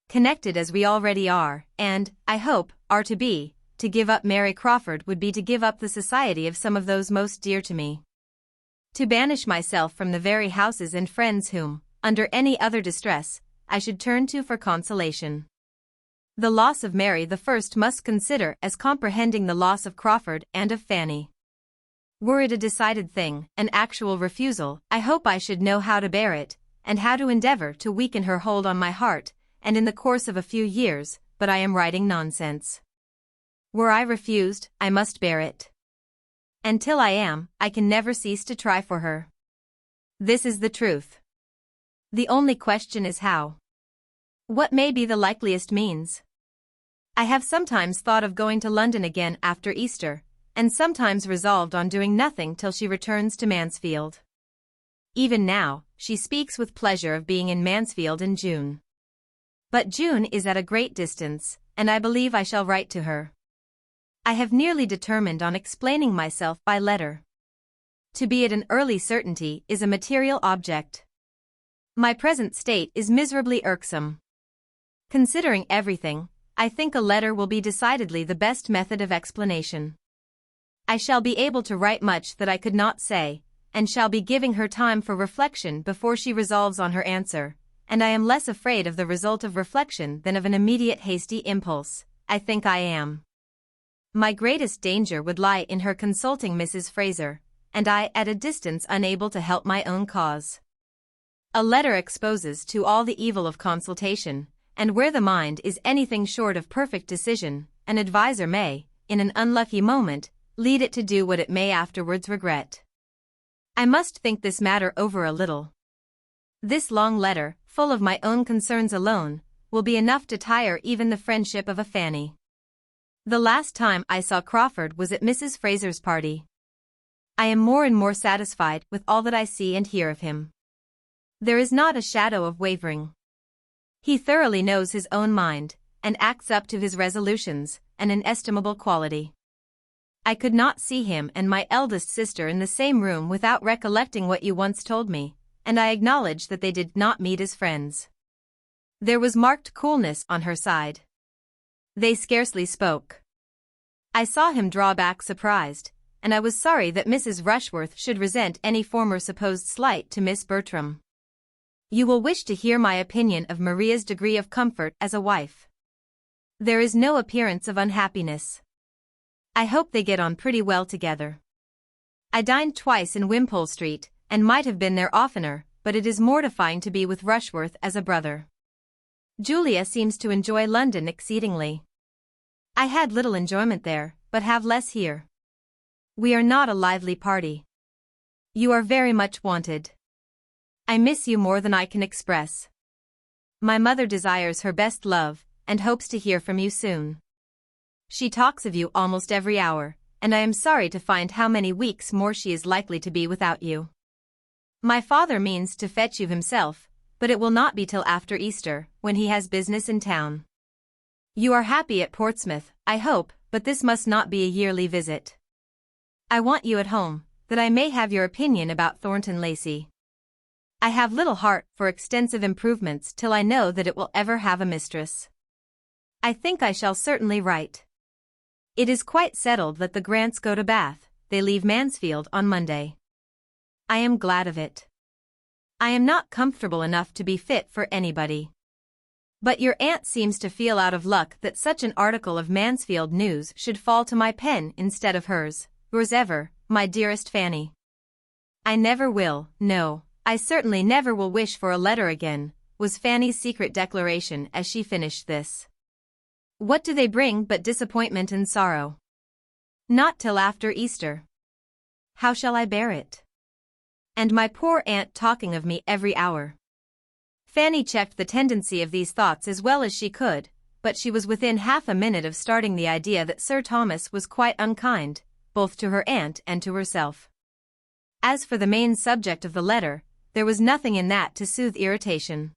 Connected as we already are, and, I hope, are to be, to give up Mary Crawford would be to give up the society of some of those most dear to me. To banish myself from the very houses and friends whom, under any other distress, I should turn to for consolation. The loss of Mary the first must consider as comprehending the loss of Crawford and of Fanny. Were it a decided thing, an actual refusal, I hope I should know how to bear it, and how to endeavor to weaken her hold on my heart, and in the course of a few years, but I am writing nonsense. Were I refused, I must bear it. Until I am, I can never cease to try for her. This is the truth. The only question is how. What may be the likeliest means? I have sometimes thought of going to London again after Easter, and sometimes resolved on doing nothing till she returns to Mansfield. Even now, she speaks with pleasure of being in Mansfield in June. But June is at a great distance, and I believe I shall write to her. I have nearly determined on explaining myself by letter. To be at an early certainty is a material object. My present state is miserably irksome. Considering everything, I think a letter will be decidedly the best method of explanation. I shall be able to write much that I could not say, and shall be giving her time for reflection before she resolves on her answer, and I am less afraid of the result of reflection than of an immediate hasty impulse. I think I am. My greatest danger would lie in her consulting Mrs. Fraser, and I at a distance unable to help my own cause. A letter exposes to all the evil of consultation, and where the mind is anything short of perfect decision, an adviser may, in an unlucky moment, lead it to do what it may afterwards regret. I must think this matter over a little. This long letter, full of my own concerns alone, will be enough to tire even the friendship of a Fanny. The last time I saw Crawford was at Mrs. Fraser's party. I am more and more satisfied with all that I see and hear of him. There is not a shadow of wavering. He thoroughly knows his own mind, and acts up to his resolutions, an inestimable quality. I could not see him and my eldest sister in the same room without recollecting what you once told me, and I acknowledge that they did not meet as friends. There was marked coolness on her side. They scarcely spoke. I saw him draw back surprised, and I was sorry that Mrs. Rushworth should resent any former supposed slight to Miss Bertram. You will wish to hear my opinion of Maria's degree of comfort as a wife. There is no appearance of unhappiness. I hope they get on pretty well together. I dined twice in Wimpole Street, and might have been there oftener, but it is mortifying to be with Rushworth as a brother. Julia seems to enjoy London exceedingly. I had little enjoyment there, but have less here. We are not a lively party. You are very much wanted. I miss you more than I can express. My mother desires her best love, and hopes to hear from you soon. She talks of you almost every hour, and I am sorry to find how many weeks more she is likely to be without you. My father means to fetch you himself, but it will not be till after Easter, when he has business in town. You are happy at Portsmouth, I hope, but this must not be a yearly visit. I want you at home, that I may have your opinion about Thornton Lacey. I have little heart for extensive improvements till I know that it will ever have a mistress. I think I shall certainly write. It is quite settled that the Grants go to Bath, they leave Mansfield on Monday. I am glad of it. I am not comfortable enough to be fit for anybody. But your aunt seems to feel out of luck that such an article of Mansfield news should fall to my pen instead of hers. Yours ever, my dearest Fanny. I never will, no, I certainly never will wish for a letter again, was Fanny's secret declaration as she finished this. What do they bring but disappointment and sorrow? Not till after Easter. How shall I bear it? And my poor aunt talking of me every hour. Fanny checked the tendency of these thoughts as well as she could, but she was within half a minute of starting the idea that Sir Thomas was quite unkind, both to her aunt and to herself. As for the main subject of the letter, there was nothing in that to soothe irritation.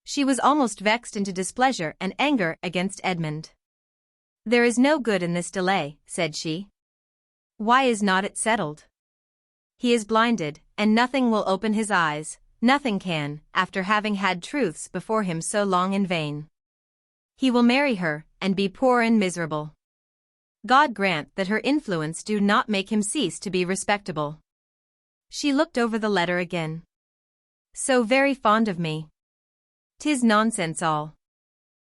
She was almost vexed into displeasure and anger against Edmund. There is no good in this delay, said she. Why is not it settled? He is blinded, and nothing will open his eyes, nothing can, after having had truths before him so long in vain. He will marry her, and be poor and miserable. God grant that her influence do not make him cease to be respectable. She looked over the letter again. So very fond of me. 'Tis nonsense all.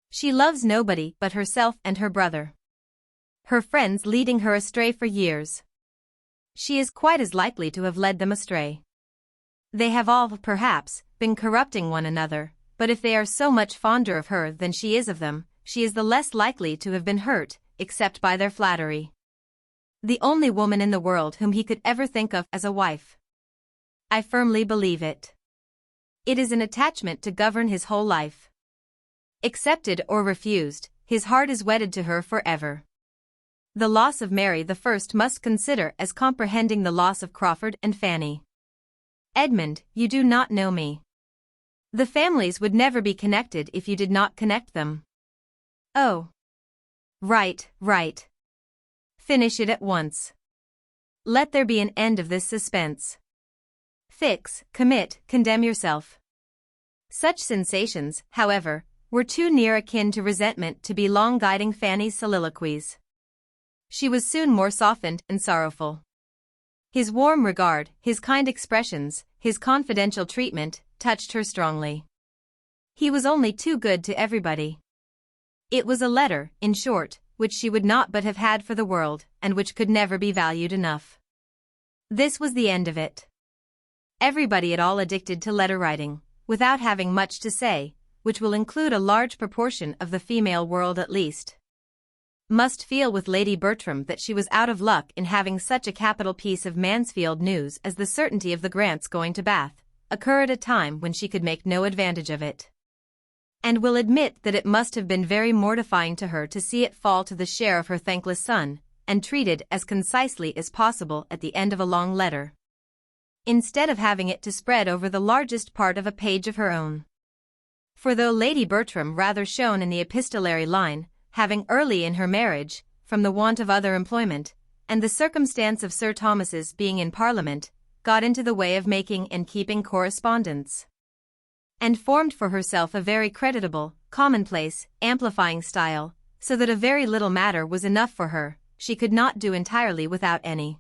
She loves nobody but herself and her brother. Her friends leading her astray for years. She is quite as likely to have led them astray. They have all, perhaps, been corrupting one another, but if they are so much fonder of her than she is of them, she is the less likely to have been hurt, except by their flattery. The only woman in the world whom he could ever think of as a wife. I firmly believe it. It is an attachment to govern his whole life. Accepted or refused, his heart is wedded to her forever. The loss of Mary the First must consider as comprehending the loss of Crawford and Fanny. Edmund, you do not know me. The families would never be connected if you did not connect them. Oh. Right, right. Finish it at once. Let there be an end of this suspense. Fix, commit, condemn yourself. Such sensations, however, were too near akin to resentment to be long guiding Fanny's soliloquies. She was soon more softened and sorrowful. His warm regard, his kind expressions, his confidential treatment, touched her strongly. He was only too good to everybody. It was a letter, in short, which she would not but have had for the world, and which could never be valued enough. This was the end of it. Everybody at all addicted to letter writing, without having much to say, which will include a large proportion of the female world at least, must feel with Lady Bertram that she was out of luck in having such a capital piece of Mansfield news as the certainty of the Grants going to Bath occur at a time when she could make no advantage of it. And will admit that it must have been very mortifying to her to see it fall to the share of her thankless son, and treated as concisely as possible at the end of a long letter, instead of having it to spread over the largest part of a page of her own. For though Lady Bertram rather shone in the epistolary line, having early in her marriage, from the want of other employment, and the circumstance of Sir Thomas's being in Parliament, got into the way of making and keeping correspondence, and formed for herself a very creditable, commonplace, amplifying style, so that a very little matter was enough for her, she could not do entirely without any.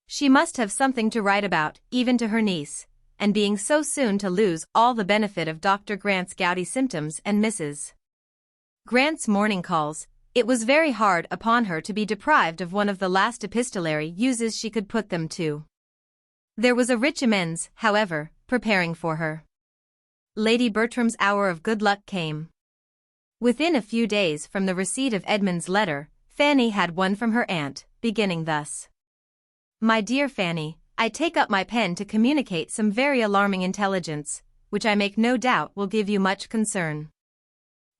She must have something to write about, even to her niece, and being so soon to lose all the benefit of Dr. Grant's gouty symptoms and Mrs. Grant's morning calls, it was very hard upon her to be deprived of one of the last epistolary uses she could put them to. There was a rich amends, however, preparing for her. Lady Bertram's hour of good luck came. Within a few days from the receipt of Edmund's letter, Fanny had one from her aunt, beginning thus. My dear Fanny, I take up my pen to communicate some very alarming intelligence, which I make no doubt will give you much concern.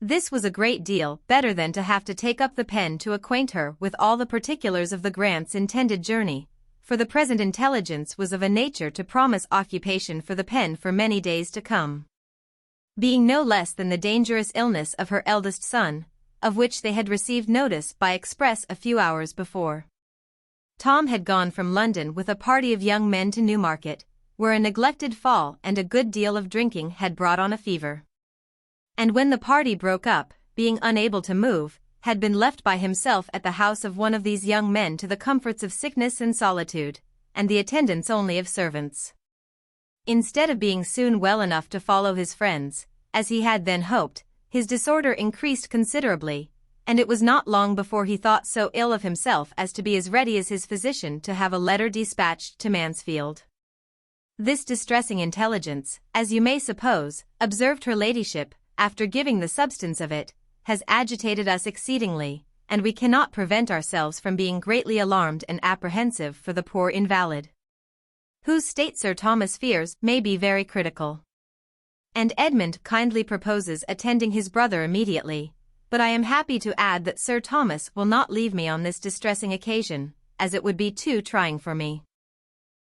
This was a great deal better than to have to take up the pen to acquaint her with all the particulars of the Grants' intended journey, for the present intelligence was of a nature to promise occupation for the pen for many days to come. Being no less than the dangerous illness of her eldest son, of which they had received notice by express a few hours before. Tom had gone from London with a party of young men to Newmarket, where a neglected fall and a good deal of drinking had brought on a fever. And when the party broke up, being unable to move, had been left by himself at the house of one of these young men to the comforts of sickness and solitude, and the attendance only of servants. Instead of being soon well enough to follow his friends, as he had then hoped, his disorder increased considerably, and it was not long before he thought so ill of himself as to be as ready as his physician to have a letter dispatched to Mansfield. This distressing intelligence, as you may suppose, observed her ladyship, after giving the substance of it, has agitated us exceedingly, and we cannot prevent ourselves from being greatly alarmed and apprehensive for the poor invalid, whose state Sir Thomas fears may be very critical. And Edmund kindly proposes attending his brother immediately, but I am happy to add that Sir Thomas will not leave me on this distressing occasion, as it would be too trying for me.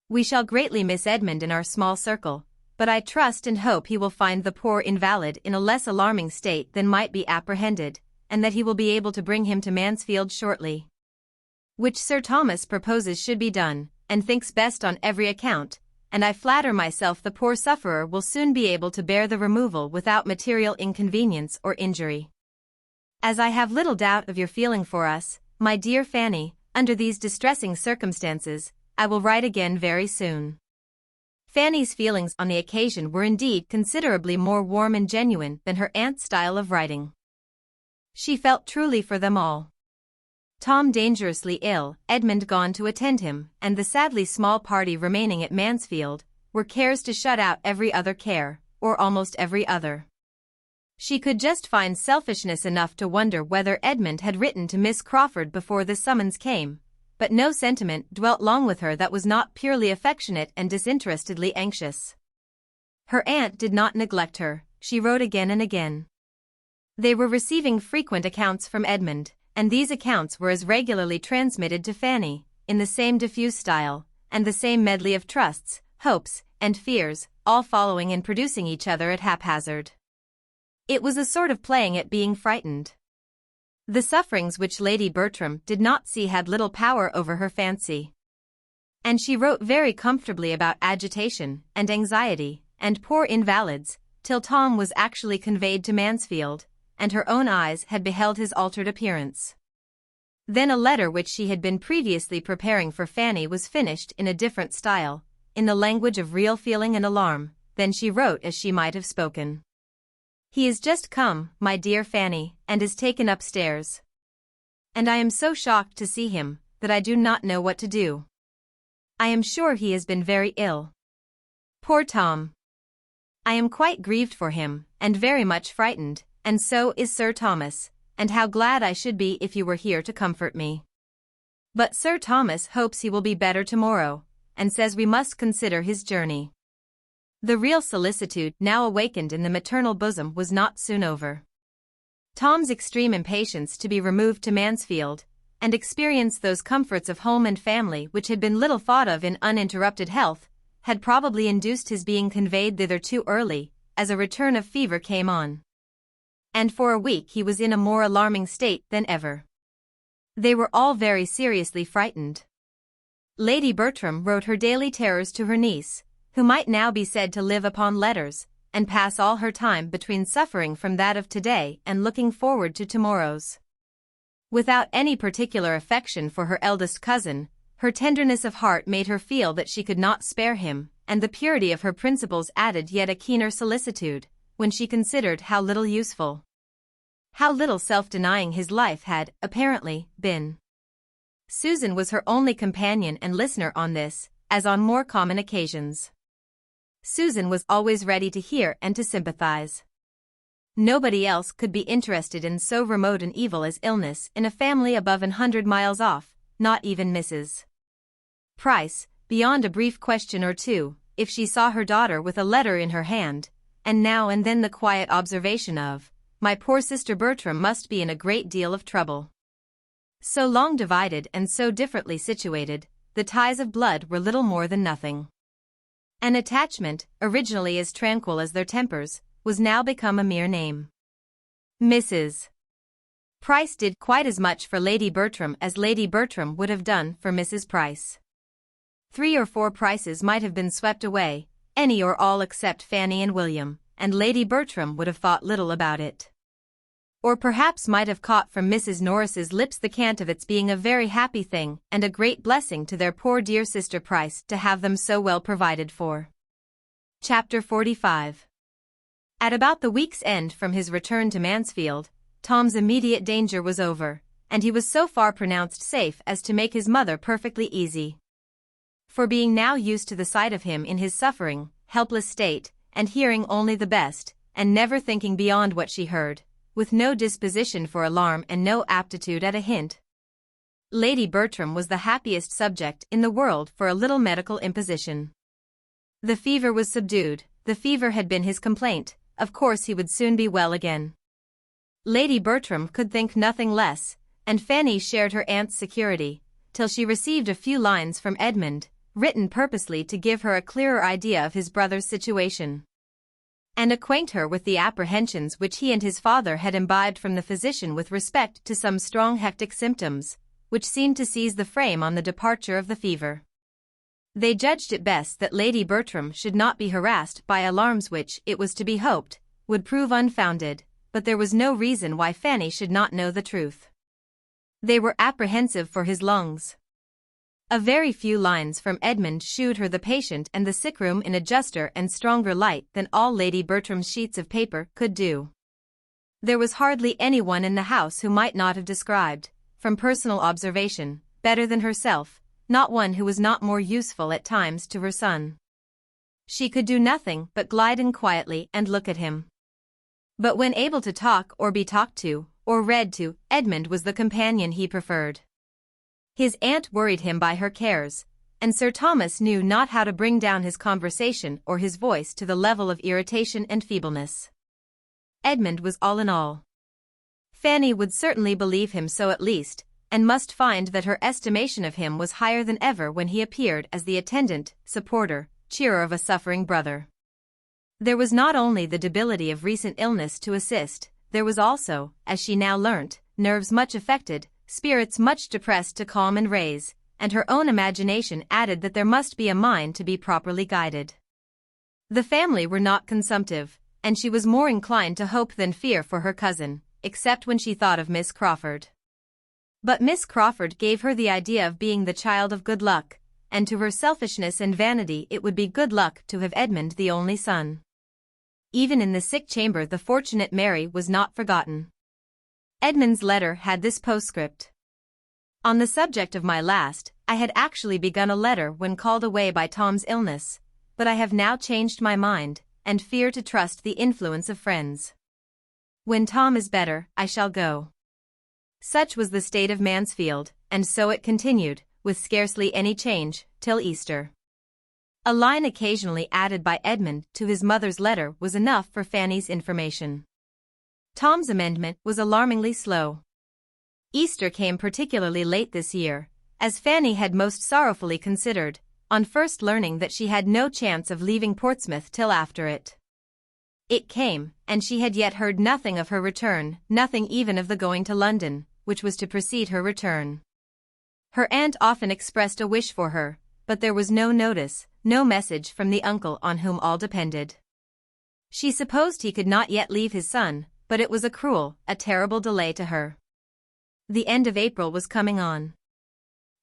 We shall greatly miss Edmund in our small circle, but I trust and hope he will find the poor invalid in a less alarming state than might be apprehended, and that he will be able to bring him to Mansfield shortly. Which Sir Thomas proposes should be done, and thinks best on every account, and I flatter myself the poor sufferer will soon be able to bear the removal without material inconvenience or injury. As I have little doubt of your feeling for us, my dear Fanny, under these distressing circumstances, I will write again very soon. Fanny's feelings on the occasion were indeed considerably more warm and genuine than her aunt's style of writing. She felt truly for them all. Tom dangerously ill, Edmund gone to attend him, and the sadly small party remaining at Mansfield, were cares to shut out every other care, or almost every other. She could just find selfishness enough to wonder whether Edmund had written to Miss Crawford before the summons came, but no sentiment dwelt long with her that was not purely affectionate and disinterestedly anxious. Her aunt did not neglect her, she wrote again and again. They were receiving frequent accounts from Edmund, and these accounts were as regularly transmitted to Fanny, in the same diffuse style, and the same medley of trusts, hopes, and fears, all following and producing each other at haphazard. It was a sort of playing at being frightened. The sufferings which Lady Bertram did not see had little power over her fancy. And she wrote very comfortably about agitation, and anxiety, and poor invalids, till Tom was actually conveyed to Mansfield, and her own eyes had beheld his altered appearance. Then a letter which she had been previously preparing for Fanny was finished in a different style, in the language of real feeling and alarm, than she wrote as she might have spoken. He is just come, my dear Fanny, and is taken upstairs. And I am so shocked to see him, that I do not know what to do. I am sure he has been very ill. Poor Tom! I am quite grieved for him, and very much frightened, and so is Sir Thomas, and how glad I should be if you were here to comfort me. But Sir Thomas hopes he will be better tomorrow, and says we must consider his journey. The real solicitude now awakened in the maternal bosom was not soon over. Tom's extreme impatience to be removed to Mansfield, and experience those comforts of home and family which had been little thought of in uninterrupted health, had probably induced his being conveyed thither too early, as a return of fever came on. And for a week he was in a more alarming state than ever. They were all very seriously frightened. Lady Bertram wrote her daily terrors to her niece, who might now be said to live upon letters, and pass all her time between suffering from that of today and looking forward to tomorrow's. Without any particular affection for her eldest cousin, her tenderness of heart made her feel that she could not spare him, and the purity of her principles added yet a keener solicitude, when she considered how little useful, how little self-denying his life had, apparently, been. Susan was her only companion and listener on this, as on more common occasions. Susan was always ready to hear and to sympathize. Nobody else could be interested in so remote an evil as illness in a family above 100 miles off, not even Mrs. Price, beyond a brief question or two, if she saw her daughter with a letter in her hand, and now and then the quiet observation of, my poor sister Bertram must be in a great deal of trouble. So long divided and so differently situated, the ties of blood were little more than nothing. An attachment, originally as tranquil as their tempers, was now become a mere name. Mrs. Price did quite as much for Lady Bertram as Lady Bertram would have done for Mrs. Price. 3 or 4 Prices might have been swept away, any or all except Fanny and William, and Lady Bertram would have thought little about it. Or perhaps might have caught from Mrs. Norris's lips the cant of its being a very happy thing and a great blessing to their poor dear sister Price to have them so well provided for. Chapter 45. At about the week's end from his return to Mansfield, Tom's immediate danger was over, and he was so far pronounced safe as to make his mother perfectly easy. For being now used to the sight of him in his suffering, helpless state, and hearing only the best, and never thinking beyond what she heard, with no disposition for alarm and no aptitude at a hint, Lady Bertram was the happiest subject in the world for a little medical imposition. The fever was subdued, the fever had been his complaint, of course he would soon be well again. Lady Bertram could think nothing less, and Fanny shared her aunt's security, till she received a few lines from Edmund, written purposely to give her a clearer idea of his brother's situation, and acquaint her with the apprehensions which he and his father had imbibed from the physician with respect to some strong hectic symptoms, which seemed to seize the frame on the departure of the fever. They judged it best that Lady Bertram should not be harassed by alarms which, it was to be hoped, would prove unfounded, but there was no reason why Fanny should not know the truth. They were apprehensive for his lungs. A very few lines from Edmund shewed her the patient and the sick-room in a juster and stronger light than all Lady Bertram's sheets of paper could do. There was hardly anyone in the house who might not have described, from personal observation, better than herself, not one who was not more useful at times to her son. She could do nothing but glide in quietly and look at him. But when able to talk or be talked to, or read to, Edmund was the companion he preferred. His aunt worried him by her cares, and Sir Thomas knew not how to bring down his conversation or his voice to the level of irritation and feebleness. Edmund was all in all. Fanny would certainly believe him so at least, and must find that her estimation of him was higher than ever when he appeared as the attendant, supporter, cheerer of a suffering brother. There was not only the debility of recent illness to assist, there was also, as she now learnt, nerves much affected, spirits much depressed to calm and raise, and her own imagination added that there must be a mind to be properly guided. The family were not consumptive, and she was more inclined to hope than fear for her cousin, except when she thought of Miss Crawford. But Miss Crawford gave her the idea of being the child of good luck, and to her selfishness and vanity it would be good luck to have Edmund the only son. Even in the sick chamber the fortunate Mary was not forgotten. Edmund's letter had this postscript. On the subject of my last, I had actually begun a letter when called away by Tom's illness, but I have now changed my mind, and fear to trust the influence of friends. When Tom is better, I shall go. Such was the state of Mansfield, and so it continued, with scarcely any change, till Easter. A line occasionally added by Edmund to his mother's letter was enough for Fanny's information. Tom's amendment was alarmingly slow. Easter came particularly late this year, as Fanny had most sorrowfully considered, on first learning that she had no chance of leaving Portsmouth till after it. It came, and she had yet heard nothing of her return, nothing even of the going to London, which was to precede her return. Her aunt often expressed a wish for her, but there was no notice, no message from the uncle on whom all depended. She supposed he could not yet leave his son, but it was a cruel, a terrible delay to her. The end of April was coming on.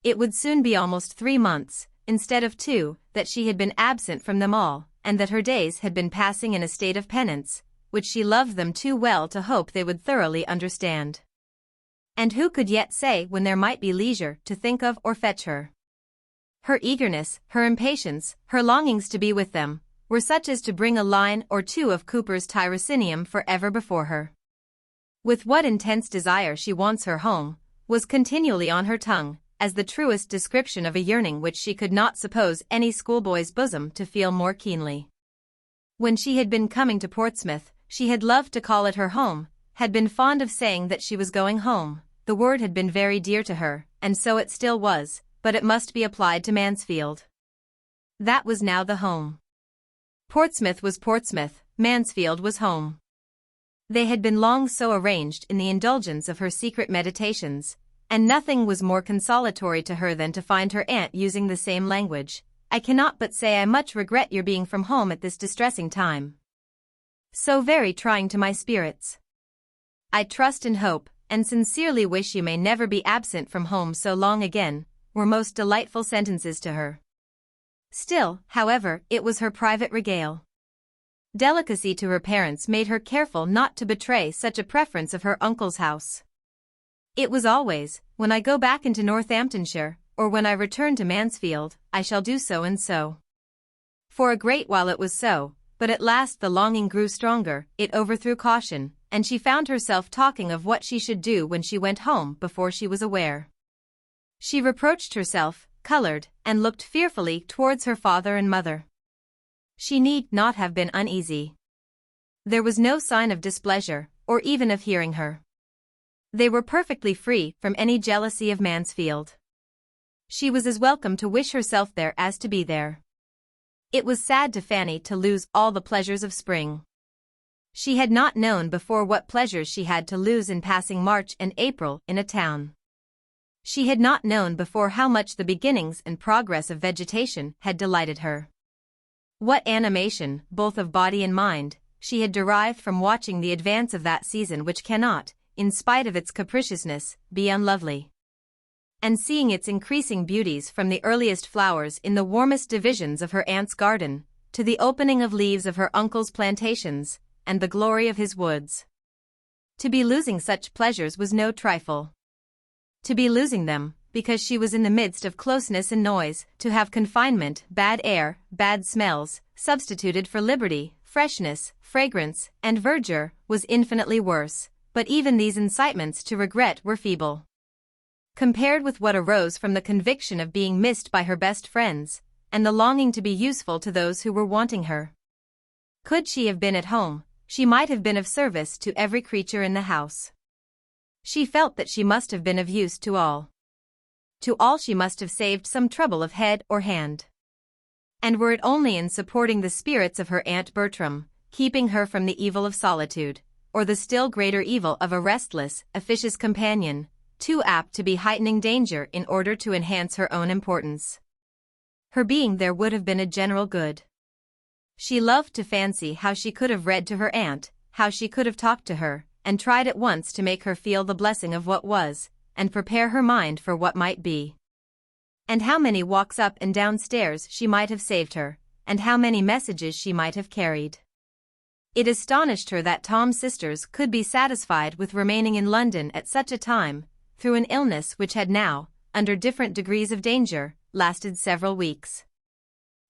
It would soon be almost 3 months, instead of 2, that she had been absent from them all, and that her days had been passing in a state of penance, which she loved them too well to hope they would thoroughly understand. And who could yet say when there might be leisure to think of or fetch her? Her eagerness, her impatience, her longings to be with them, were such as to bring a line or two of Cooper's Tirocinium forever before her. With what intense desire she wants her home, was continually on her tongue, as the truest description of a yearning which she could not suppose any schoolboy's bosom to feel more keenly. When she had been coming to Portsmouth, she had loved to call it her home, had been fond of saying that she was going home. The word had been very dear to her, and so it still was, but it must be applied to Mansfield. That was now the home. Portsmouth was Portsmouth, Mansfield was home. They had been long so arranged in the indulgence of her secret meditations, and nothing was more consolatory to her than to find her aunt using the same language. I cannot but say I much regret your being from home at this distressing time. So very trying to my spirits. I trust and hope, and sincerely wish you may never be absent from home so long again, were most delightful sentences to her. Still, however, it was her private regale. Delicacy to her parents made her careful not to betray such a preference of her uncle's house. It was always, when I go back into Northamptonshire, or when I return to Mansfield, I shall do so and so. For a great while it was so, but at last the longing grew stronger, it overthrew caution, and she found herself talking of what she should do when she went home before she was aware. She reproached herself, colored, and looked fearfully towards her father and mother. She need not have been uneasy. There was no sign of displeasure, or even of hearing her. They were perfectly free from any jealousy of Mansfield. She was as welcome to wish herself there as to be there. It was sad to Fanny to lose all the pleasures of spring. She had not known before what pleasures she had to lose in passing March and April in a town. She had not known before how much the beginnings and progress of vegetation had delighted her. What animation, both of body and mind, she had derived from watching the advance of that season which cannot, in spite of its capriciousness, be unlovely. And seeing its increasing beauties from the earliest flowers in the warmest divisions of her aunt's garden, to the opening of leaves of her uncle's plantations, and the glory of his woods. To be losing such pleasures was no trifle. To be losing them, because she was in the midst of closeness and noise, to have confinement, bad air, bad smells, substituted for liberty, freshness, fragrance, and verdure, was infinitely worse, but even these incitements to regret were feeble, compared with what arose from the conviction of being missed by her best friends, and the longing to be useful to those who were wanting her. Could she have been at home, she might have been of service to every creature in the house. She felt that she must have been of use to all. To all she must have saved some trouble of head or hand. And were it only in supporting the spirits of her Aunt Bertram, keeping her from the evil of solitude, or the still greater evil of a restless, officious companion, too apt to be heightening danger in order to enhance her own importance. Her being there would have been a general good. She loved to fancy how she could have read to her aunt, how she could have talked to her, and tried at once to make her feel the blessing of what was, and prepare her mind for what might be. And how many walks up and down stairs she might have saved her, and how many messages she might have carried. It astonished her that Tom's sisters could be satisfied with remaining in London at such a time, through an illness which had now, under different degrees of danger, lasted several weeks.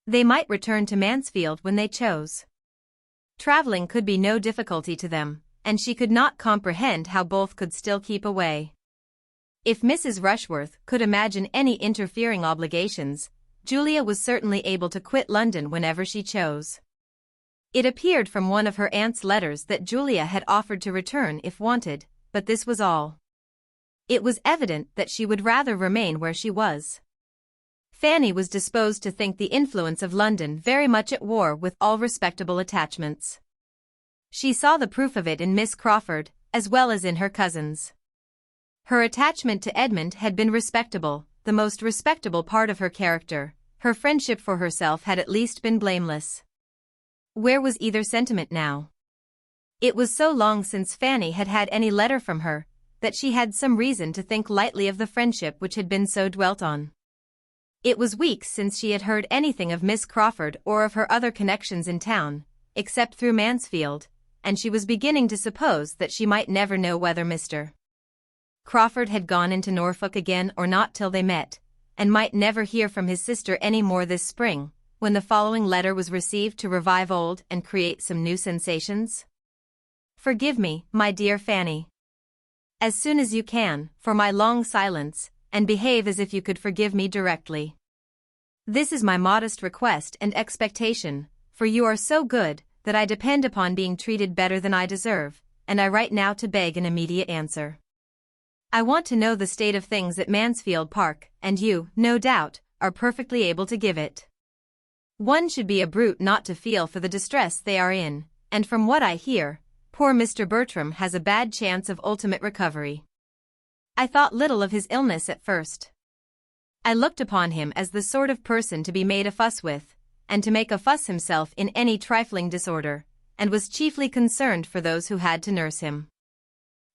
They might return to Mansfield when they chose. Traveling could be no difficulty to them, and she could not comprehend how both could still keep away. If Mrs. Rushworth could imagine any interfering obligations, Julia was certainly able to quit London whenever she chose. It appeared from one of her aunt's letters that Julia had offered to return if wanted, but this was all. It was evident that she would rather remain where she was. Fanny was disposed to think the influence of London very much at war with all respectable attachments. She saw the proof of it in Miss Crawford, as well as in her cousins. Her attachment to Edmund had been respectable, the most respectable part of her character. Her friendship for herself had at least been blameless. Where was either sentiment now? It was so long since Fanny had had any letter from her, that she had some reason to think lightly of the friendship which had been so dwelt on. It was weeks since she had heard anything of Miss Crawford or of her other connections in town, except through Mansfield, and she was beginning to suppose that she might never know whether Mr. Crawford had gone into Norfolk again or not till they met, and might never hear from his sister any more this spring, when the following letter was received to revive old and create some new sensations. Forgive me, my dear Fanny, as soon as you can, for my long silence, and behave as if you could forgive me directly. This is my modest request and expectation, for you are so good, that I depend upon being treated better than I deserve, and I write now to beg an immediate answer. I want to know the state of things at Mansfield Park, and you, no doubt, are perfectly able to give it. One should be a brute not to feel for the distress they are in, and from what I hear, poor Mr. Bertram has a bad chance of ultimate recovery. I thought little of his illness at first. I looked upon him as the sort of person to be made a fuss with, and to make a fuss himself in any trifling disorder, and was chiefly concerned for those who had to nurse him.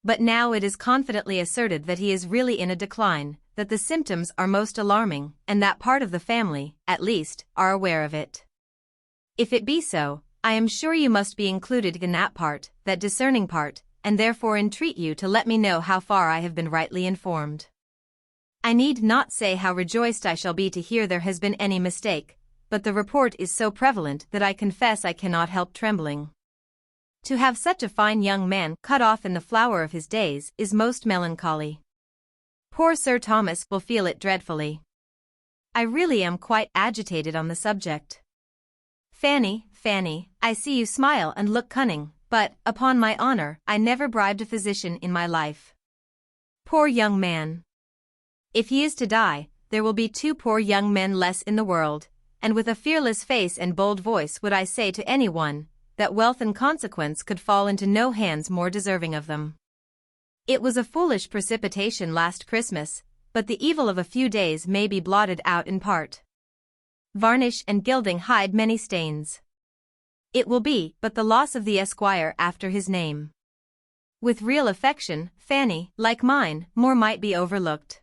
But now it is confidently asserted that he is really in a decline, that the symptoms are most alarming, and that part of the family, at least, are aware of it. If it be so, I am sure you must be included in that part, that discerning part, and therefore entreat you to let me know how far I have been rightly informed. I need not say how rejoiced I shall be to hear there has been any mistake, but the report is so prevalent that I confess I cannot help trembling. To have such a fine young man cut off in the flower of his days is most melancholy. Poor Sir Thomas will feel it dreadfully. I really am quite agitated on the subject. Fanny, I see you smile and look cunning, but, upon my honor, I never bribed a physician in my life. Poor young man. If he is to die, there will be 2 poor young men less in the world, and with a fearless face and bold voice would I say to anyone, that wealth and consequence could fall into no hands more deserving of them. It was a foolish precipitation last Christmas, but the evil of a few days may be blotted out in part. Varnish and gilding hide many stains. It will be but the loss of the esquire after his name. With real affection, Fanny, like mine, more might be overlooked.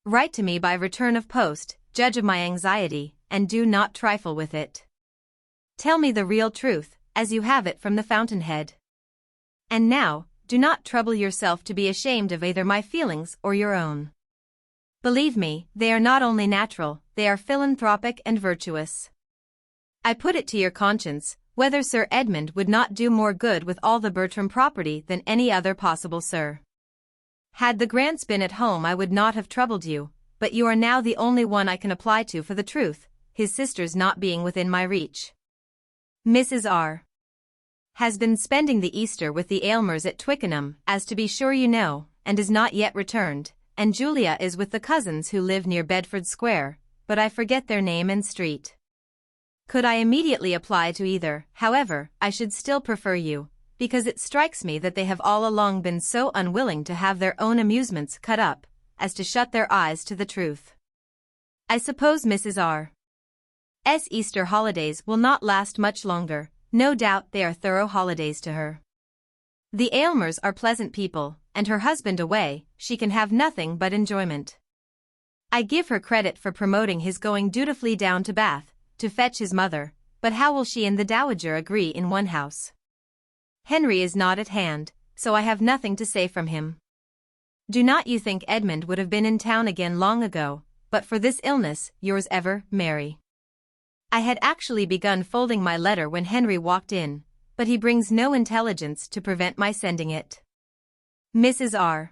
Write to me by return of post, judge of my anxiety, and do not trifle with it. Tell me the real truth, as you have it from the fountainhead. And now, do not trouble yourself to be ashamed of either my feelings or your own. Believe me, they are not only natural, they are philanthropic and virtuous. I put it to your conscience, whether Sir Edmund would not do more good with all the Bertram property than any other possible sir. Had the Grants been at home I would not have troubled you, but you are now the only one I can apply to for the truth, his sisters not being within my reach. Mrs. R. has been spending the Easter with the Aylmers at Twickenham, as to be sure you know, and is not yet returned, and Julia is with the cousins who live near Bedford Square, but I forget their name and street. Could I immediately apply to either, however, I should still prefer you, because it strikes me that they have all along been so unwilling to have their own amusements cut up, as to shut their eyes to the truth. I suppose Mrs. R.'s Easter holidays will not last much longer, no doubt they are thorough holidays to her. The Aylmers are pleasant people, and her husband away, she can have nothing but enjoyment. I give her credit for promoting his going dutifully down to Bath, to fetch his mother, but how will she and the dowager agree in one house? Henry is not at hand, so I have nothing to say from him. Do not you think Edmund would have been in town again long ago, but for this illness, yours ever, Mary. I had actually begun folding my letter when Henry walked in, but he brings no intelligence to prevent my sending it. Mrs. R.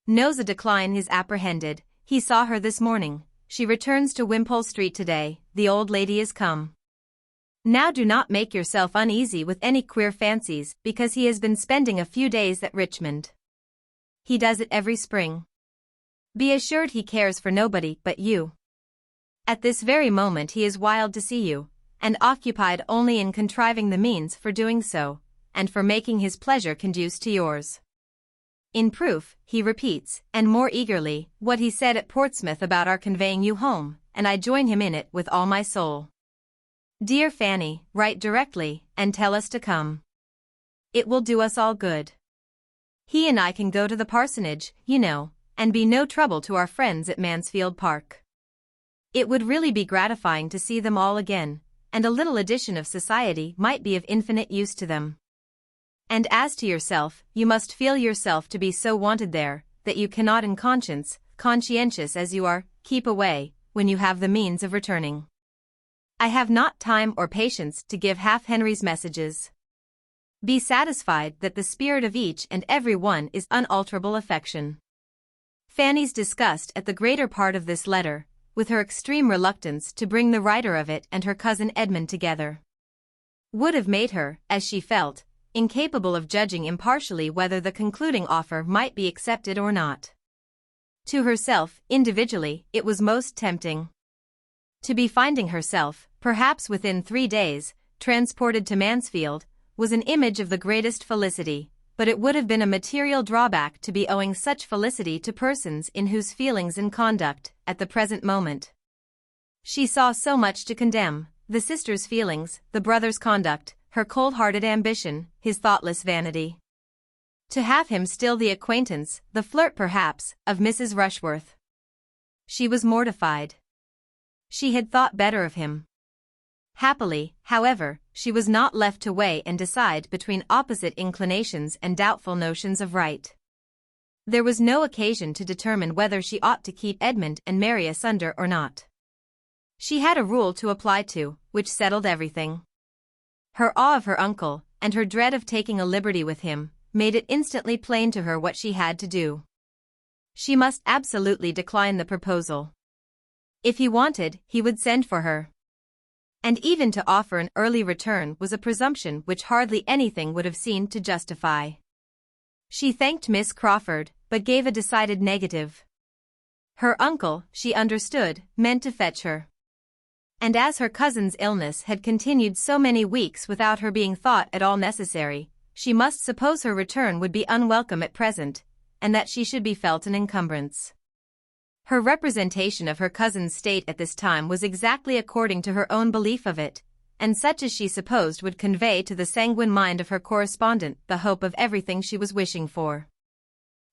knows a decline is apprehended, he saw her this morning, she returns to Wimpole Street today, the old lady is come. Now do not make yourself uneasy with any queer fancies, because he has been spending a few days at Richmond. He does it every spring. Be assured he cares for nobody but you. At this very moment he is wild to see you, and occupied only in contriving the means for doing so, and for making his pleasure conduce to yours. In proof, he repeats, and more eagerly, what he said at Portsmouth about our conveying you home, and I join him in it with all my soul. Dear Fanny, write directly, and tell us to come. It will do us all good. He and I can go to the parsonage, you know, and be no trouble to our friends at Mansfield Park. It would really be gratifying to see them all again, and a little addition of society might be of infinite use to them. And as to yourself, you must feel yourself to be so wanted there, that you cannot in conscience, conscientious as you are, keep away, when you have the means of returning. I have not time or patience to give half Henry's messages. Be satisfied that the spirit of each and every one is unalterable affection. Fanny's disgust at the greater part of this letter, with her extreme reluctance to bring the writer of it and her cousin Edmund together, would have made her, as she felt, incapable of judging impartially whether the concluding offer might be accepted or not. To herself, individually, it was most tempting. To be finding herself, perhaps within 3 days, transported to Mansfield, was an image of the greatest felicity, but it would have been a material drawback to be owing such felicity to persons in whose feelings and conduct, at the present moment, she saw so much to condemn: the sister's feelings, the brother's conduct, her cold-hearted ambition, his thoughtless vanity. To have him still the acquaintance, the flirt perhaps, of Mrs. Rushworth. She was mortified. She had thought better of him. Happily, however, she was not left to weigh and decide between opposite inclinations and doubtful notions of right. There was no occasion to determine whether she ought to keep Edmund and marry asunder or not. She had a rule to apply to, which settled everything. Her awe of her uncle, and her dread of taking a liberty with him, made it instantly plain to her what she had to do. She must absolutely decline the proposal. If he wanted, he would send for her. And even to offer an early return was a presumption which hardly anything would have seemed to justify. She thanked Miss Crawford, but gave a decided negative. Her uncle, she understood, meant to fetch her. And as her cousin's illness had continued so many weeks without her being thought at all necessary, she must suppose her return would be unwelcome at present, and that she should be felt an encumbrance. Her representation of her cousin's state at this time was exactly according to her own belief of it, and such as she supposed would convey to the sanguine mind of her correspondent the hope of everything she was wishing for.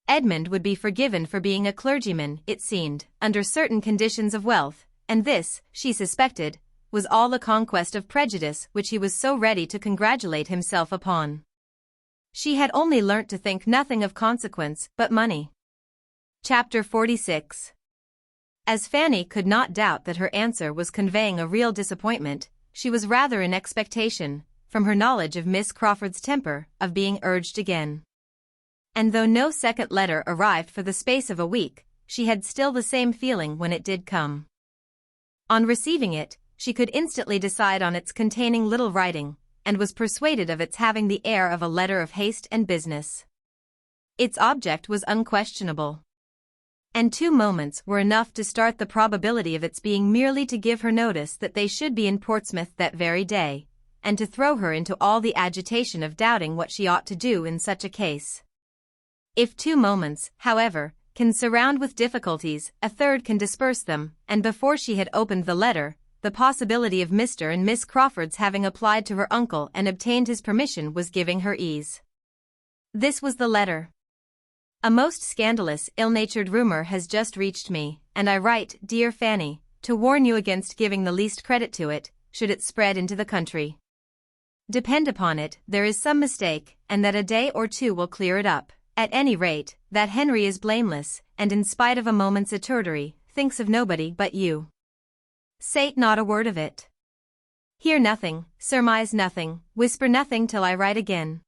Edmund would be forgiven for being a clergyman, it seemed, under certain conditions of wealth, and this, she suspected, was all the conquest of prejudice which he was so ready to congratulate himself upon. She had only learnt to think nothing of consequence but money. Chapter 46. As Fanny could not doubt that her answer was conveying a real disappointment, she was rather in expectation, from her knowledge of Miss Crawford's temper, of being urged again. And though no second letter arrived for the space of a week, she had still the same feeling when it did come. On receiving it, she could instantly decide on its containing little writing, and was persuaded of its having the air of a letter of haste and business. Its object was unquestionable. And 2 moments were enough to start the probability of its being merely to give her notice that they should be in Portsmouth that very day, and to throw her into all the agitation of doubting what she ought to do in such a case. If 2 moments, however, can surround with difficulties, a third can disperse them, and before she had opened the letter, the possibility of Mr. and Miss Crawford's having applied to her uncle and obtained his permission was giving her ease. This was the letter. A most scandalous, ill-natured rumor has just reached me, and I write, dear Fanny, to warn you against giving the least credit to it, should it spread into the country. Depend upon it, there is some mistake, and that a day or 2 will clear it up. At any rate, that Henry is blameless, and in spite of a moment's atterbury, thinks of nobody but you. Say not a word of it. Hear nothing, surmise nothing, whisper nothing till I write again.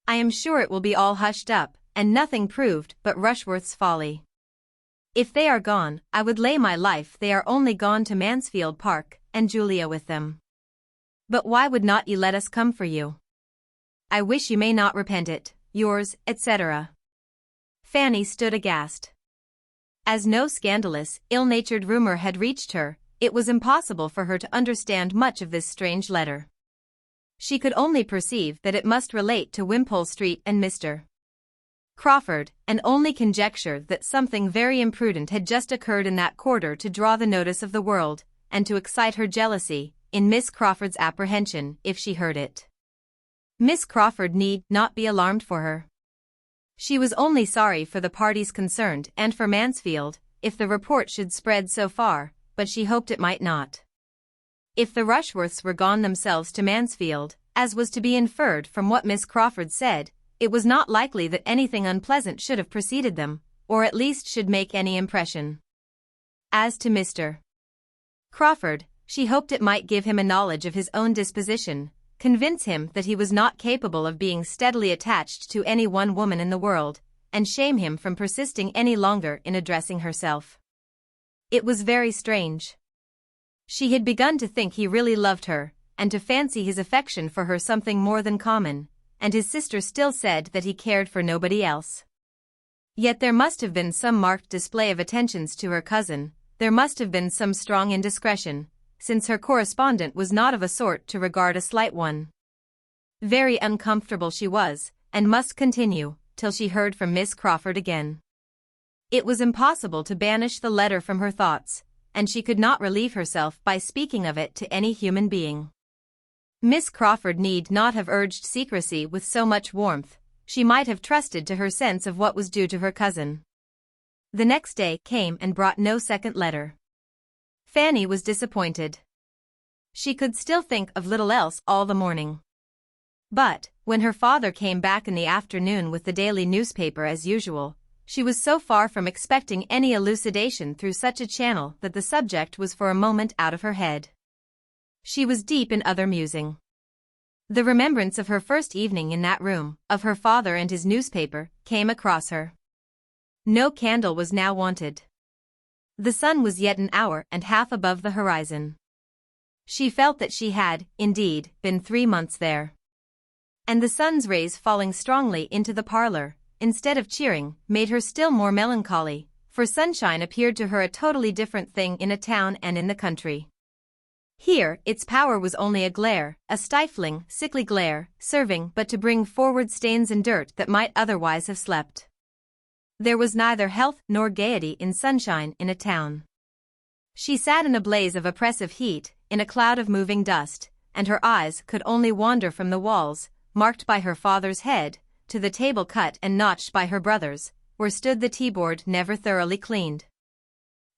I am sure it will be all hushed up, and nothing proved but Rushworth's folly. If they are gone, I would lay my life they are only gone to Mansfield Park, and Julia with them. But why would not ye let us come for you? I wish you may not repent it. Yours, etc. Fanny stood aghast. As no scandalous, ill-natured rumor had reached her, it was impossible for her to understand much of this strange letter. She could only perceive that it must relate to Wimpole Street and Mr. Crawford, and only conjecture that something very imprudent had just occurred in that quarter to draw the notice of the world, and to excite her jealousy, in Miss Crawford's apprehension, if she heard it. Miss Crawford need not be alarmed for her. She was only sorry for the parties concerned and for Mansfield, if the report should spread so far, but she hoped it might not. If the Rushworths were gone themselves to Mansfield, as was to be inferred from what Miss Crawford said, it was not likely that anything unpleasant should have preceded them, or at least should make any impression. As to Mr. Crawford, she hoped it might give him a knowledge of his own disposition, convince him that he was not capable of being steadily attached to any one woman in the world, and shame him from persisting any longer in addressing herself. It was very strange. She had begun to think he really loved her, and to fancy his affection for her something more than common, and his sister still said that he cared for nobody else. Yet there must have been some marked display of attentions to her cousin, there must have been some strong indiscretion, since her correspondent was not of a sort to regard a slight one. Very uncomfortable she was, and must continue, till she heard from Miss Crawford again. It was impossible to banish the letter from her thoughts, and she could not relieve herself by speaking of it to any human being. Miss Crawford need not have urged secrecy with so much warmth, she might have trusted to her sense of what was due to her cousin. The next day came and brought no second letter. Fanny was disappointed. She could still think of little else all the morning. But, when her father came back in the afternoon with the daily newspaper as usual, she was so far from expecting any elucidation through such a channel that the subject was for a moment out of her head. She was deep in other musing. The remembrance of her first evening in that room, of her father and his newspaper, came across her. No candle was now wanted. The sun was yet an hour and a half above the horizon. She felt that she had, indeed, been 3 months there. And the sun's rays falling strongly into the parlor, instead of cheering, made her still more melancholy, for sunshine appeared to her a totally different thing in a town and in the country. Here, its power was only a glare, a stifling, sickly glare, serving but to bring forward stains and dirt that might otherwise have slept. There was neither health nor gaiety in sunshine in a town. She sat in a blaze of oppressive heat, in a cloud of moving dust, and her eyes could only wander from the walls, marked by her father's head, to the table cut and notched by her brother's, where stood the tea-board never thoroughly cleaned.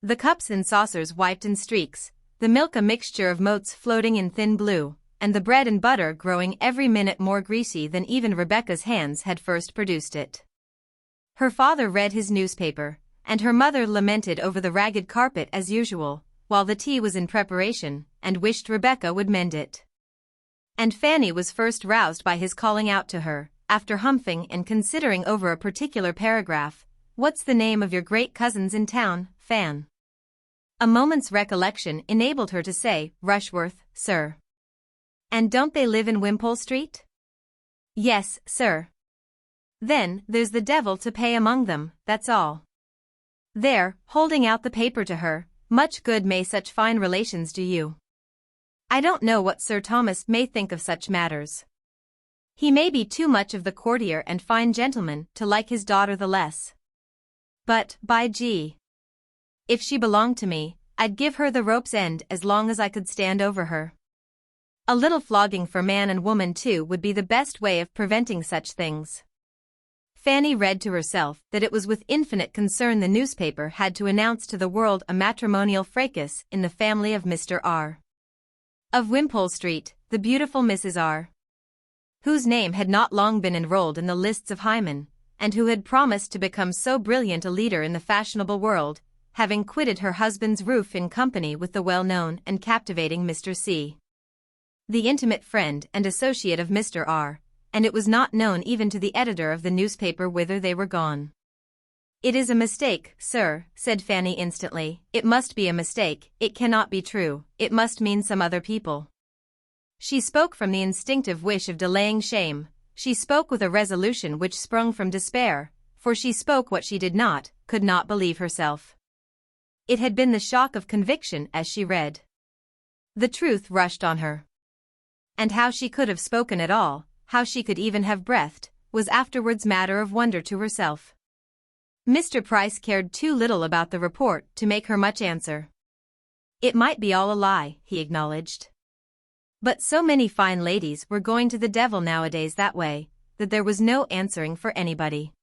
The cups and saucers wiped in streaks, the milk a mixture of motes floating in thin blue, and the bread and butter growing every minute more greasy than even Rebecca's hands had first produced it. Her father read his newspaper, and her mother lamented over the ragged carpet as usual, while the tea was in preparation, and wished Rebecca would mend it. And Fanny was first roused by his calling out to her, after humping and considering over a particular paragraph, "What's the name of your great cousins in town, Fan?" A moment's recollection enabled her to say, "Rushworth, sir." "And don't they live in Wimpole Street?" "Yes, sir." "Then, there's the devil to pay among them, that's all." There, holding out the paper to her, "Much good may such fine relations do you. I don't know what Sir Thomas may think of such matters. He may be too much of the courtier and fine gentleman to like his daughter the less. But, by G, if she belonged to me, I'd give her the rope's end as long as I could stand over her. A little flogging for man and woman too would be the best way of preventing such things." Fanny read to herself that it was with infinite concern the newspaper had to announce to the world a matrimonial fracas in the family of Mr. R. of Wimpole Street, the beautiful Mrs. R., whose name had not long been enrolled in the lists of Hymen, and who had promised to become so brilliant a leader in the fashionable world, having quitted her husband's roof in company with the well-known and captivating Mr. C., the intimate friend and associate of Mr. R., and it was not known even to the editor of the newspaper whither they were gone. "It is a mistake, sir," said Fanny instantly. "It must be a mistake, it cannot be true, it must mean some other people." She spoke from the instinctive wish of delaying shame, she spoke with a resolution which sprung from despair, for she spoke what she did not, could not believe herself. It had been the shock of conviction as she read. The truth rushed on her. And how she could have spoken at all, how she could even have breathed, was afterwards matter of wonder to herself. Mr. Price cared too little about the report to make her much answer. It might be all a lie, he acknowledged. But so many fine ladies were going to the devil nowadays that way, that there was no answering for anybody.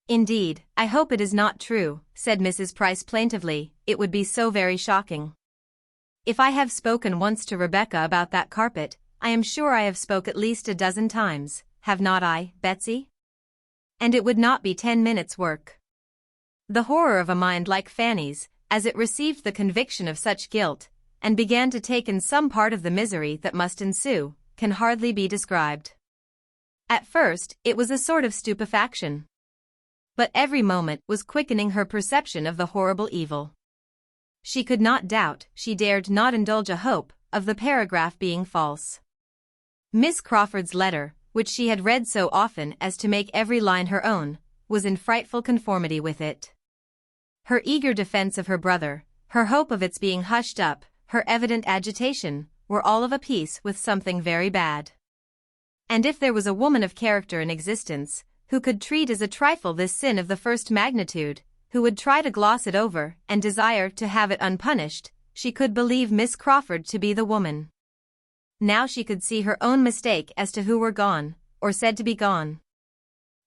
"Indeed, I hope it is not true," said Mrs. Price plaintively, "it would be so very shocking. If I have spoken once to Rebecca about that carpet, I am sure I have spoke at least a dozen times, have not I, Betsy? And it would not be 10 minutes' work." The horror of a mind like Fanny's, as it received the conviction of such guilt, and began to take in some part of the misery that must ensue, can hardly be described. At first, it was a sort of stupefaction. But every moment was quickening her perception of the horrible evil. She could not doubt, she dared not indulge a hope, of the paragraph being false. Miss Crawford's letter, which she had read so often as to make every line her own, was in frightful conformity with it. Her eager defense of her brother, her hope of its being hushed up, her evident agitation, were all of a piece with something very bad. And if there was a woman of character in existence, who could treat as a trifle this sin of the first magnitude, who would try to gloss it over and desire to have it unpunished, she could believe Miss Crawford to be the woman. Now she could see her own mistake as to who were gone, or said to be gone.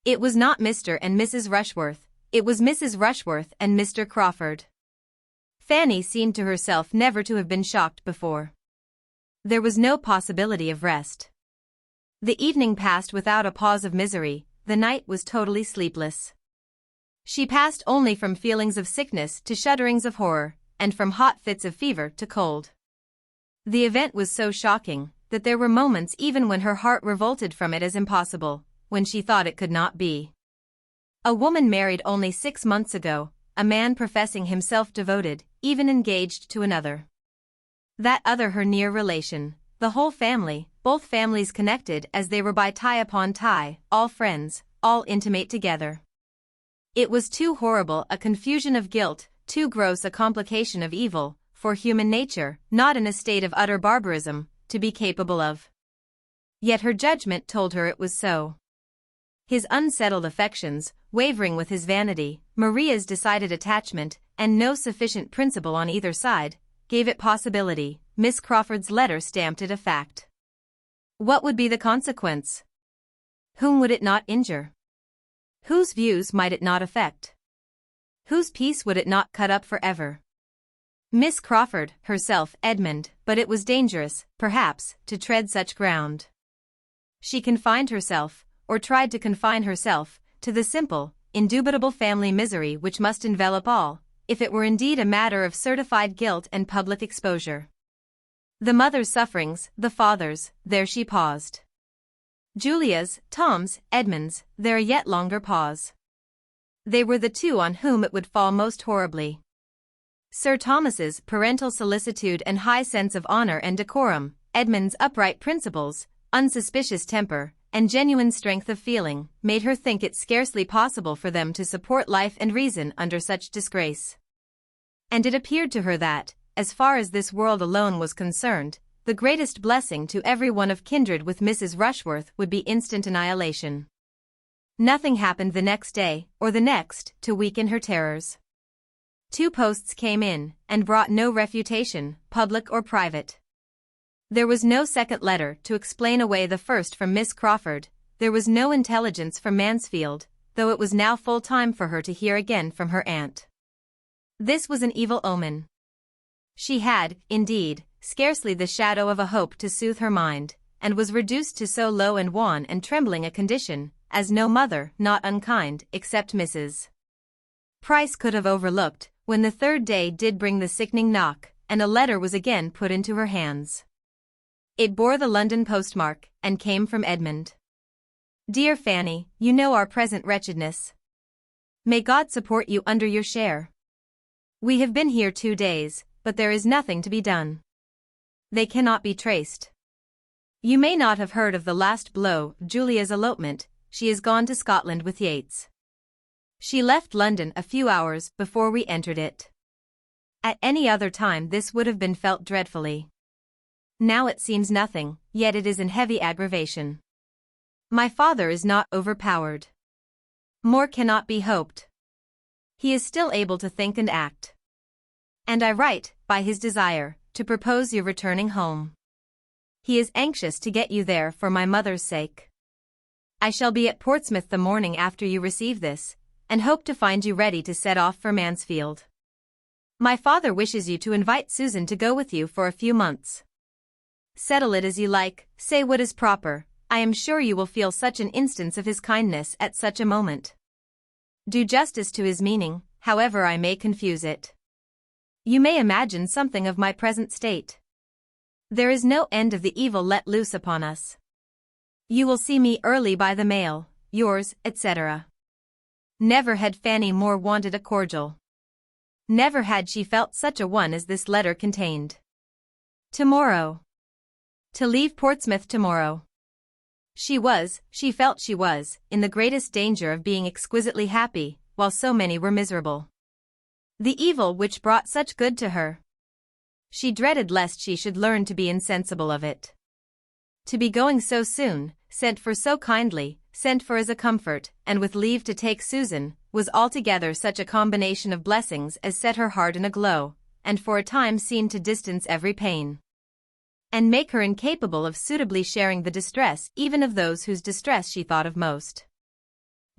It was not Mr. and Mrs. Rushworth, it was Mrs. Rushworth and Mr. Crawford. Fanny seemed to herself never to have been shocked before. There was no possibility of rest. The evening passed without a pause of misery, the night was totally sleepless. She passed only from feelings of sickness to shudderings of horror, and from hot fits of fever to cold. The event was so shocking that there were moments even when her heart revolted from it as impossible, when she thought it could not be. A woman married only 6 months ago, a man professing himself devoted, even engaged to another. That other her near relation, the whole family, both families connected as they were by tie upon tie, all friends, all intimate together. It was too horrible a confusion of guilt, too gross a complication of evil, for human nature, not in a state of utter barbarism, to be capable of. Yet her judgment told her it was so. His unsettled affections, wavering with his vanity, Maria's decided attachment, and no sufficient principle on either side, gave it possibility. Miss Crawford's letter stamped it a fact. What would be the consequence? Whom would it not injure? Whose views might it not affect? Whose peace would it not cut up forever? Miss Crawford, herself, Edmund, but it was dangerous, perhaps, to tread such ground. She confined herself, or tried to confine herself, to the simple, indubitable family misery which must envelop all, if it were indeed a matter of certified guilt and public exposure. The mother's sufferings, the father's, there she paused. Julia's, Tom's, Edmund's, there a yet longer pause. They were the two on whom it would fall most horribly. Sir Thomas's parental solicitude and high sense of honor and decorum, Edmund's upright principles, unsuspicious temper, and genuine strength of feeling, made her think it scarcely possible for them to support life and reason under such disgrace. And it appeared to her that, as far as this world alone was concerned, the greatest blessing to every one of kindred with Mrs. Rushworth would be instant annihilation. Nothing happened the next day, or the next, to weaken her terrors. 2 posts came in, and brought no refutation, public or private. There was no second letter to explain away the first from Miss Crawford, there was no intelligence from Mansfield, though it was now full time for her to hear again from her aunt. This was an evil omen. She had, indeed, scarcely the shadow of a hope to soothe her mind, and was reduced to so low and wan and trembling a condition, as no mother, not unkind, except Mrs. Price could have overlooked, when the 3rd day did bring the sickening knock, and a letter was again put into her hands. It bore the London postmark, and came from Edmund. Dear Fanny, you know our present wretchedness. May God support you under your share. We have been here 2 days, but there is nothing to be done. They cannot be traced. You may not have heard of the last blow, Julia's elopement. She is gone to Scotland with Yates. She left London a few hours before we entered it. At any other time this would have been felt dreadfully. Now it seems nothing, yet it is in heavy aggravation. My father is not overpowered. More cannot be hoped. He is still able to think and act. And I write, by his desire, to propose your returning home. He is anxious to get you there for my mother's sake. I shall be at Portsmouth the morning after you receive this, and hope to find you ready to set off for Mansfield. My father wishes you to invite Susan to go with you for a few months. Settle it as you like, say what is proper, I am sure you will feel such an instance of his kindness at such a moment. Do justice to his meaning, however I may confuse it. You may imagine something of my present state. There is no end of the evil let loose upon us. You will see me early by the mail, yours, etc. Never had Fanny more wanted a cordial. Never had she felt such a one as this letter contained. Tomorrow. To leave Portsmouth tomorrow. She felt she was, in the greatest danger of being exquisitely happy, while so many were miserable. The evil which brought such good to her. She dreaded lest she should learn to be insensible of it. To be going so soon, sent for so kindly, sent for as a comfort, and with leave to take Susan, was altogether such a combination of blessings as set her heart in a glow, and for a time seemed to distance every pain, and make her incapable of suitably sharing the distress even of those whose distress she thought of most.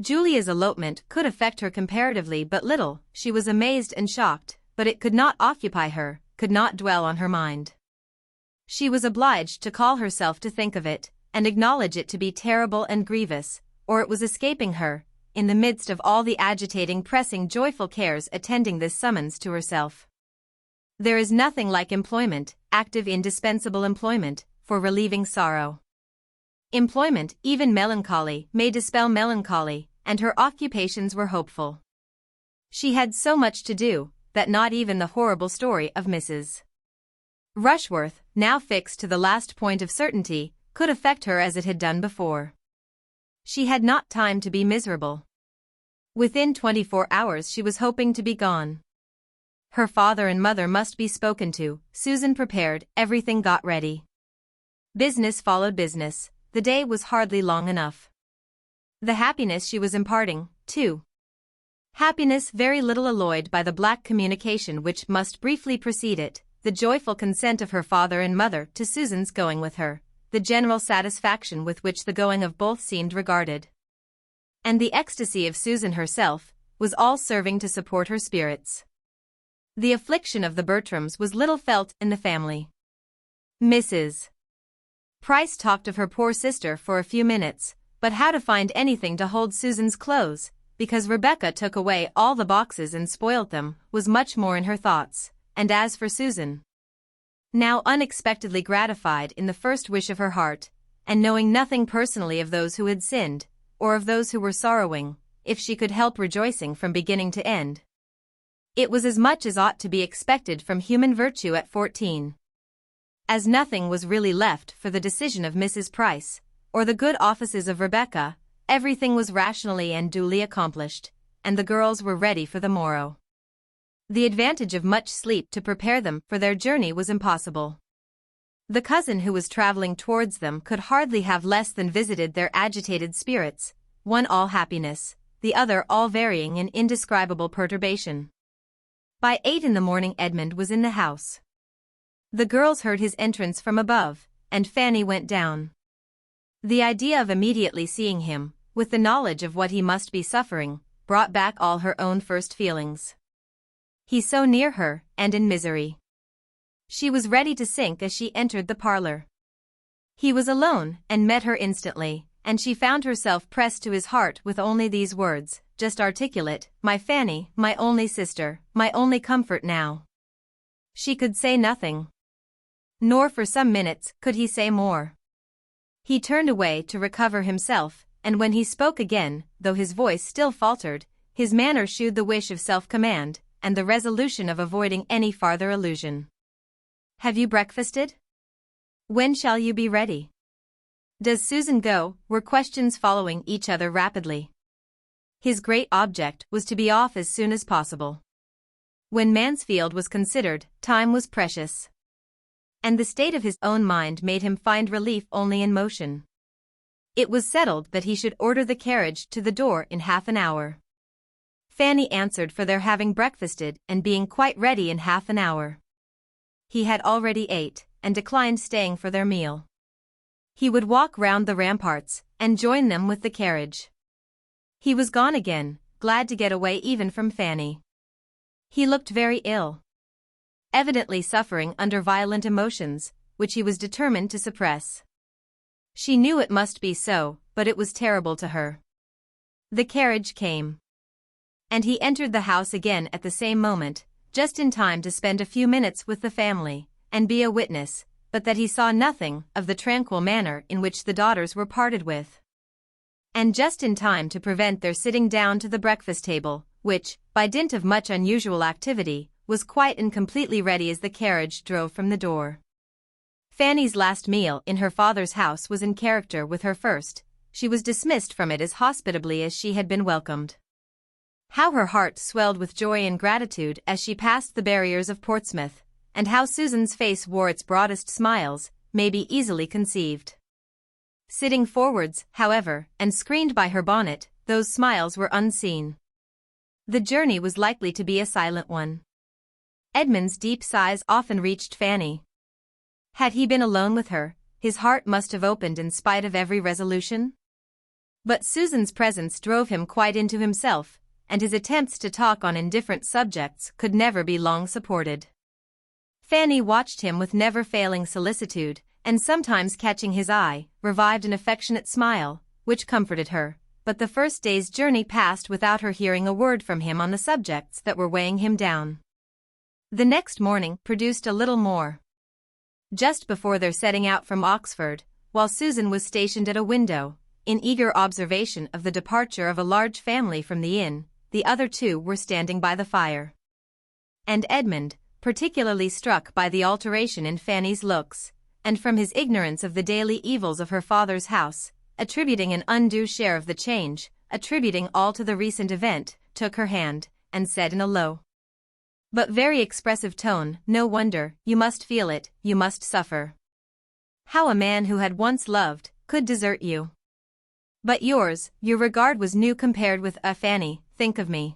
Julia's elopement could affect her comparatively but little. She was amazed and shocked, but it could not occupy her, could not dwell on her mind. She was obliged to call herself to think of it, and acknowledge it to be terrible and grievous, or it was escaping her, in the midst of all the agitating, pressing, joyful cares attending this summons to herself. There is nothing like employment, active indispensable employment, for relieving sorrow. Employment, even melancholy, may dispel melancholy, and her occupations were hopeful. She had so much to do, that not even the horrible story of Mrs. Rushworth, now fixed to the last point of certainty, could affect her as it had done before. She had not time to be miserable. Within 24 hours she was hoping to be gone. Her father and mother must be spoken to. Susan prepared, everything got ready. Business followed business. The day was hardly long enough. The happiness she was imparting, too. Happiness very little alloyed by the black communication which must briefly precede it, the joyful consent of her father and mother to Susan's going with her, the general satisfaction with which the going of both seemed regarded, and the ecstasy of Susan herself, was all serving to support her spirits. The affliction of the Bertrams was little felt in the family. Mrs. Price talked of her poor sister for a few minutes, but how to find anything to hold Susan's clothes, because Rebecca took away all the boxes and spoilt them, was much more in her thoughts, and as for Susan, now unexpectedly gratified in the first wish of her heart, and knowing nothing personally of those who had sinned, or of those who were sorrowing, if she could help rejoicing from beginning to end, it was as much as ought to be expected from human virtue at 14. As nothing was really left for the decision of Mrs. Price, or the good offices of Rebecca, everything was rationally and duly accomplished, and the girls were ready for the morrow. The advantage of much sleep to prepare them for their journey was impossible. The cousin who was traveling towards them could hardly have less than visited their agitated spirits, one all happiness, the other all varying and indescribable perturbation. By 8 in the morning Edmund was in the house. The girls heard his entrance from above, and Fanny went down. The idea of immediately seeing him, with the knowledge of what he must be suffering, brought back all her own first feelings. He so near her, and in misery. She was ready to sink as she entered the parlor. He was alone, and met her instantly, and she found herself pressed to his heart with only these words, just articulate, "My Fanny, my only sister, my only comfort now." She could say nothing. Nor for some minutes could he say more. He turned away to recover himself, and when he spoke again, though his voice still faltered, his manner shewed the wish of self-command, and the resolution of avoiding any farther allusion. "Have you breakfasted? When shall you be ready? Does Susan go?" were questions following each other rapidly. His great object was to be off as soon as possible. When Mansfield was considered, time was precious, and the state of his own mind made him find relief only in motion. It was settled that he should order the carriage to the door in half an hour. Fanny answered for their having breakfasted and being quite ready in half an hour. He had already ate, and declined staying for their meal. He would walk round the ramparts, and join them with the carriage. He was gone again, glad to get away even from Fanny. He looked very ill, evidently suffering under violent emotions, which he was determined to suppress. She knew it must be so, but it was terrible to her. The carriage came, and he entered the house again at the same moment, just in time to spend a few minutes with the family, and be a witness, but that he saw nothing of the tranquil manner in which the daughters were parted with, and just in time to prevent their sitting down to the breakfast table, which, by dint of much unusual activity, was quite and completely ready as the carriage drove from the door. Fanny's last meal in her father's house was in character with her first. She was dismissed from it as hospitably as she had been welcomed. How her heart swelled with joy and gratitude as she passed the barriers of Portsmouth, and how Susan's face wore its broadest smiles, may be easily conceived. Sitting forwards, however, and screened by her bonnet, those smiles were unseen. The journey was likely to be a silent one. Edmund's deep sighs often reached Fanny. Had he been alone with her, his heart must have opened in spite of every resolution. But Susan's presence drove him quite into himself, and his attempts to talk on indifferent subjects could never be long supported. Fanny watched him with never-failing solicitude, and sometimes catching his eye, revived an affectionate smile, which comforted her, but the first day's journey passed without her hearing a word from him on the subjects that were weighing him down. The next morning produced a little more. Just before their setting out from Oxford, while Susan was stationed at a window, in eager observation of the departure of a large family from the inn, the other two were standing by the fire. And Edmund, particularly struck by the alteration in Fanny's looks, and from his ignorance of the daily evils of her father's house, attributing an undue share of the change, attributing all to the recent event, took her hand, and said in a low but very expressive tone, "No wonder, you must feel it, you must suffer. How a man who had once loved, could desert you. But your regard was new compared with Fanny, think of me."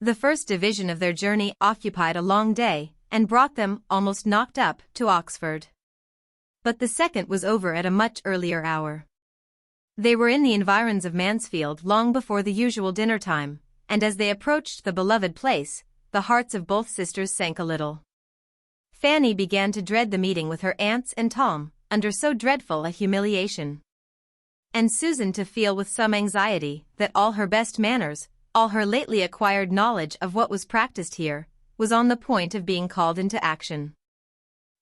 The first division of their journey occupied a long day, and brought them, almost knocked up, to Oxford. But the second was over at a much earlier hour. They were in the environs of Mansfield long before the usual dinner time, and as they approached the beloved place, the hearts of both sisters sank a little. Fanny began to dread the meeting with her aunts and Tom, under so dreadful a humiliation. And Susan to feel with some anxiety that all her best manners, all her lately acquired knowledge of what was practiced here, was on the point of being called into action.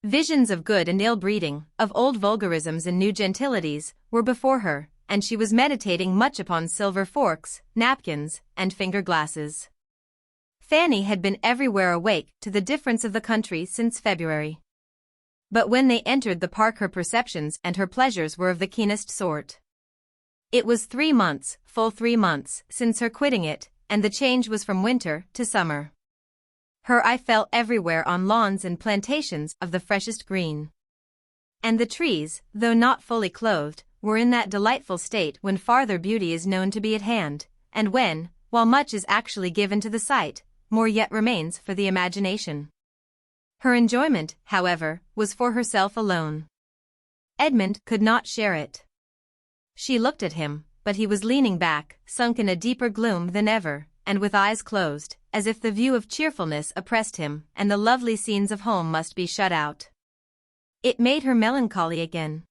Visions of good and ill breeding, of old vulgarisms and new gentilities, were before her, and she was meditating much upon silver forks, napkins, and finger-glasses. Fanny had been everywhere awake to the difference of the country since February. But when they entered the park her perceptions and her pleasures were of the keenest sort. It was 3 months, full 3 months, since her quitting it, and the change was from winter to summer. Her eye fell everywhere on lawns and plantations of the freshest green. And the trees, though not fully clothed, were in that delightful state when farther beauty is known to be at hand, and when, while much is actually given to the sight, more yet remains for the imagination. Her enjoyment, however, was for herself alone. Edmund could not share it. She looked at him, but he was leaning back, sunk in a deeper gloom than ever, and with eyes closed, as if the view of cheerfulness oppressed him, and the lovely scenes of home must be shut out. It made her melancholy again.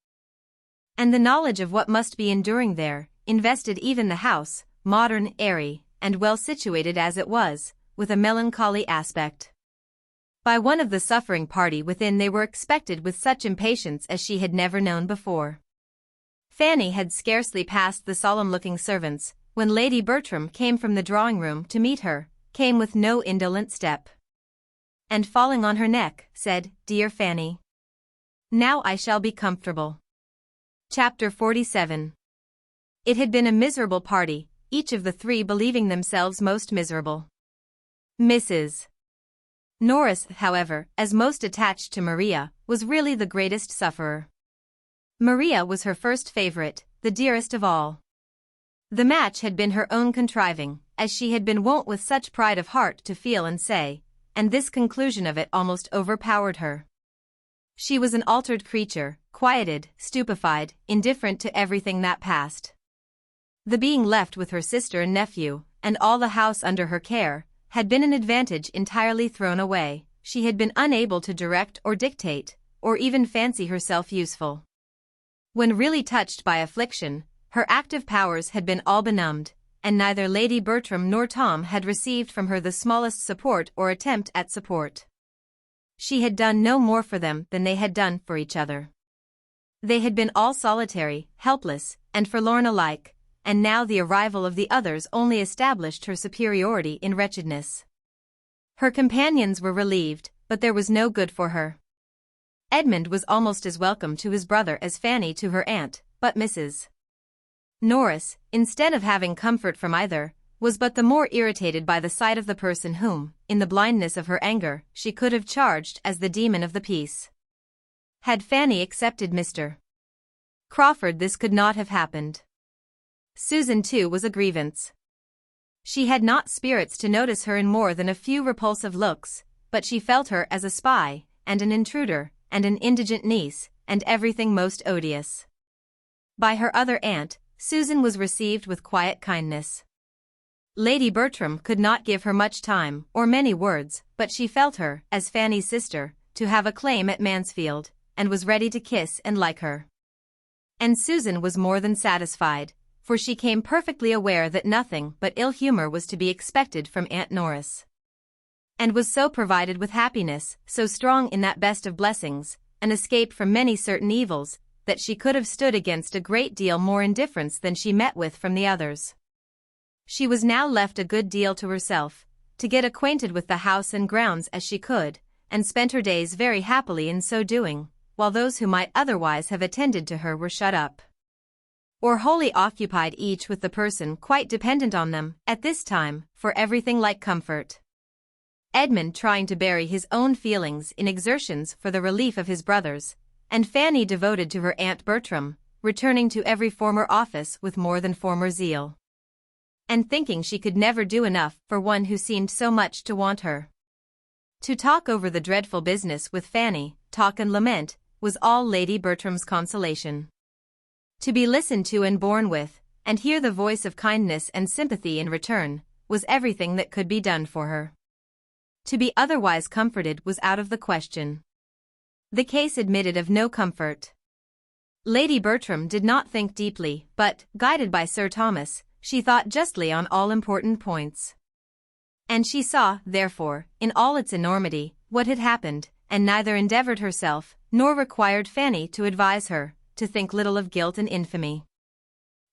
And the knowledge of what must be enduring there, invested even the house, modern, airy, and well situated as it was, with a melancholy aspect. By one of the suffering party within they were expected with such impatience as she had never known before. Fanny had scarcely passed the solemn-looking servants, when Lady Bertram came from the drawing-room to meet her, came with no indolent step. And falling on her neck, said, "Dear Fanny, now I shall be comfortable." Chapter 47. It had been a miserable party, each of the three believing themselves most miserable. Mrs. Norris, however, as most attached to Maria, was really the greatest sufferer. Maria was her first favorite, the dearest of all. The match had been her own contriving, as she had been wont with such pride of heart to feel and say, and this conclusion of it almost overpowered her. She was an altered creature, quieted, stupefied, indifferent to everything that passed. The being left with her sister and nephew, and all the house under her care, had been an advantage entirely thrown away. She had been unable to direct or dictate, or even fancy herself useful. When really touched by affliction, her active powers had been all benumbed, and neither Lady Bertram nor Tom had received from her the smallest support or attempt at support. She had done no more for them than they had done for each other. They had been all solitary, helpless, and forlorn alike, and now the arrival of the others only established her superiority in wretchedness. Her companions were relieved, but there was no good for her. Edmund was almost as welcome to his brother as Fanny to her aunt, but Mrs. Norris, instead of having comfort from either, was but the more irritated by the sight of the person whom, in the blindness of her anger, she could have charged as the demon of the piece. Had Fanny accepted Mr. Crawford, this could not have happened. Susan too was a grievance. She had not spirits to notice her in more than a few repulsive looks, but she felt her as a spy, and an intruder, and an indigent niece, and everything most odious. By her other aunt, Susan was received with quiet kindness. Lady Bertram could not give her much time or many words, but she felt her, as Fanny's sister, to have a claim at Mansfield, and was ready to kiss and like her. And Susan was more than satisfied, for she came perfectly aware that nothing but ill humor was to be expected from Aunt Norris. And was so provided with happiness, so strong in that best of blessings, an escape from many certain evils, that she could have stood against a great deal more indifference than she met with from the others. She was now left a good deal to herself, to get acquainted with the house and grounds as she could, and spent her days very happily in so doing, while those who might otherwise have attended to her were shut up, or wholly occupied each with the person quite dependent on them, at this time, for everything like comfort. Edmund trying to bury his own feelings in exertions for the relief of his brothers, and Fanny devoted to her Aunt Bertram, returning to every former office with more than former zeal, and thinking she could never do enough for one who seemed so much to want her. To talk over the dreadful business with Fanny, talk and lament, was all Lady Bertram's consolation. To be listened to and borne with, and hear the voice of kindness and sympathy in return, was everything that could be done for her. To be otherwise comforted was out of the question. The case admitted of no comfort. Lady Bertram did not think deeply, but, guided by Sir Thomas, she thought justly on all important points. And she saw, therefore, in all its enormity, what had happened, and neither endeavored herself, nor required Fanny to advise her, to think little of guilt and infamy.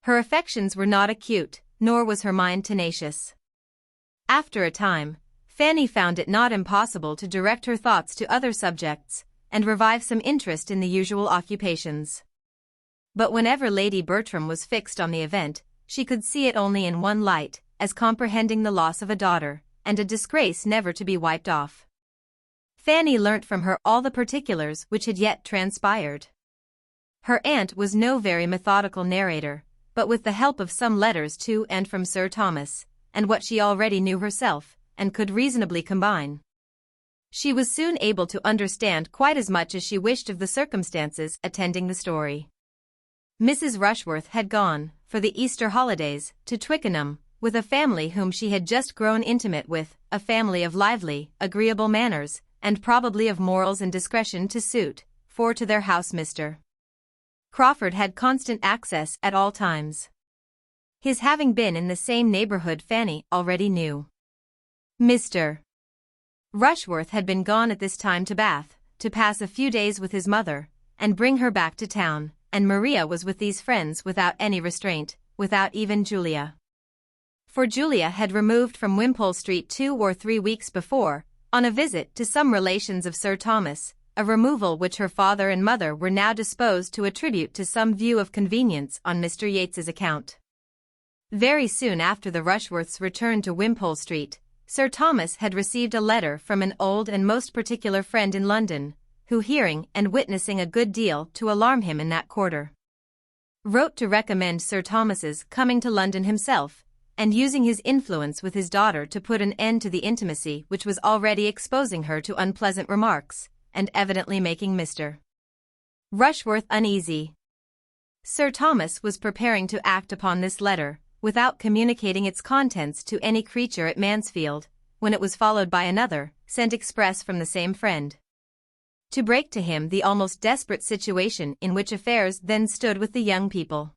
Her affections were not acute, nor was her mind tenacious. After a time, Fanny found it not impossible to direct her thoughts to other subjects, and revive some interest in the usual occupations. But whenever Lady Bertram was fixed on the event, she could see it only in one light, as comprehending the loss of a daughter, and a disgrace never to be wiped off. Fanny learnt from her all the particulars which had yet transpired. Her aunt was no very methodical narrator, but with the help of some letters to and from Sir Thomas, and what she already knew herself, and could reasonably combine, she was soon able to understand quite as much as she wished of the circumstances attending the story. Mrs. Rushworth had gone, for the Easter holidays, to Twickenham, with a family whom she had just grown intimate with, a family of lively, agreeable manners, and probably of morals and discretion to suit, for to their house Mr. Crawford had constant access at all times. His having been in the same neighborhood Fanny already knew. Mr. Rushworth had been gone at this time to Bath, to pass a few days with his mother, and bring her back to town, and Maria was with these friends without any restraint, without even Julia. For Julia had removed from Wimpole Street 2 or 3 weeks before, on a visit to some relations of Sir Thomas, a removal which her father and mother were now disposed to attribute to some view of convenience on Mr. Yates's account. Very soon after the Rushworths' return to Wimpole Street, Sir Thomas had received a letter from an old and most particular friend in London, who, hearing and witnessing a good deal to alarm him in that quarter, wrote to recommend Sir Thomas's coming to London himself, and using his influence with his daughter to put an end to the intimacy which was already exposing her to unpleasant remarks, and evidently making Mr. Rushworth uneasy. Sir Thomas was preparing to act upon this letter, without communicating its contents to any creature at Mansfield, when it was followed by another, sent express from the same friend, to break to him the almost desperate situation in which affairs then stood with the young people.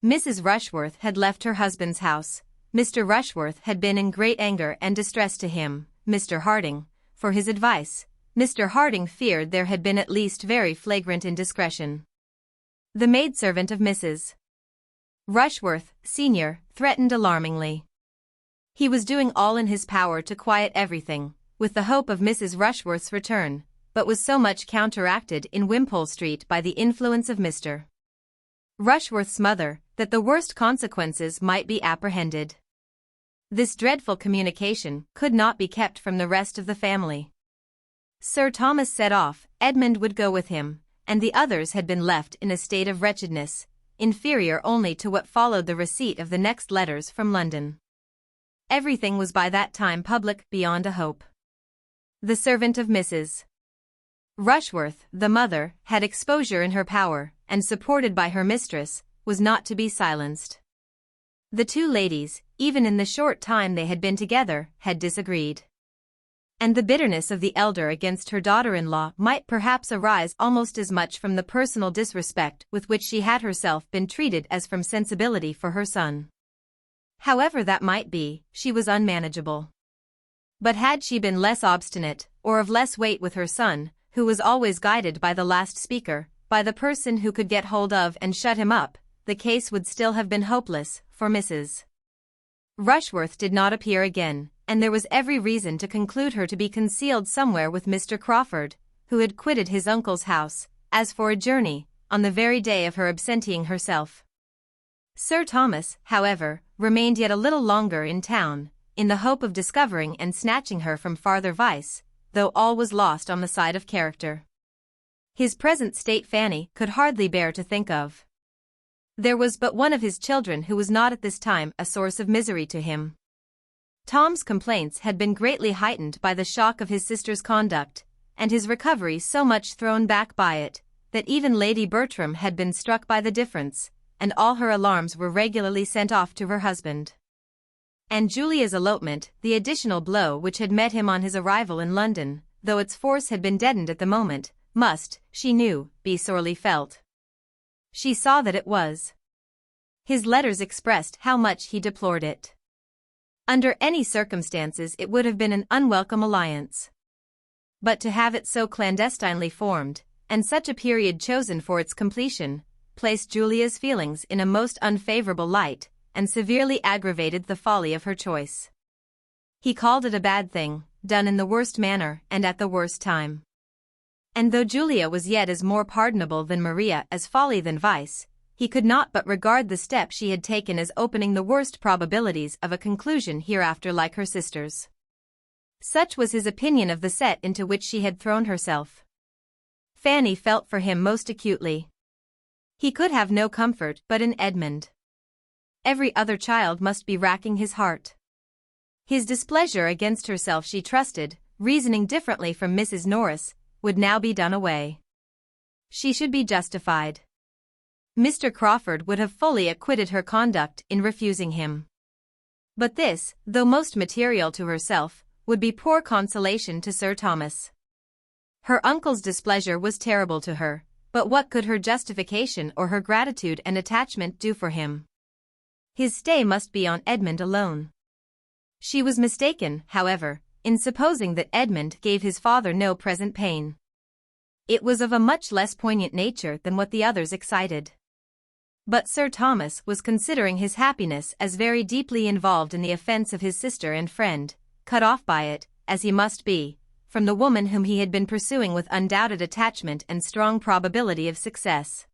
Mrs. Rushworth had left her husband's house. Mr. Rushworth had been in great anger and distress to him, Mr. Harding, for his advice. Mr. Harding feared there had been at least very flagrant indiscretion. The maidservant of Mrs. Rushworth, senior, threatened alarmingly. He was doing all in his power to quiet everything, with the hope of Mrs. Rushworth's return, but was so much counteracted in Wimpole Street by the influence of Mr. Rushworth's mother, that the worst consequences might be apprehended. This dreadful communication could not be kept from the rest of the family. Sir Thomas set off, Edmund would go with him, and the others had been left in a state of wretchedness, inferior only to what followed the receipt of the next letters from London. Everything was by that time public beyond a hope. The servant of Mrs. Rushworth, the mother, had exposure in her power, and supported by her mistress, was not to be silenced. The two ladies, even in the short time they had been together, had disagreed. And the bitterness of the elder against her daughter-in-law might perhaps arise almost as much from the personal disrespect with which she had herself been treated as from sensibility for her son. However that might be, she was unmanageable. But had she been less obstinate, or of less weight with her son, who was always guided by the last speaker, by the person who could get hold of and shut him up, the case would still have been hopeless, for Mrs. Rushworth did not appear again, and there was every reason to conclude her to be concealed somewhere with Mr. Crawford, who had quitted his uncle's house, as for a journey, on the very day of her absenting herself. Sir Thomas, however, remained yet a little longer in town, in the hope of discovering and snatching her from farther vice, though all was lost on the side of character. His present state Fanny could hardly bear to think of. There was but one of his children who was not at this time a source of misery to him. Tom's complaints had been greatly heightened by the shock of his sister's conduct, and his recovery so much thrown back by it, that even Lady Bertram had been struck by the difference, and all her alarms were regularly sent off to her husband. And Julia's elopement, the additional blow which had met him on his arrival in London, though its force had been deadened at the moment, must, she knew, be sorely felt. She saw that it was. His letters expressed how much he deplored it. Under any circumstances it would have been an unwelcome alliance. But to have it so clandestinely formed, and such a period chosen for its completion, placed Julia's feelings in a most unfavorable light, and severely aggravated the folly of her choice. He called it a bad thing, done in the worst manner and at the worst time. And though Julia was yet as more pardonable than Maria as folly than vice, he could not but regard the step she had taken as opening the worst probabilities of a conclusion hereafter like her sister's. Such was his opinion of the set into which she had thrown herself. Fanny felt for him most acutely. He could have no comfort but in Edmund. Every other child must be racking his heart. His displeasure against herself, she trusted, reasoning differently from Mrs. Norris, would now be done away. She should be justified. Mr. Crawford would have fully acquitted her conduct in refusing him. But this, though most material to herself, would be poor consolation to Sir Thomas. Her uncle's displeasure was terrible to her, but what could her justification or her gratitude and attachment do for him? His stay must be on Edmund alone. She was mistaken, however, in supposing that Edmund gave his father no present pain. It was of a much less poignant nature than what the others excited. But Sir Thomas was considering his happiness as very deeply involved in the offence of his sister and friend, cut off by it, as he must be, from the woman whom he had been pursuing with undoubted attachment and strong probability of success.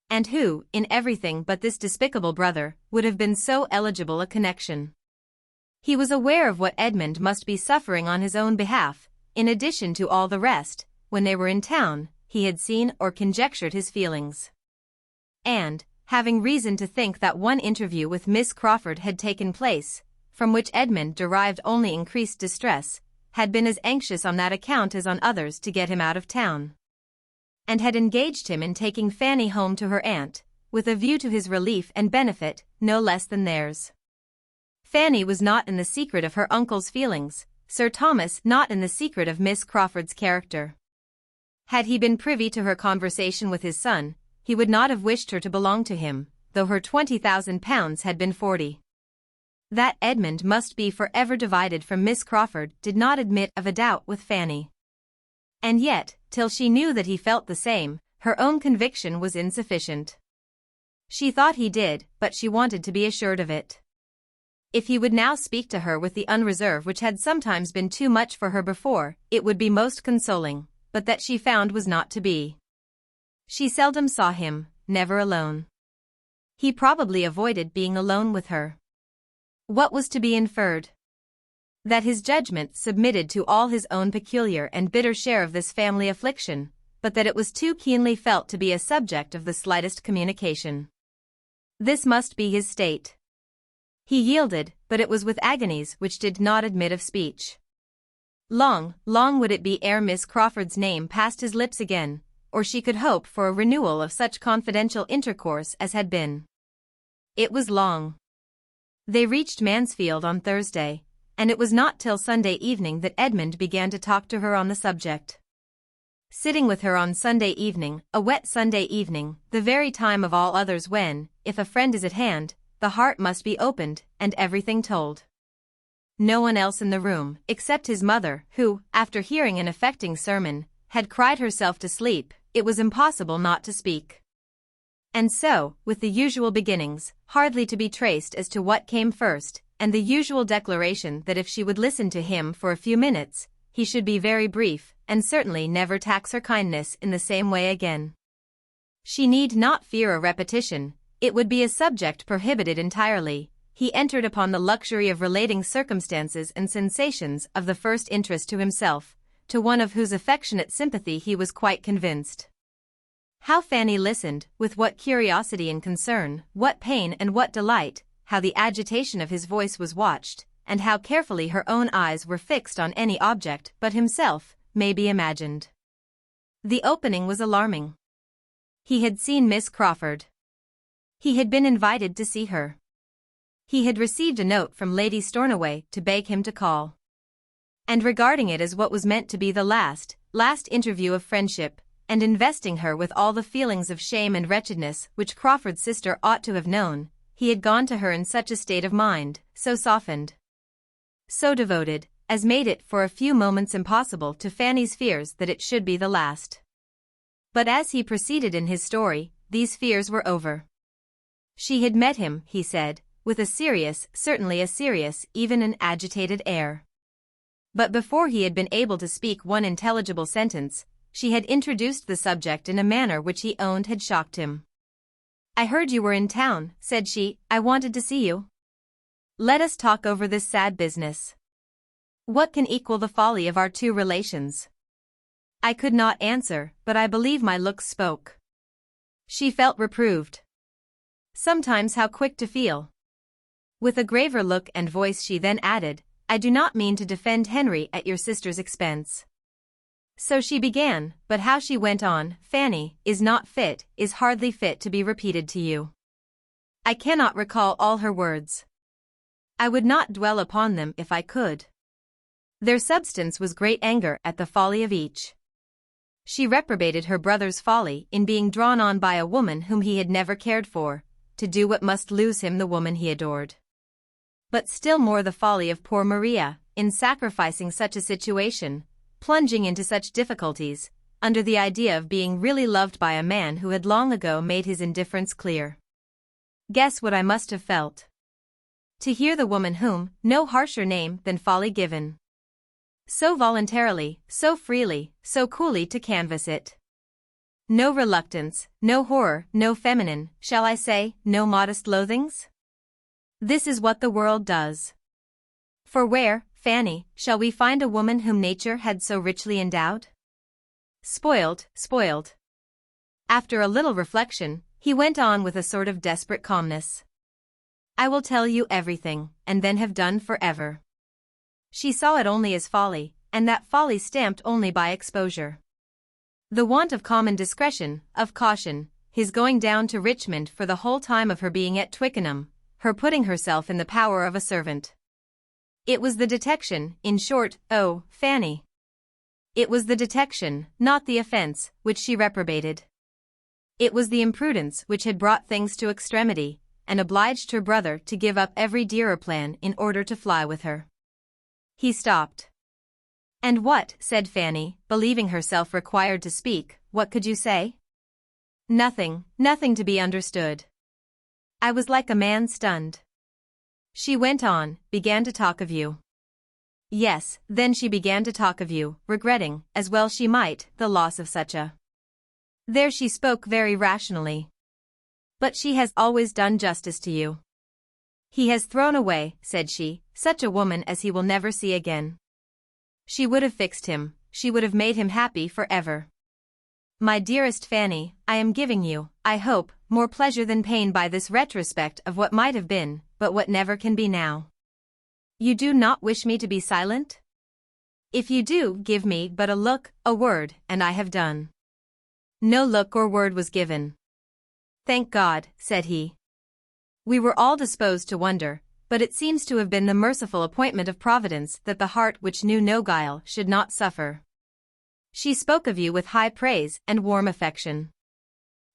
And who, in everything but this despicable brother, would have been so eligible a connection. He was aware of what Edmund must be suffering on his own behalf, in addition to all the rest. When they were in town, he had seen or conjectured his feelings. And, having reason to think that one interview with Miss Crawford had taken place, from which Edmund derived only increased distress, had been as anxious on that account as on others to get him out of town. And had engaged him in taking Fanny home to her aunt, with a view to his relief and benefit, no less than theirs. Fanny was not in the secret of her uncle's feelings, Sir Thomas not in the secret of Miss Crawford's character. Had he been privy to her conversation with his son, he would not have wished her to belong to him, though her £20,000 had been 40. That Edmund must be forever divided from Miss Crawford did not admit of a doubt with Fanny. And yet, till she knew that he felt the same, her own conviction was insufficient. She thought he did, but she wanted to be assured of it. If he would now speak to her with the unreserve which had sometimes been too much for her before, it would be most consoling. but that she found was not to be. She seldom saw him, never alone. He probably avoided being alone with her. What was to be inferred? That his judgment submitted to all his own peculiar and bitter share of this family affliction, but that it was too keenly felt to be a subject of the slightest communication. This must be his state. He yielded, but it was with agonies which did not admit of speech. Long, long would it be ere Miss Crawford's name passed his lips again, or she could hope for a renewal of such confidential intercourse as had been. It was long. They reached Mansfield on Thursday, and it was not till Sunday evening that Edmund began to talk to her on the subject. Sitting with her on Sunday evening, a wet Sunday evening, the very time of all others when, if a friend is at hand, the heart must be opened and everything told. No one else in the room, except his mother, who, after hearing an affecting sermon, had cried herself to sleep, it was impossible not to speak. And so, with the usual beginnings, hardly to be traced as to what came first, and the usual declaration that if she would listen to him for a few minutes, he should be very brief, and certainly never tax her kindness in the same way again. She need not fear a repetition, it would be a subject prohibited entirely. He entered upon the luxury of relating circumstances and sensations of the first interest to himself, to one of whose affectionate sympathy he was quite convinced. How Fanny listened, with what curiosity and concern, what pain and what delight, how the agitation of his voice was watched, and how carefully her own eyes were fixed on any object but himself, may be imagined. The opening was alarming. He had seen Miss Crawford. He had been invited to see her. He had received a note from Lady Stornoway to beg him to call. And regarding it as what was meant to be the last interview of friendship, and investing her with all the feelings of shame and wretchedness which Crawford's sister ought to have known, he had gone to her in such a state of mind, so softened, so devoted, as made it for a few moments impossible to Fanny's fears that it should be the last. But as he proceeded in his story, these fears were over. She had met him, he said, with a serious, certainly a serious, even an agitated air. But before he had been able to speak one intelligible sentence, she had introduced the subject in a manner which he owned had shocked him. "I heard you were in town," said she. "I wanted to see you. Let us talk over this sad business. What can equal the folly of our two relations?" I could not answer, but I believe my looks spoke. She felt reproved. Sometimes how quick to feel. With a graver look and voice she then added, "I do not mean to defend Henry at your sister's expense." So she began, but how she went on, Fanny, is hardly fit to be repeated to you. I cannot recall all her words. I would not dwell upon them if I could. Their substance was great anger at the folly of each. She reprobated her brother's folly in being drawn on by a woman whom he had never cared for, to do what must lose him the woman he adored. But still more the folly of poor Maria, in sacrificing such a situation, plunging into such difficulties, under the idea of being really loved by a man who had long ago made his indifference clear. Guess what I must have felt. To hear the woman whom, no harsher name than folly given. So voluntarily, so freely, so coolly to canvass it. No reluctance, no horror, no feminine, shall I say, no modest loathings? This is what the world does. For where, Fanny, shall we find a woman whom nature had so richly endowed? Spoiled. After a little reflection, he went on with a sort of desperate calmness. I will tell you everything, and then have done forever. She saw it only as folly, and that folly stamped only by exposure. The want of common discretion, of caution, his going down to Richmond for the whole time of her being at Twickenham, her putting herself in the power of a servant. It was the detection, in short, oh, Fanny. It was the detection, not the offence, which she reprobated. It was the imprudence which had brought things to extremity, and obliged her brother to give up every dearer plan in order to fly with her. He stopped. And what, said Fanny, believing herself required to speak, what could you say? Nothing to be understood. I was like a man stunned. She went on, began to talk of you. Yes, then she began to talk of you, regretting, as well she might, the loss of such a. There she spoke very rationally. But she has always done justice to you. He has thrown away, said she, such a woman as he will never see again. She would have fixed him, she would have made him happy forever. My dearest Fanny, I am giving you, I hope, more pleasure than pain by this retrospect of what might have been, but what never can be now. You do not wish me to be silent? If you do, give me but a look, a word, and I have done. No look or word was given. Thank God, said he. We were all disposed to wonder, but it seems to have been the merciful appointment of Providence that the heart which knew no guile should not suffer. She spoke of you with high praise and warm affection.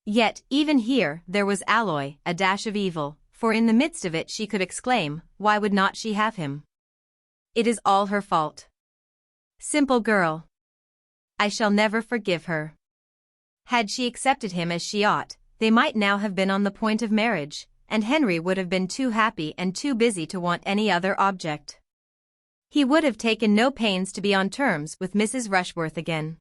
Yet, even here, there was alloy, a dash of evil, for in the midst of it she could exclaim, why would not she have him? It is all her fault. Simple girl. I shall never forgive her. Had she accepted him as she ought, they might now have been on the point of marriage, and Henry would have been too happy and too busy to want any other object. He would have taken no pains to be on terms with Mrs. Rushworth again.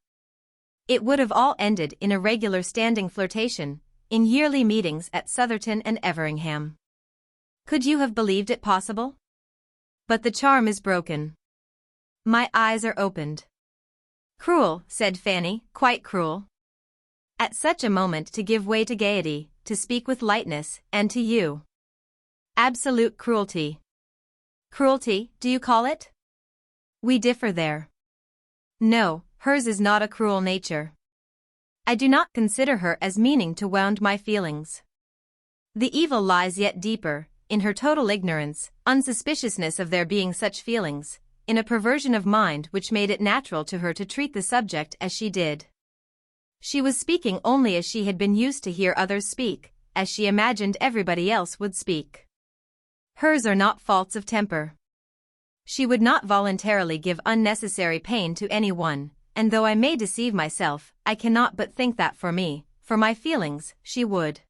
It would have all ended in a regular standing flirtation, in yearly meetings at Southerton and Everingham. Could you have believed it possible? But the charm is broken. My eyes are opened. Cruel, said Fanny, quite cruel. At such a moment to give way to gaiety, to speak with lightness, and to you. Absolute cruelty. Cruelty, do you call it? We differ there. No, hers is not a cruel nature. I do not consider her as meaning to wound my feelings. The evil lies yet deeper, in her total ignorance, unsuspiciousness of there being such feelings, in a perversion of mind which made it natural to her to treat the subject as she did. She was speaking only as she had been used to hear others speak, as she imagined everybody else would speak. Hers are not faults of temper. She would not voluntarily give unnecessary pain to any one, and though I may deceive myself, I cannot but think that for me, for my feelings, she would.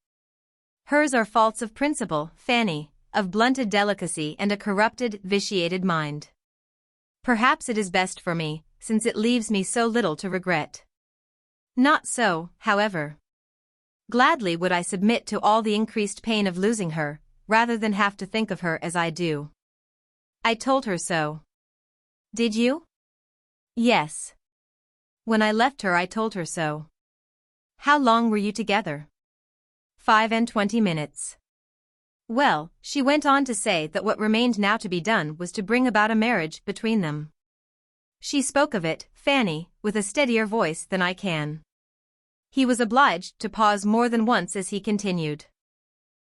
Hers are faults of principle, Fanny, of blunted delicacy and a corrupted, vitiated mind. Perhaps it is best for me, since it leaves me so little to regret. Not so, however. Gladly would I submit to all the increased pain of losing her, rather than have to think of her as I do. I told her so. Did you? Yes. When I left her I told her so. How long were you together? 25 minutes. Well, she went on to say that what remained now to be done was to bring about a marriage between them. She spoke of it, Fanny, with a steadier voice than I can. He was obliged to pause more than once as he continued.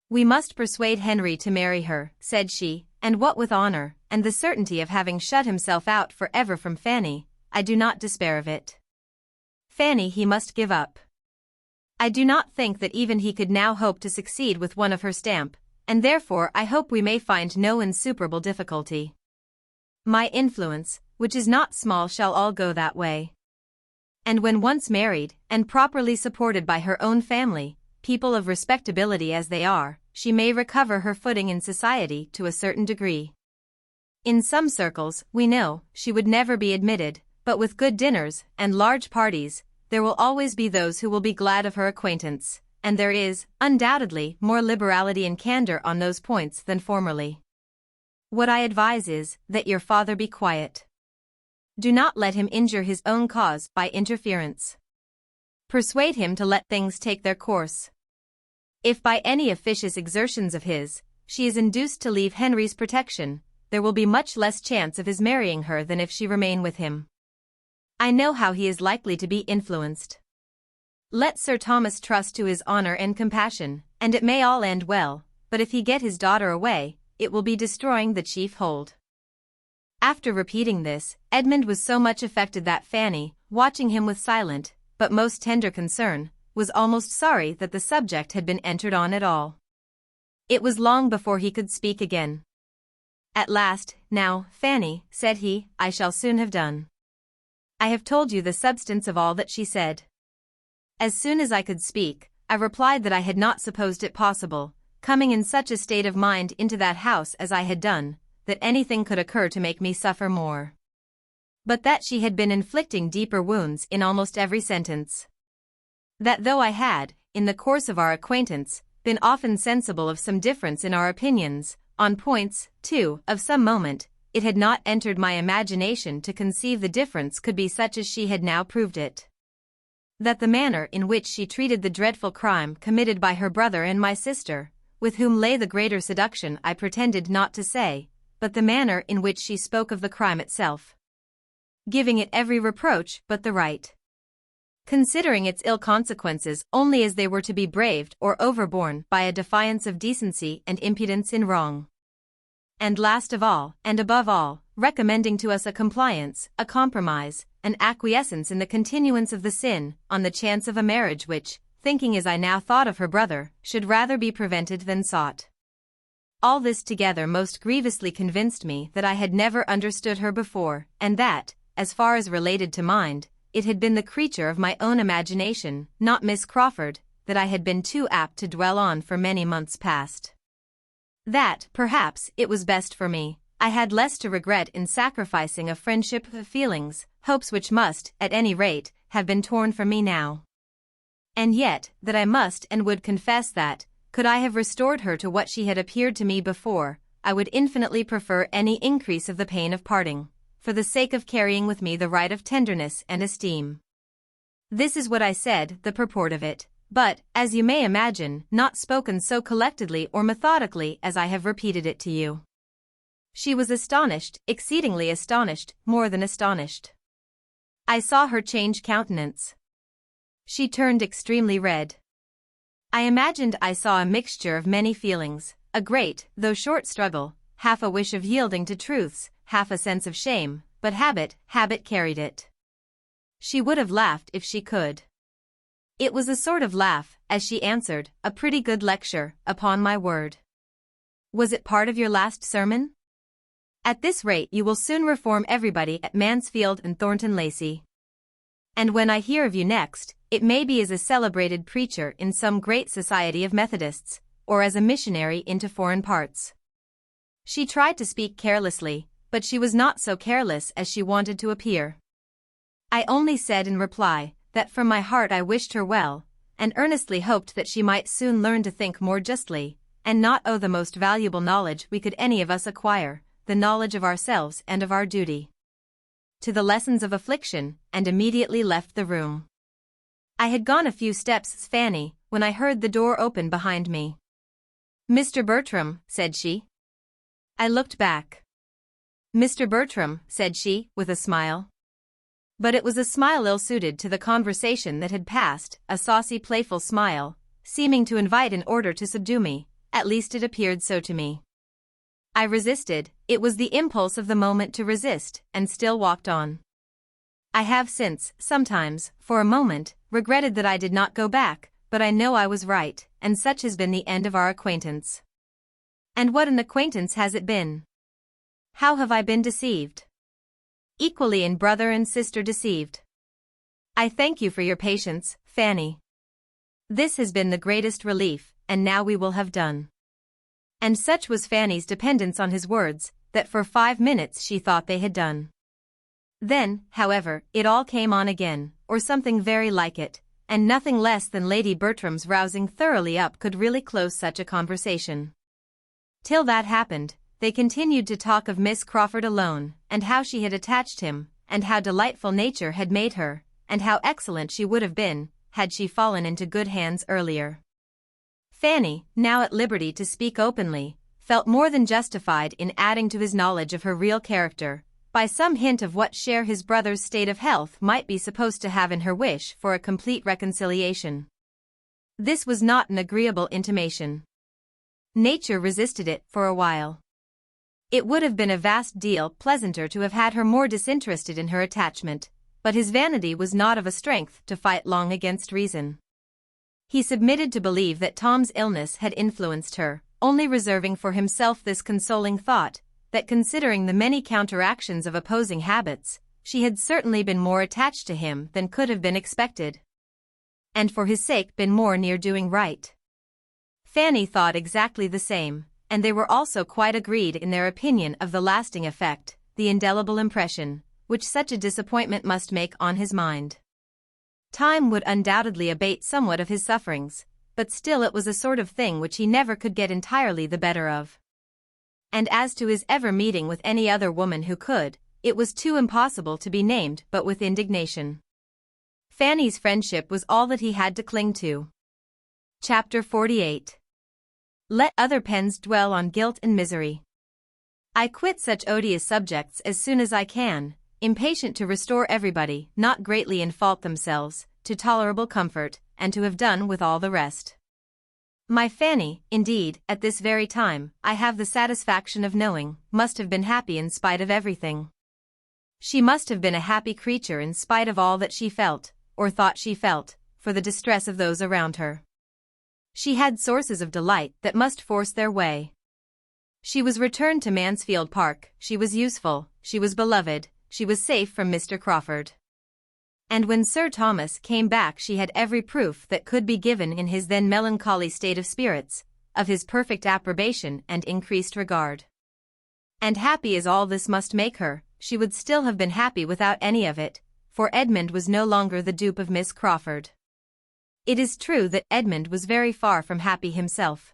We must persuade Henry to marry her, said she, and what with honor, and the certainty of having shut himself out forever from Fanny, I do not despair of it. Fanny he must give up. I do not think that even he could now hope to succeed with one of her stamp, and therefore I hope we may find no insuperable difficulty. My influence, which is not small, shall all go that way. And when once married, and properly supported by her own family, people of respectability as they are, she may recover her footing in society to a certain degree. In some circles, we know, she would never be admitted, but with good dinners, and large parties, there will always be those who will be glad of her acquaintance, and there is, undoubtedly, more liberality and candor on those points than formerly. What I advise is, that your father be quiet. Do not let him injure his own cause by interference. Persuade him to let things take their course. If by any officious exertions of his, she is induced to leave Henry's protection, there will be much less chance of his marrying her than if she remain with him. I know how he is likely to be influenced. Let Sir Thomas trust to his honor and compassion, and it may all end well, but if he get his daughter away, it will be destroying the chief hold. After repeating this, Edmund was so much affected that Fanny, watching him with silent, but most tender concern, was almost sorry that the subject had been entered on at all. It was long before he could speak again. At last, now, Fanny, said he, I shall soon have done. I have told you the substance of all that she said. As soon as I could speak, I replied that I had not supposed it possible, coming in such a state of mind into that house as I had done, that anything could occur to make me suffer more. but that she had been inflicting deeper wounds in almost every sentence. That though I had, in the course of our acquaintance, been often sensible of some difference in our opinions, on points, too, of some moment, it had not entered my imagination to conceive the difference could be such as she had now proved it. That the manner in which she treated the dreadful crime committed by her brother and my sister, with whom lay the greater seduction I pretended not to say, but the manner in which she spoke of the crime itself, giving it every reproach but the right, considering its ill consequences only as they were to be braved or overborne by a defiance of decency and impudence in wrong. And last of all, and above all, recommending to us a compliance, a compromise, an acquiescence in the continuance of the sin, on the chance of a marriage which, thinking as I now thought of her brother, should rather be prevented than sought. All this together most grievously convinced me that I had never understood her before, and that, as far as related to mind, it had been the creature of my own imagination, not Miss Crawford, that I had been too apt to dwell on for many months past. That, perhaps, it was best for me. I had less to regret in sacrificing a friendship, feelings, hopes which must, at any rate, have been torn from me now. And yet, that I must and would confess that, could I have restored her to what she had appeared to me before, I would infinitely prefer any increase of the pain of parting, for the sake of carrying with me the right of tenderness and esteem. This is what I said, the purport of it, but, as you may imagine, not spoken so collectedly or methodically as I have repeated it to you. She was astonished, exceedingly astonished, more than astonished. I saw her change countenance. She turned extremely red. I imagined I saw a mixture of many feelings, a great, though short struggle, half a wish of yielding to truths, half a sense of shame, but habit carried it. She would have laughed if she could. It was a sort of laugh, as she answered, a pretty good lecture, upon my word. Was it part of your last sermon? At this rate you will soon reform everybody at Mansfield and Thornton Lacey. And when I hear of you next, it may be as a celebrated preacher in some great society of Methodists, or as a missionary into foreign parts. She tried to speak carelessly, but she was not so careless as she wanted to appear. I only said in reply, that from my heart I wished her well, and earnestly hoped that she might soon learn to think more justly, and not owe the most valuable knowledge we could any of us acquire, the knowledge of ourselves and of our duty, to the lessons of affliction, and immediately left the room. I had gone a few steps, Fanny, when I heard the door open behind me. "Mr. Bertram," said she. I looked back. "Mr. Bertram," said she, with a smile. But it was a smile ill-suited to the conversation that had passed, a saucy playful smile, seeming to invite in order to subdue me, at least it appeared so to me. I resisted, it was the impulse of the moment to resist, and still walked on. I have since, sometimes, for a moment, regretted that I did not go back, but I know I was right, and such has been the end of our acquaintance. And what an acquaintance has it been! How have I been deceived? Equally in brother and sister deceived. I thank you for your patience, Fanny. This has been the greatest relief, and now we will have done. And such was Fanny's dependence on his words, that for 5 minutes she thought they had done. Then, however, it all came on again, or something very like it, and nothing less than Lady Bertram's rousing thoroughly up could really close such a conversation. Till that happened, they continued to talk of Miss Crawford alone, and how she had attached him, and how delightful nature had made her, and how excellent she would have been, had she fallen into good hands earlier. Fanny, now at liberty to speak openly, felt more than justified in adding to his knowledge of her real character, by some hint of what share his brother's state of health might be supposed to have in her wish for a complete reconciliation. This was not an agreeable intimation. Nature resisted it for a while. It would have been a vast deal pleasanter to have had her more disinterested in her attachment, but his vanity was not of a strength to fight long against reason. He submitted to believe that Tom's illness had influenced her, only reserving for himself this consoling thought, that considering the many counteractions of opposing habits, she had certainly been more attached to him than could have been expected, and for his sake been more near doing right. Fanny thought exactly the same, and they were also quite agreed in their opinion of the lasting effect, the indelible impression, which such a disappointment must make on his mind. Time would undoubtedly abate somewhat of his sufferings, but still it was a sort of thing which he never could get entirely the better of. And as to his ever meeting with any other woman who could, it was too impossible to be named but with indignation. Fanny's friendship was all that he had to cling to. Chapter 48. Let other pens dwell on guilt and misery. I quit such odious subjects as soon as I can, impatient to restore everybody, not greatly in fault themselves, to tolerable comfort, and to have done with all the rest. My Fanny, indeed, at this very time, I have the satisfaction of knowing, must have been happy in spite of everything. She must have been a happy creature in spite of all that she felt, or thought she felt, for the distress of those around her. She had sources of delight that must force their way. She was returned to Mansfield Park, she was useful, she was beloved, she was safe from Mr. Crawford. And when Sir Thomas came back she had every proof that could be given in his then melancholy state of spirits, of his perfect approbation and increased regard. And happy as all this must make her, she would still have been happy without any of it, for Edmund was no longer the dupe of Miss Crawford. It is true that Edmund was very far from happy himself.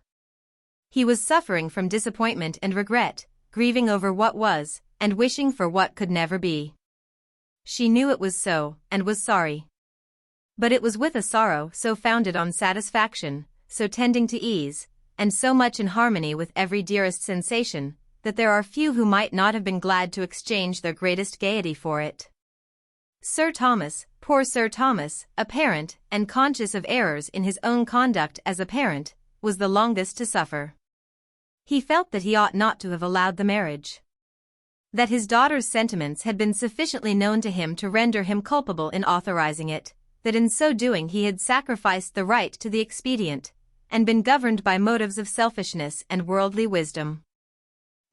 He was suffering from disappointment and regret, grieving over what was, and wishing for what could never be. She knew it was so, and was sorry. But it was with a sorrow so founded on satisfaction, so tending to ease, and so much in harmony with every dearest sensation, that there are few who might not have been glad to exchange their greatest gaiety for it. Sir Thomas, poor Sir Thomas, a parent, and conscious of errors in his own conduct as a parent, was the longest to suffer. He felt that he ought not to have allowed the marriage. That his daughter's sentiments had been sufficiently known to him to render him culpable in authorizing it, that in so doing he had sacrificed the right to the expedient, and been governed by motives of selfishness and worldly wisdom.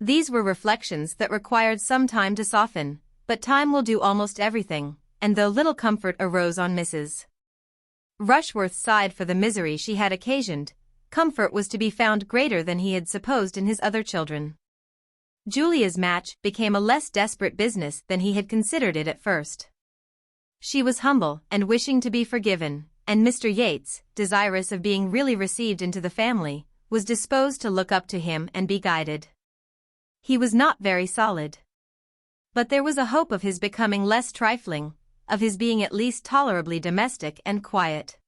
These were reflections that required some time to soften, but time will do almost everything, and though little comfort arose on Mrs. Rushworth's side for the misery she had occasioned, comfort was to be found greater than he had supposed in his other children. Julia's match became a less desperate business than he had considered it at first. She was humble and wishing to be forgiven, and Mr. Yates, desirous of being really received into the family, was disposed to look up to him and be guided. He was not very solid. But there was a hope of his becoming less trifling, of his being at least tolerably domestic and quiet.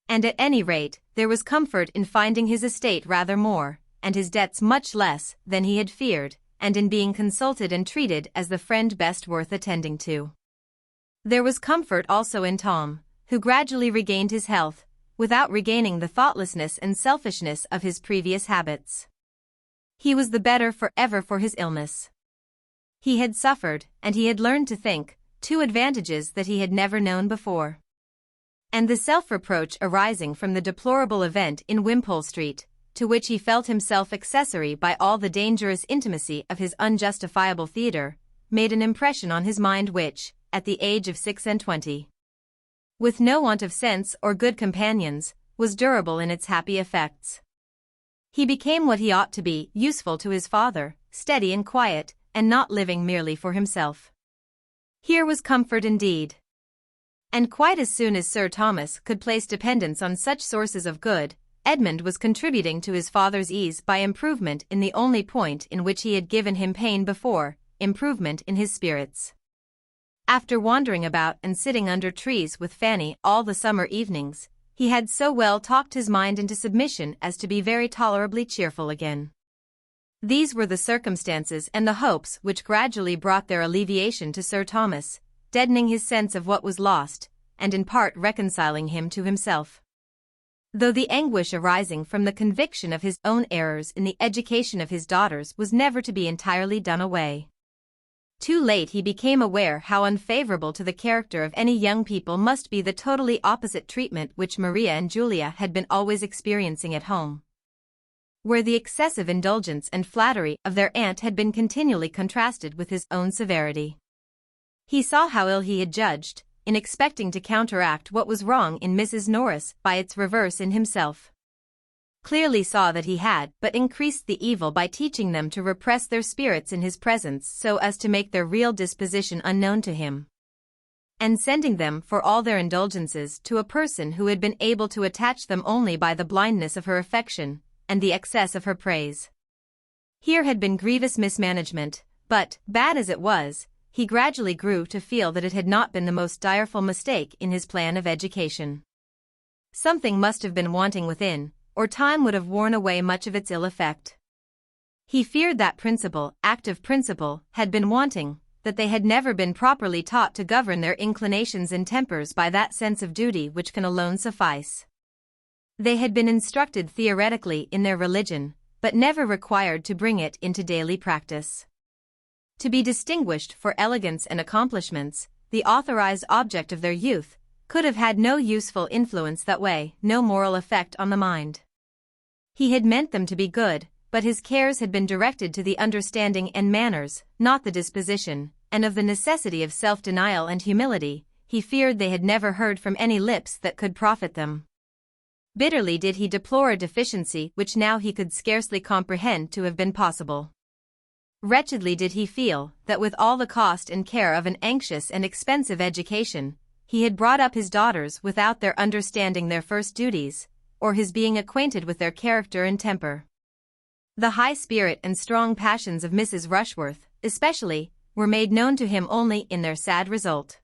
And at any rate, there was comfort in finding his estate rather more, and his debts much less, than he had feared, and in being consulted and treated as the friend best worth attending to. There was comfort also in Tom, who gradually regained his health, without regaining the thoughtlessness and selfishness of his previous habits. He was the better for ever for his illness. He had suffered, and he had learned to think, two advantages that he had never known before. And the self-reproach arising from the deplorable event in Wimpole Street, to which he felt himself accessory by all the dangerous intimacy of his unjustifiable theatre, made an impression on his mind which, at the age of 26, with no want of sense or good companions, was durable in its happy effects. He became what he ought to be, useful to his father, steady and quiet, and not living merely for himself. Here was comfort indeed. And quite as soon as Sir Thomas could place dependence on such sources of good, Edmund was contributing to his father's ease by improvement in the only point in which he had given him pain before, improvement in his spirits. After wandering about and sitting under trees with Fanny all the summer evenings, he had so well talked his mind into submission as to be very tolerably cheerful again. These were the circumstances and the hopes which gradually brought their alleviation to Sir Thomas, deadening his sense of what was lost, and in part reconciling him to himself. Though the anguish arising from the conviction of his own errors in the education of his daughters was never to be entirely done away. Too late he became aware how unfavorable to the character of any young people must be the totally opposite treatment which Maria and Julia had been always experiencing at home, where the excessive indulgence and flattery of their aunt had been continually contrasted with his own severity. He saw how ill he had judged, in expecting to counteract what was wrong in Mrs. Norris by its reverse in himself. clearly saw that he had but increased the evil by teaching them to repress their spirits in his presence so as to make their real disposition unknown to him, and sending them for all their indulgences to a person who had been able to attach them only by the blindness of her affection and the excess of her praise. Here had been grievous mismanagement, but, bad as it was, he gradually grew to feel that it had not been the most direful mistake in his plan of education. Something must have been wanting within, or time would have worn away much of its ill effect. He feared that active principle, had been wanting, that they had never been properly taught to govern their inclinations and tempers by that sense of duty which can alone suffice. They had been instructed theoretically in their religion, but never required to bring it into daily practice. To be distinguished for elegance and accomplishments, the authorized object of their youth, could have had no useful influence that way, no moral effect on the mind. He had meant them to be good, but his cares had been directed to the understanding and manners, not the disposition, and of the necessity of self-denial and humility, he feared they had never heard from any lips that could profit them. Bitterly did he deplore a deficiency which now he could scarcely comprehend to have been possible. Wretchedly did he feel that with all the cost and care of an anxious and expensive education, he had brought up his daughters without their understanding their first duties, or his being acquainted with their character and temper. The high spirit and strong passions of Mrs. Rushworth, especially, were made known to him only in their sad result.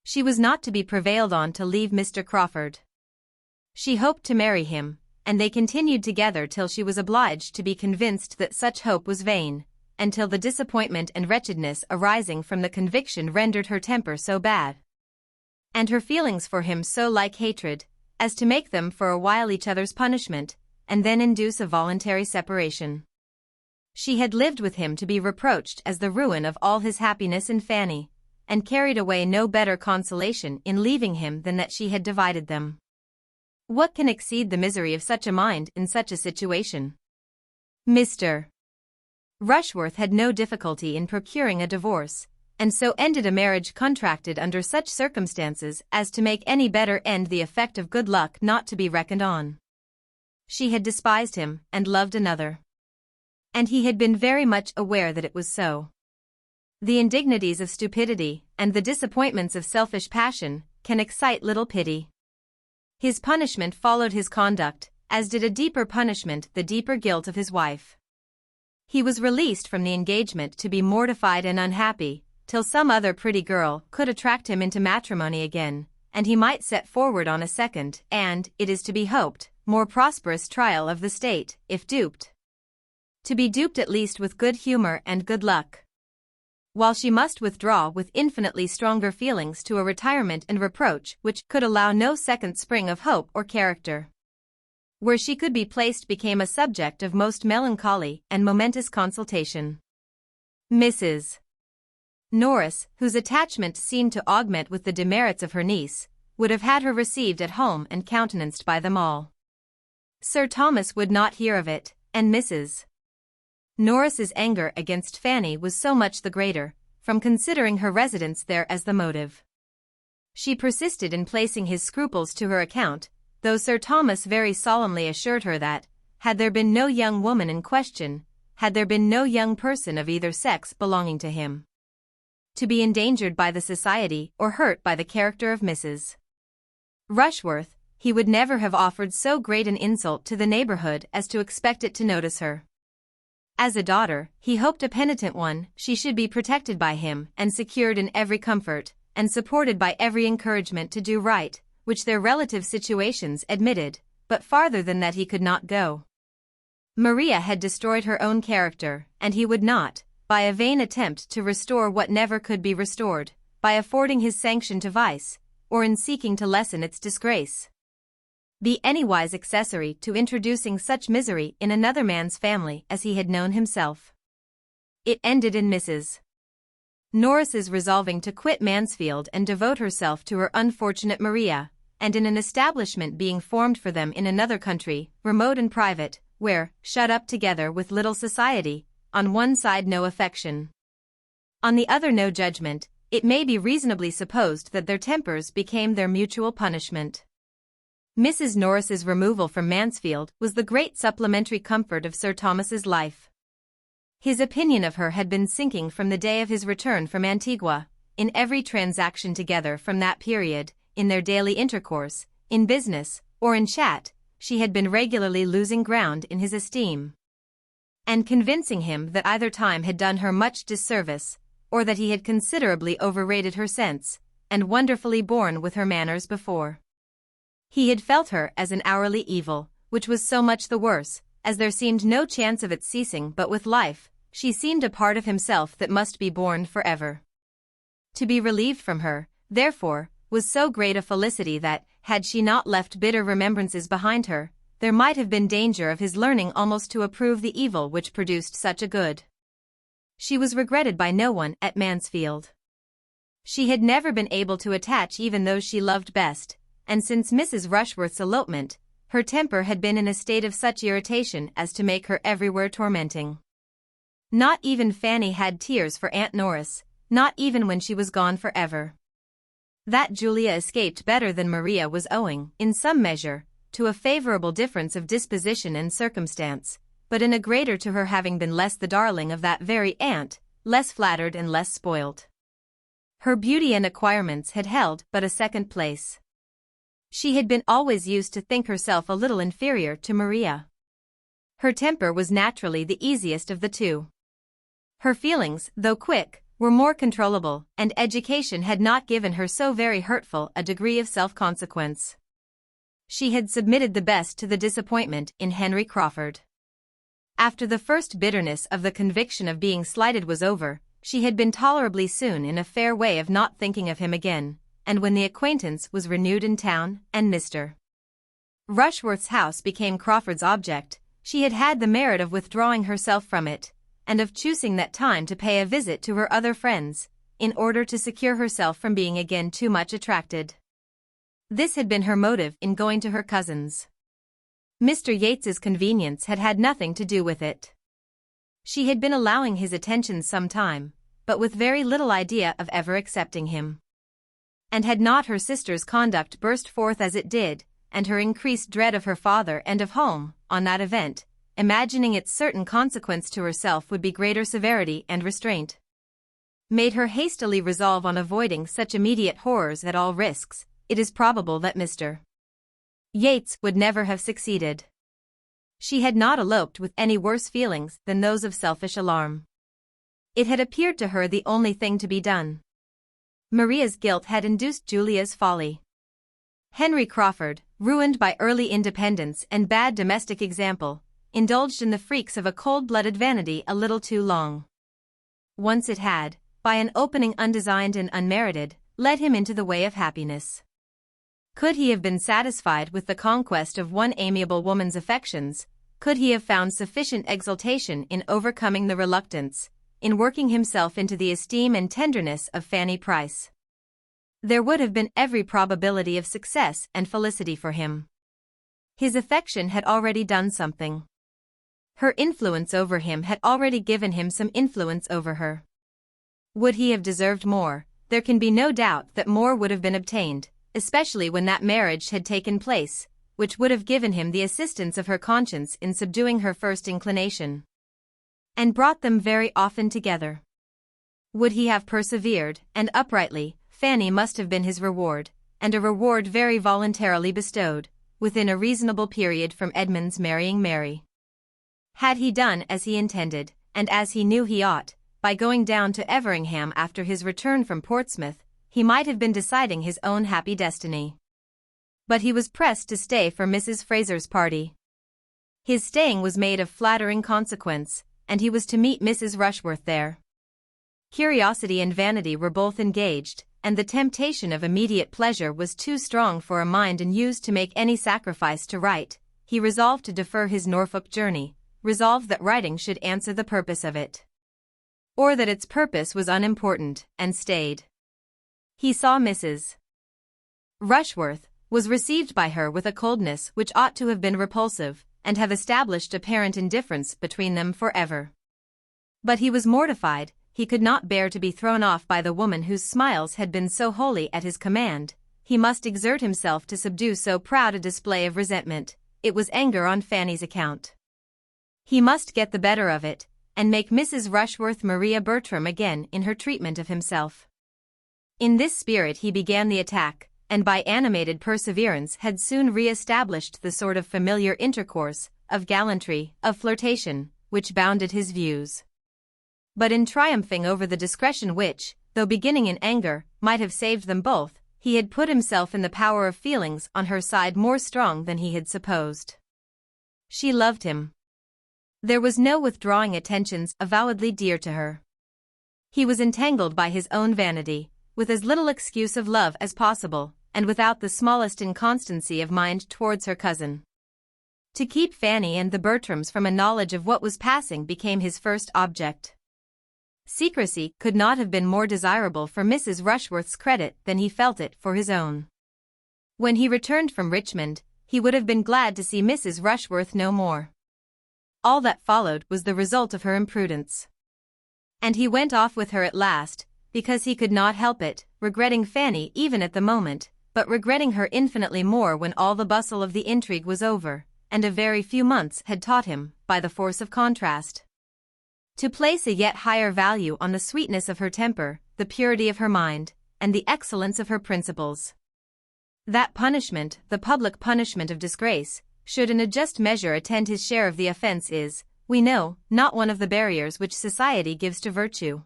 She was not to be prevailed on to leave Mr. Crawford. She hoped to marry him, and they continued together till she was obliged to be convinced that such hope was vain, and till the disappointment and wretchedness arising from the conviction rendered her temper so bad, and her feelings for him so like hatred, as to make them for a while each other's punishment, and then induce a voluntary separation. She had lived with him to be reproached as the ruin of all his happiness in Fanny, and carried away no better consolation in leaving him than that she had divided them. What can exceed the misery of such a mind in such a situation? Mr. Rushworth had no difficulty in procuring a divorce, and so ended a marriage contracted under such circumstances as to make any better end the effect of good luck not to be reckoned on. She had despised him and loved another, and he had been very much aware that it was so. The indignities of stupidity and the disappointments of selfish passion can excite little pity. His punishment followed his conduct, as did a deeper punishment the deeper guilt of his wife. He was released from the engagement to be mortified and unhappy, till some other pretty girl could attract him into matrimony again, and he might set forward on a second and, it is to be hoped, more prosperous trial of the state, if duped. To be duped at least with good humor and good luck, while she must withdraw with infinitely stronger feelings to a retirement and reproach which could allow no second spring of hope or character. Where she could be placed became a subject of most melancholy and momentous consultation. Mrs. Norris, whose attachment seemed to augment with the demerits of her niece, would have had her received at home and countenanced by them all. Sir Thomas would not hear of it, and Mrs. Norris's anger against Fanny was so much the greater, from considering her residence there as the motive. She persisted in placing his scruples to her account, though Sir Thomas very solemnly assured her that, had there been no young woman in question, had there been no young person of either sex belonging to him, to be endangered by the society or hurt by the character of Mrs. Rushworth, he would never have offered so great an insult to the neighborhood as to expect it to notice her. As a daughter, he hoped a penitent one, she should be protected by him and secured in every comfort, and supported by every encouragement to do right, which their relative situations admitted, but farther than that he could not go. Maria had destroyed her own character, and he would not, by a vain attempt to restore what never could be restored, by affording his sanction to vice, or in seeking to lessen its disgrace, be anywise accessory to introducing such misery in another man's family as he had known himself. It ended in Mrs. Norris's resolving to quit Mansfield and devote herself to her unfortunate Maria, and in an establishment being formed for them in another country, remote and private, where, shut up together with little society, on one side no affection, on the other no judgment, it may be reasonably supposed that their tempers became their mutual punishment. Mrs. Norris's removal from Mansfield was the great supplementary comfort of Sir Thomas's life. His opinion of her had been sinking from the day of his return from Antigua. In every transaction together from that period, in their daily intercourse, in business, or in chat, she had been regularly losing ground in his esteem, and convincing him that either time had done her much disservice, or that he had considerably overrated her sense, and wonderfully borne with her manners before. He had felt her as an hourly evil, which was so much the worse, as there seemed no chance of its ceasing but with life. She seemed a part of himself that must be borne forever. To be relieved from her, therefore, was so great a felicity that, had she not left bitter remembrances behind her, there might have been danger of his learning almost to approve the evil which produced such a good. She was regretted by no one at Mansfield. She had never been able to attach even those she loved best, and since Mrs. Rushworth's elopement, her temper had been in a state of such irritation as to make her everywhere tormenting. Not even Fanny had tears for Aunt Norris, not even when she was gone forever. That Julia escaped better than Maria was owing, in some measure, to a favorable difference of disposition and circumstance, but in a greater to her having been less the darling of that very aunt, less flattered and less spoilt. Her beauty and acquirements had held but a second place. She had been always used to think herself a little inferior to Maria. Her temper was naturally the easiest of the two. Her feelings, though quick, were more controllable, and education had not given her so very hurtful a degree of self-consequence. She had submitted the best to the disappointment in Henry Crawford. After the first bitterness of the conviction of being slighted was over, she had been tolerably soon in a fair way of not thinking of him again, and when the acquaintance was renewed in town, and Mr. Rushworth's house became Crawford's object, she had had the merit of withdrawing herself from it, and of choosing that time to pay a visit to her other friends, in order to secure herself from being again too much attracted. This had been her motive in going to her cousin's. Mr. Yates's convenience had had nothing to do with it. She had been allowing his attentions some time, but with very little idea of ever accepting him. And had not her sister's conduct burst forth as it did, and her increased dread of her father and of home, on that event, imagining its certain consequence to herself would be greater severity and restraint, made her hastily resolve on avoiding such immediate horrors at all risks, it is probable that Mr. Yates would never have succeeded. She had not eloped with any worse feelings than those of selfish alarm. It had appeared to her the only thing to be done. Maria's guilt had induced Julia's folly. Henry Crawford, ruined by early independence and bad domestic example, indulged in the freaks of a cold-blooded vanity a little too long. Once it had, by an opening undesigned and unmerited, led him into the way of happiness. Could he have been satisfied with the conquest of one amiable woman's affections, could he have found sufficient exultation in overcoming the reluctance, in working himself into the esteem and tenderness of Fanny Price, there would have been every probability of success and felicity for him. His affection had already done something. Her influence over him had already given him some influence over her. Would he have deserved more? There can be no doubt that more would have been obtained, especially when that marriage had taken place, which would have given him the assistance of her conscience in subduing her first inclination, and brought them very often together. Would he have persevered, and uprightly, Fanny must have been his reward, and a reward very voluntarily bestowed, within a reasonable period from Edmund's marrying Mary. Had he done as he intended, and as he knew he ought, by going down to Everingham after his return from Portsmouth, he might have been deciding his own happy destiny. But he was pressed to stay for Mrs. Fraser's party. His staying was made of flattering consequence, and he was to meet Mrs. Rushworth there. Curiosity and vanity were both engaged, and the temptation of immediate pleasure was too strong for a mind unused to make any sacrifice to write. He resolved to defer his Norfolk journey, resolved that writing should answer the purpose of it, or that its purpose was unimportant, and stayed. He saw Mrs. Rushworth, was received by her with a coldness which ought to have been repulsive, and have established apparent indifference between them forever. But he was mortified. He could not bear to be thrown off by the woman whose smiles had been so wholly at his command. he must exert himself to subdue so proud a display of resentment. It was anger on Fanny's account. He must get the better of it, and make Mrs. Rushworth Maria Bertram again in her treatment of himself. In this spirit he began the attack, and by animated perseverance had soon re-established the sort of familiar intercourse, of gallantry, of flirtation, which bounded his views. But in triumphing over the discretion which, though beginning in anger, might have saved them both, he had put himself in the power of feelings on her side more strong than he had supposed. She loved him. There was no withdrawing attentions avowedly dear to her. He was entangled by his own vanity, with as little excuse of love as possible, and without the smallest inconstancy of mind towards her cousin. To keep Fanny and the Bertrams from a knowledge of what was passing became his first object. Secrecy could not have been more desirable for Mrs. Rushworth's credit than he felt it for his own. When he returned from Richmond, he would have been glad to see Mrs. Rushworth no more. All that followed was the result of her imprudence. And he went off with her at last, because he could not help it, regretting Fanny even at the moment, but regretting her infinitely more when all the bustle of the intrigue was over, and a very few months had taught him, by the force of contrast, to place a yet higher value on the sweetness of her temper, the purity of her mind, and the excellence of her principles. That punishment, the public punishment of disgrace, should in a just measure attend his share of the offense is, we know, not one of the barriers which society gives to virtue.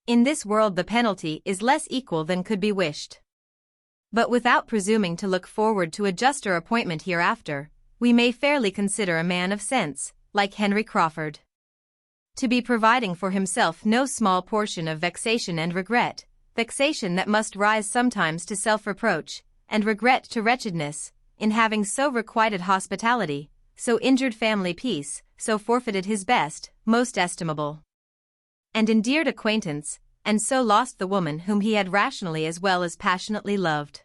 In this world the penalty is less equal than could be wished. But without presuming to look forward to a juster appointment hereafter, we may fairly consider a man of sense, like Henry Crawford, to be providing for himself no small portion of vexation and regret, vexation that must rise sometimes to self-reproach, and regret to wretchedness, in having so requited hospitality, so injured family peace, so forfeited his best, most estimable and endeared acquaintance, and so lost the woman whom he had rationally as well as passionately loved.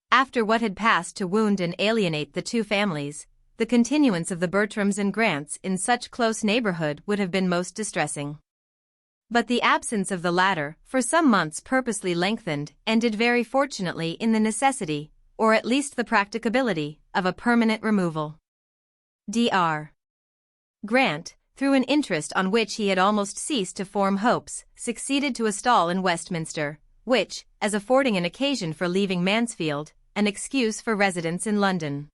After what had passed to wound and alienate the two families, the continuance of the Bertrams and Grants in such close neighborhood would have been most distressing. But the absence of the latter, for some months purposely lengthened, ended very fortunately in the necessity, or at least the practicability, of a permanent removal. Dr. Grant, through an interest on which he had almost ceased to form hopes, succeeded to a stall in Westminster, which, as affording an occasion for leaving Mansfield, an excuse for residence in London,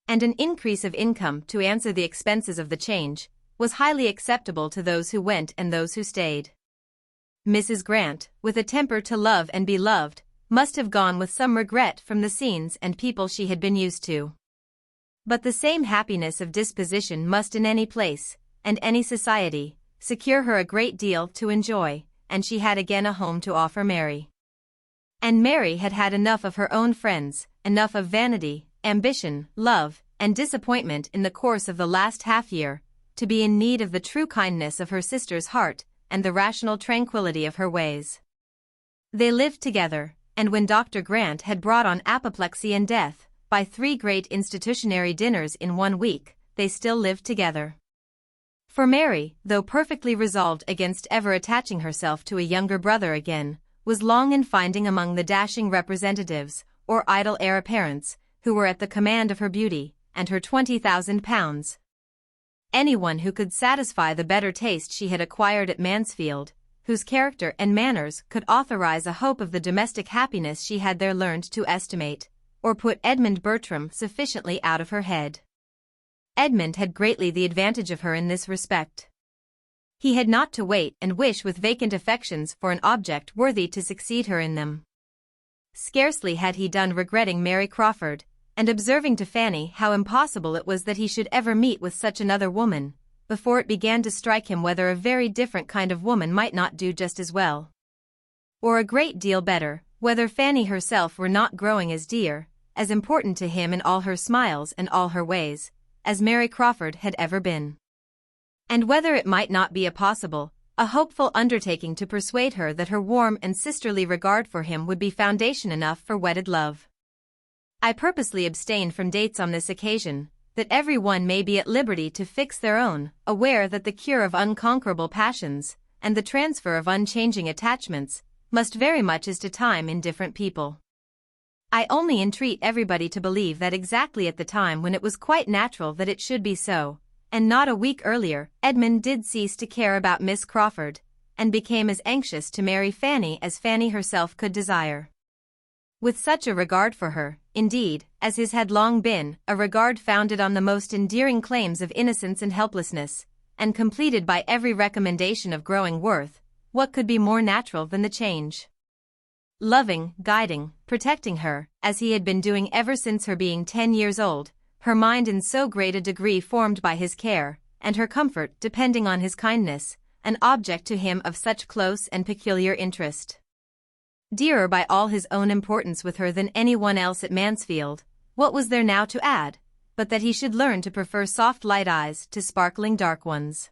and an increase of income to answer the expenses of the change, was highly acceptable to those who went and those who stayed. Mrs. Grant, with a temper to love and be loved, must have gone with some regret from the scenes and people she had been used to. But the same happiness of disposition must in any place, and any society, secure her a great deal to enjoy, and she had again a home to offer Mary. And Mary had had enough of her own friends, enough of vanity, ambition, love, and disappointment in the course of the last half-year, to be in need of the true kindness of her sister's heart, and the rational tranquillity of her ways. They lived together, and when Dr. Grant had brought on apoplexy and death, by 3 great institutionary dinners in 1 week, they still lived together. For Mary, though perfectly resolved against ever attaching herself to a younger brother again, was long in finding among the dashing representatives, or idle heir apparents, who were at the command of her beauty, and her £20,000, anyone who could satisfy the better taste she had acquired at Mansfield, whose character and manners could authorize a hope of the domestic happiness she had there learned to estimate, or put Edmund Bertram sufficiently out of her head. Edmund had greatly the advantage of her in this respect. He had not to wait and wish with vacant affections for an object worthy to succeed her in them. Scarcely had he done regretting Mary Crawford, and observing to Fanny how impossible it was that he should ever meet with such another woman, before it began to strike him whether a very different kind of woman might not do just as well, or a great deal better, whether Fanny herself were not growing as dear, as important to him in all her smiles and all her ways, as Mary Crawford had ever been. And whether it might not be a hopeful undertaking to persuade her that her warm and sisterly regard for him would be foundation enough for wedded love. I purposely abstain from dates on this occasion, that every one may be at liberty to fix their own, aware that the cure of unconquerable passions, and the transfer of unchanging attachments, must vary much as to time in different people. I only entreat everybody to believe that exactly at the time when it was quite natural that it should be so, and not a week earlier, Edmund did cease to care about Miss Crawford, and became as anxious to marry Fanny as Fanny herself could desire. With such a regard for her, indeed, as his had long been, a regard founded on the most endearing claims of innocence and helplessness, and completed by every recommendation of growing worth, what could be more natural than the change? Loving, guiding, protecting her, as he had been doing ever since her being 10 years old, her mind in so great a degree formed by his care, and her comfort depending on his kindness, an object to him of such close and peculiar interest. Dearer by all his own importance with her than any one else at Mansfield, what was there now to add, but that he should learn to prefer soft light eyes to sparkling dark ones?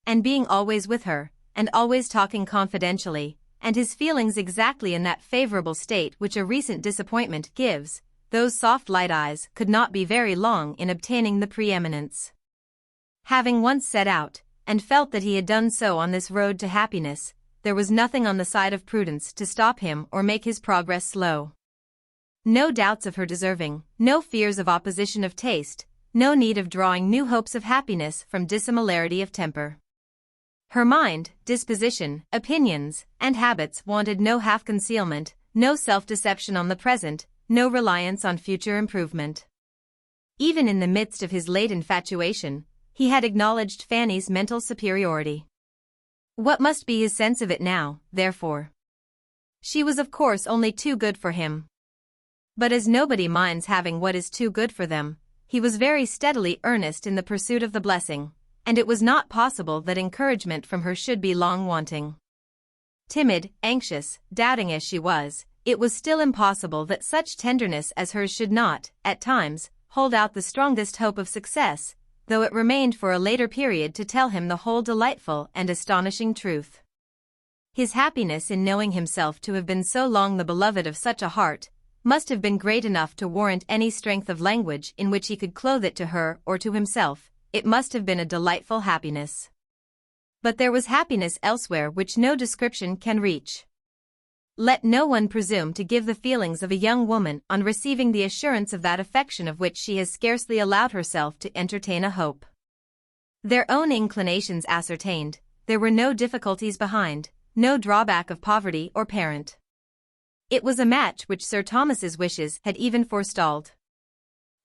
And being always with her, and always talking confidentially, and his feelings exactly in that favorable state which a recent disappointment gives, those soft light eyes could not be very long in obtaining the preeminence. Having once set out, and felt that he had done so on this road to happiness, there was nothing on the side of prudence to stop him or make his progress slow. No doubts of her deserving, no fears of opposition of taste, no need of drawing new hopes of happiness from dissimilarity of temper. Her mind, disposition, opinions, and habits wanted no half-concealment, no self-deception on the present, no reliance on future improvement. Even in the midst of his late infatuation, he had acknowledged Fanny's mental superiority. What must be his sense of it now, therefore? She was of course only too good for him. But as nobody minds having what is too good for them, he was very steadily earnest in the pursuit of the blessing, and it was not possible that encouragement from her should be long wanting. Timid, anxious, doubting as she was, it was still impossible that such tenderness as hers should not, at times, hold out the strongest hope of success, though it remained for a later period to tell him the whole delightful and astonishing truth. His happiness in knowing himself to have been so long the beloved of such a heart, must have been great enough to warrant any strength of language in which he could clothe it to her or to himself. It must have been a delightful happiness. But there was happiness elsewhere which no description can reach. Let no one presume to give the feelings of a young woman on receiving the assurance of that affection of which she has scarcely allowed herself to entertain a hope. Their own inclinations ascertained, there were no difficulties behind, no drawback of poverty or parent. It was a match which Sir Thomas's wishes had even forestalled.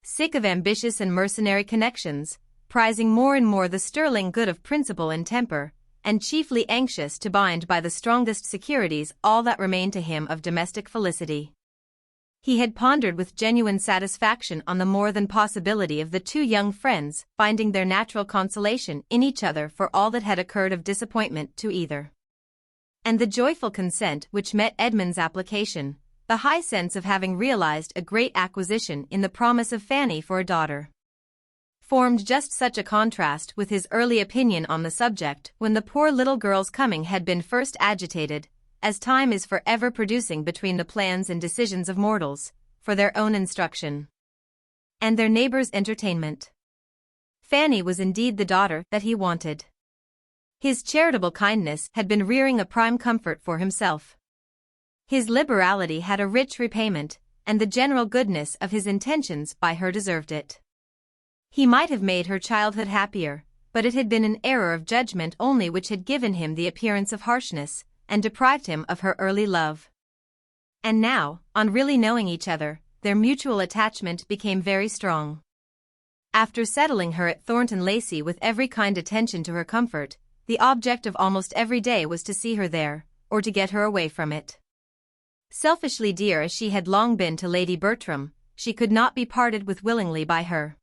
Sick of ambitious and mercenary connections, prizing more and more the sterling good of principle and temper, and chiefly anxious to bind by the strongest securities all that remained to him of domestic felicity. He had pondered with genuine satisfaction on the more than possibility of the two young friends finding their natural consolation in each other for all that had occurred of disappointment to either. And the joyful consent which met Edmund's application, the high sense of having realized a great acquisition in the promise of Fanny for a daughter, formed just such a contrast with his early opinion on the subject when the poor little girl's coming had been first agitated, as time is for ever producing between the plans and decisions of mortals, for their own instruction and their neighbors' entertainment. Fanny was indeed the daughter that he wanted. His charitable kindness had been rearing a prime comfort for himself. His liberality had a rich repayment, and the general goodness of his intentions by her deserved it. He might have made her childhood happier, but it had been an error of judgment only which had given him the appearance of harshness, and deprived him of her early love. And now, on really knowing each other, their mutual attachment became very strong. After settling her at Thornton Lacey with every kind attention to her comfort, the object of almost every day was to see her there, or to get her away from it. Selfishly dear as she had long been to Lady Bertram, she could not be parted with willingly by her.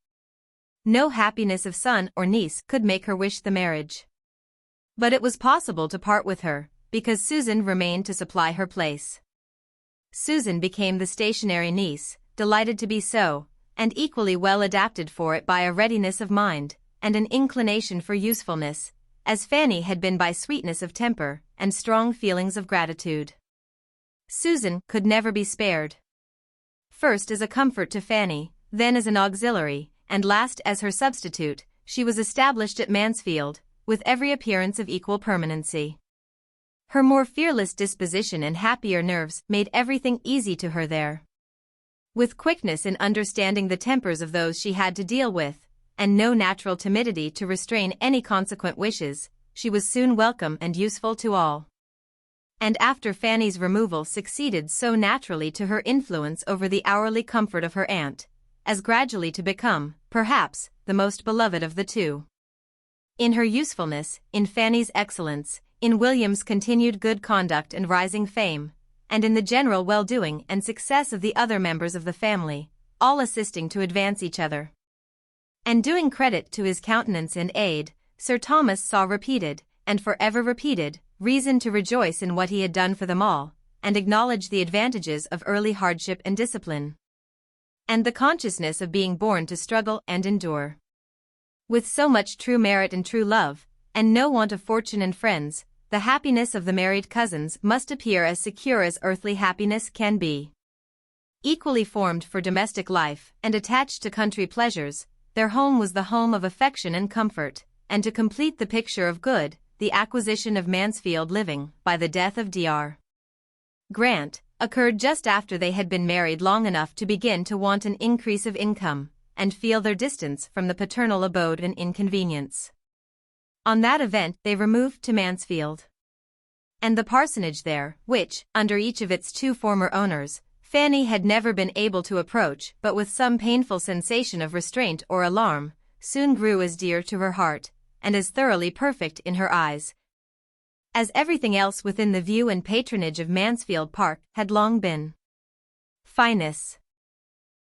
No happiness of son or niece could make her wish the marriage. But it was possible to part with her, because Susan remained to supply her place. Susan became the stationary niece, delighted to be so, and equally well adapted for it by a readiness of mind, and an inclination for usefulness, as Fanny had been by sweetness of temper, and strong feelings of gratitude. Susan could never be spared. First as a comfort to Fanny, then as an auxiliary, and last as her substitute, she was established at Mansfield, with every appearance of equal permanency. Her more fearless disposition and happier nerves made everything easy to her there. With quickness in understanding the tempers of those she had to deal with, and no natural timidity to restrain any consequent wishes, she was soon welcome and useful to all. And after Fanny's removal succeeded so naturally to her influence over the hourly comfort of her aunt, as gradually to become, perhaps, the most beloved of the two. In her usefulness, in Fanny's excellence, in William's continued good conduct and rising fame, and in the general well-doing and success of the other members of the family, all assisting to advance each other, and doing credit to his countenance and aid, Sir Thomas saw repeated, and for ever repeated, reason to rejoice in what he had done for them all, and acknowledge the advantages of early hardship and discipline, and the consciousness of being born to struggle and endure. With so much true merit and true love, and no want of fortune and friends, the happiness of the married cousins must appear as secure as earthly happiness can be. Equally formed for domestic life and attached to country pleasures, their home was the home of affection and comfort, and to complete the picture of good, the acquisition of Mansfield living, by the death of Dr. Grant, occurred just after they had been married long enough to begin to want an increase of income, and feel their distance from the paternal abode an inconvenience. On that event they removed to Mansfield. And the parsonage there, which, under each of its two former owners, Fanny had never been able to approach but with some painful sensation of restraint or alarm, soon grew as dear to her heart, and as thoroughly perfect in her eyes, as everything else within the view and patronage of Mansfield Park had long been. Fineness,